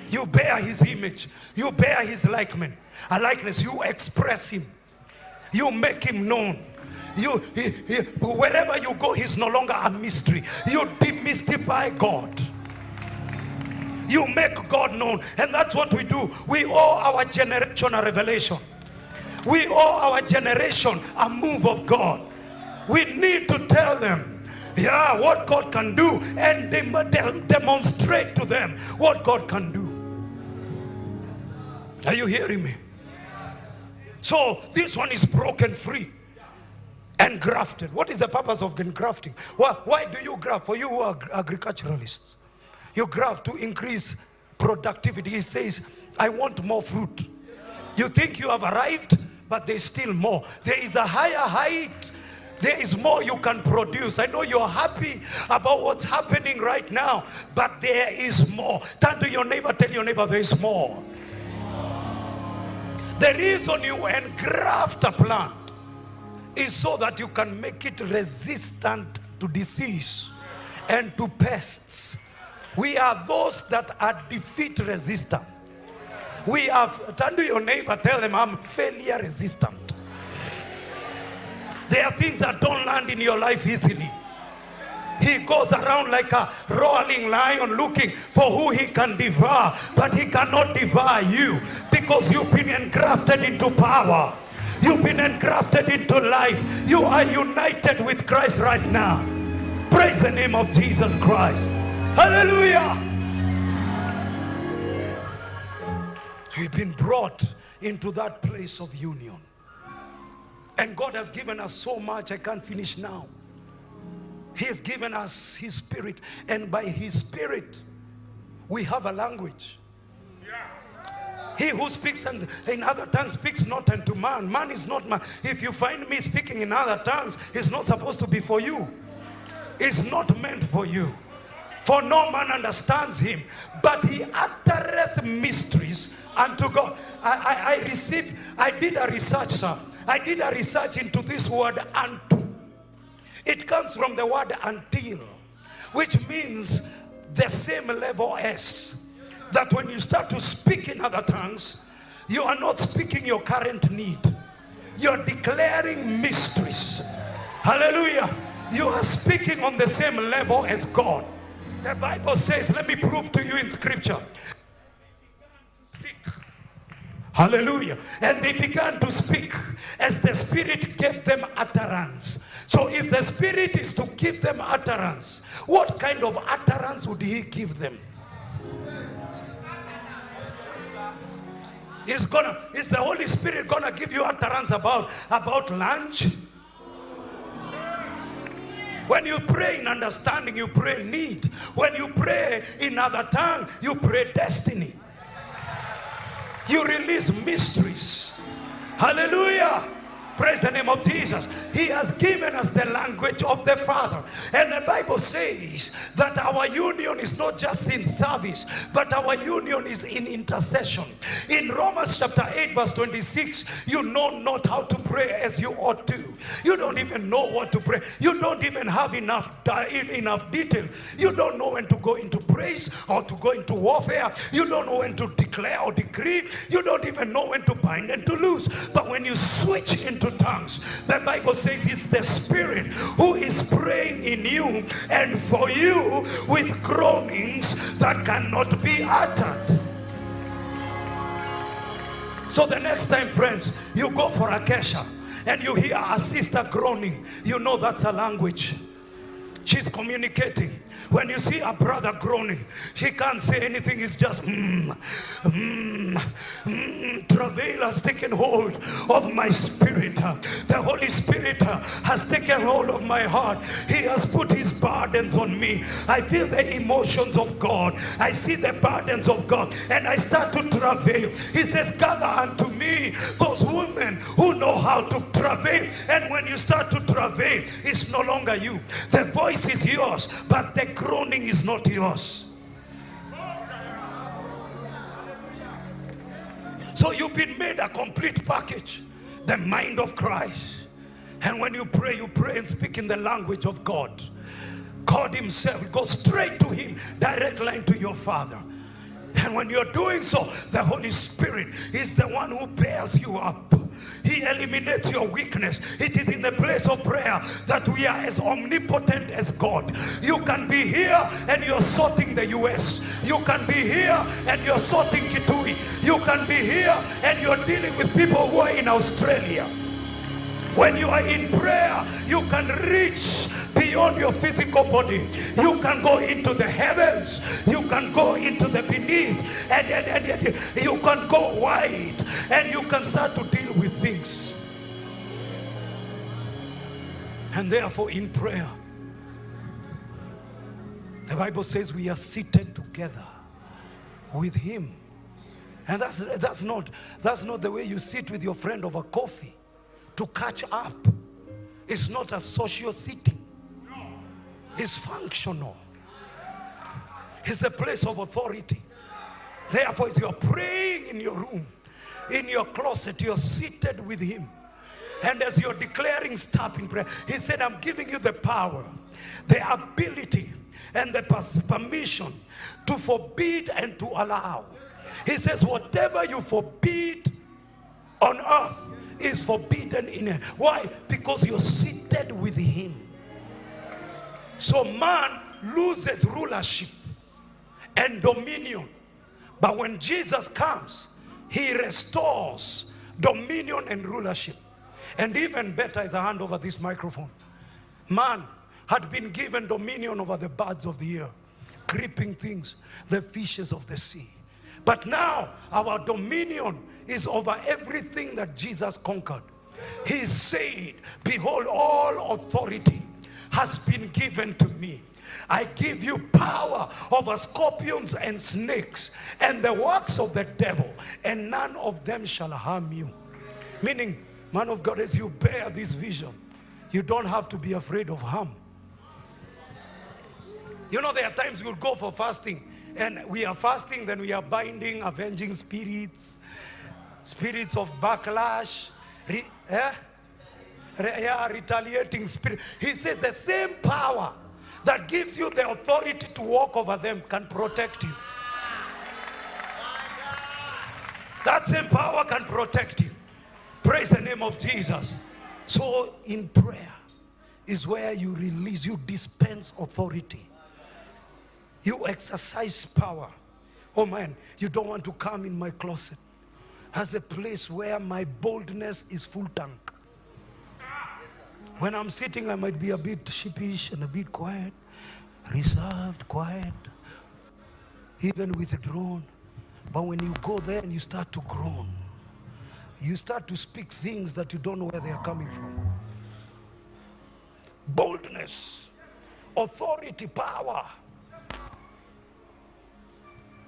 You bear his image. You bear his likeness. You express him. You make him known. Wherever you go, he's no longer a mystery. You demystify God. You make God known. And that's what we do. We owe our generation a revelation. We owe our generation a move of God. We need to tell them, yeah, what God can do, and demonstrate to them what God can do. Are you hearing me? So this one is broken free and grafted. What is the purpose of grafting? Why do you graft? For you who are agriculturalists, you graft to increase productivity. He says, I want more fruit. You think you have arrived, but there's still more. There is a higher height. There is more you can produce. I know you're happy about what's happening right now, but there is more. Turn to your neighbor, tell your neighbor there is more. The reason you engraft a plant is so that you can make it resistant to disease and to pests. We are those that are defeat resistant. We have, turn to your neighbor, tell them I'm failure resistant. There are things that don't land in your life easily. He goes around like a roaring lion looking for who he can devour, but he cannot devour you because you've been engrafted into power. You've been engrafted into life. You are united with Christ right now. Praise the name of Jesus Christ. Hallelujah. We've been brought into that place of union. And God has given us so much, I can't finish now. He has given us his spirit, and by his spirit we have a language. He who speaks in other tongues speaks not unto man. Man is not man. If you find me speaking in other tongues, it's not supposed to be for you. It's not meant for you. For no man understands him, but he uttereth mysteries unto God. I did a research, sir. I did a research into this word unto. It comes from the word until, which means the same level as. That when you start to speak in other tongues, you are not speaking your current need. You're declaring mysteries. Hallelujah. You are speaking on the same level as God. The Bible says, let me prove to you in scripture. Speak. Hallelujah. And they began to speak as the Spirit gave them utterance. So if the Spirit is to give them utterance, what kind of utterance would he give them? Is the Holy Spirit gonna give you utterance about lunch? When you pray in understanding, you pray need. When you pray in other tongue, you pray destiny. You release mysteries. Hallelujah. Praise the name of Jesus. He has given us the language of the Father. And the Bible says that our union is not just in service, but our union is in intercession. In Romans chapter 8 verse 26, you know not how to pray as you ought to. You don't even know what to pray. You don't even have enough detail. You don't know when to go into praise or to go into warfare. You don't know when to declare or decree. You don't even know when to bind and to loose. But when you switch into tongues, the Bible says it's the Spirit who is praying in you and for you with groanings that cannot be uttered. So the next time, friends, you go for a kesha and you hear a sister groaning, you know that's a language. She's communicating. When you see a brother groaning, he can't say anything. It's just travail has taken hold of my spirit. The Holy Spirit has taken hold of my heart. He has put his burdens on me. I feel the emotions of God. I see the burdens of God, and I start to travail. He says, gather unto me those women who know how to travail. And when you start to travail, it's no longer you. The voice is yours, but the groaning is not yours. So you've been made a complete package, the mind of Christ. And when you pray and speak in the language of God. God himself goes straight to him, direct line to your Father. And when you're doing so, the Holy Spirit is the one who bears you up. He eliminates your weakness. It is in the place of prayer that we are as omnipotent as God. You can be here and you're sorting the US. You can be here and you're sorting Kitui. You can be here and you're dealing with people who are in Australia. When you are in prayer, you can reach beyond your physical body. You can go into the heavens. You can go into the beneath. And you can go wide. And you can start to deal with things. And therefore in prayer, the Bible says we are seated together with him. And that's not the way you sit with your friend over coffee to catch up. It's not a social sitting. It's functional. It's a place of authority. Therefore, as you're praying in your room, in your closet, you're seated with him. And as you're declaring, stop in prayer. He said, I'm giving you the power, the ability, and the permission to forbid and to allow. He says, whatever you forbid on earth is forbidden in heaven. Why? Because you're seated with him. So man loses rulership and dominion. But when Jesus comes, he restores dominion and rulership. And even better is a hand over this microphone. Man had been given dominion over the birds of the air, creeping things, the fishes of the sea. But now our dominion is over everything that Jesus conquered. He said, behold, all authority has been given to me. I give you power over scorpions and snakes and the works of the devil, and none of them shall harm you. Meaning, man of God, as you bear this vision, you don't have to be afraid of harm. You know, there are times we'll go for fasting, and we are fasting, then we are binding, avenging spirits, spirits of backlash, retaliating spirit. He said the same power that gives you the authority to walk over them can protect you. That same power can protect you. Praise the name of Jesus. So in prayer is where you release, you dispense authority. You exercise power. Oh man, you don't want to come in my closet as a place where my boldness is full tank. When I'm sitting, I might be a bit sheepish and a bit quiet, reserved, quiet, even withdrawn. But when you go there and you start to groan, you start to speak things that you don't know where they are coming from. Boldness, authority, power.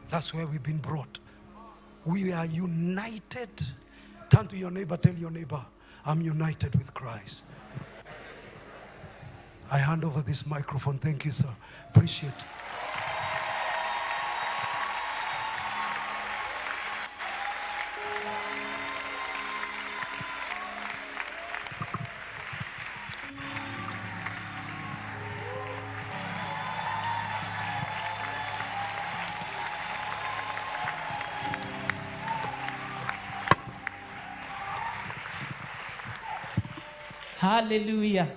That's where we've been brought. We are united. Turn to your neighbor, tell your neighbor, I'm united with Christ. I hand over this microphone. Thank you, sir. Appreciate it. Hallelujah.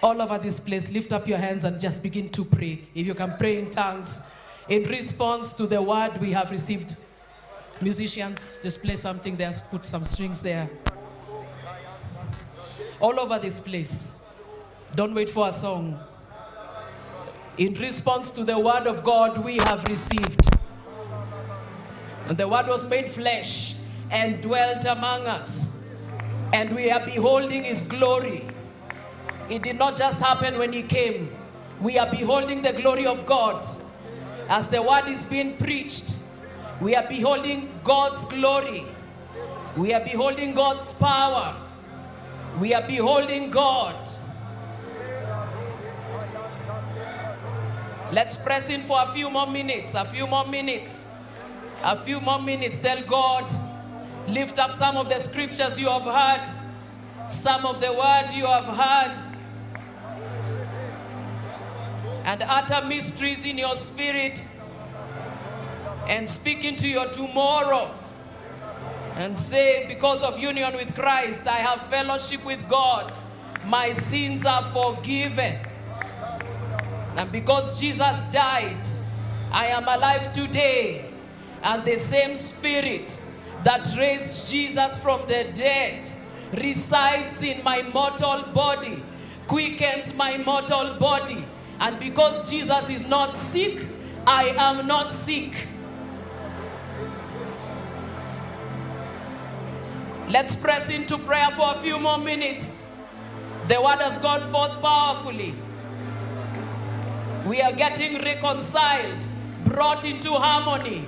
All over this place, lift up your hands and just begin to pray. If you can pray in tongues in response to the word we have received. Musicians, just play something there, put some strings there. All over this place. Don't wait for a song. In response to the word of God we have received. And the word was made flesh and dwelt among us. And we are beholding his glory. It did not just happen when he came. We are beholding the glory of God. As the word is being preached, we are beholding God's glory. We are beholding God's power. We are beholding God. Let's press in for a few more minutes, a few more minutes. A few more minutes. Tell God, lift up some of the scriptures you have heard, some of the word you have heard, and utter mysteries in your spirit, and speak into your tomorrow, and say, because of union with Christ, I have fellowship with God. My sins are forgiven. And because Jesus died, I am alive today. And the same spirit that raised Jesus from the dead resides in my mortal body, quickens my mortal body. And because Jesus is not sick, I am not sick. Let's press into prayer for a few more minutes. The word has gone forth powerfully. We are getting reconciled, brought into harmony,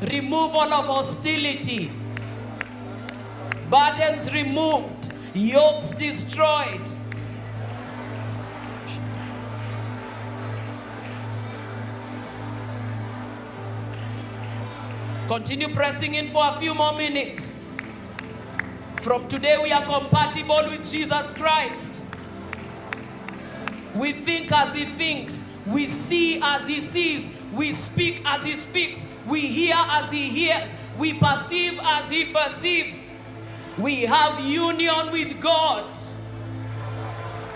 removal of hostility, burdens removed, yokes destroyed. Continue pressing in for a few more minutes. From today we are compatible with Jesus Christ. We think as he thinks. We see as he sees. We speak as he speaks. We hear as he hears. We perceive as he perceives. We have union with God.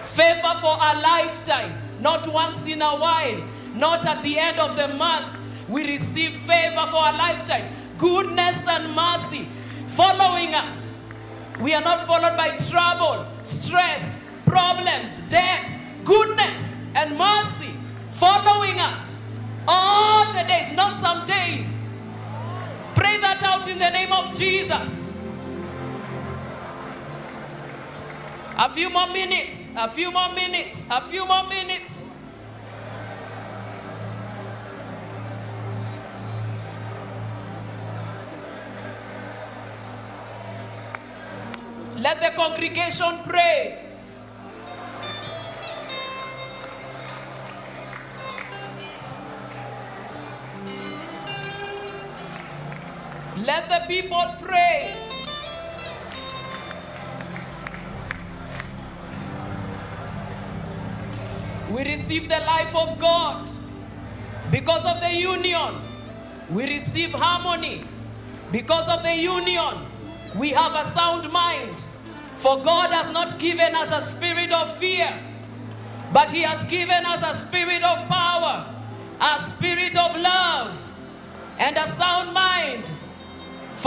Favor for a lifetime. not once in a while, not at the end of the month. We receive favor for a lifetime. Goodness and mercy following us. We are not followed by trouble, stress, problems, debt. Goodness and mercy following us all the days, not some days. Pray that out in the name of Jesus. A few more minutes, a few more minutes, a few more minutes. Let the congregation pray. Let the people pray. We receive the life of God because of the union. We receive harmony because of the union. We have a sound mind. For God has not given us a spirit of fear, but He has given us a spirit of power, a spirit of love, and a sound mind.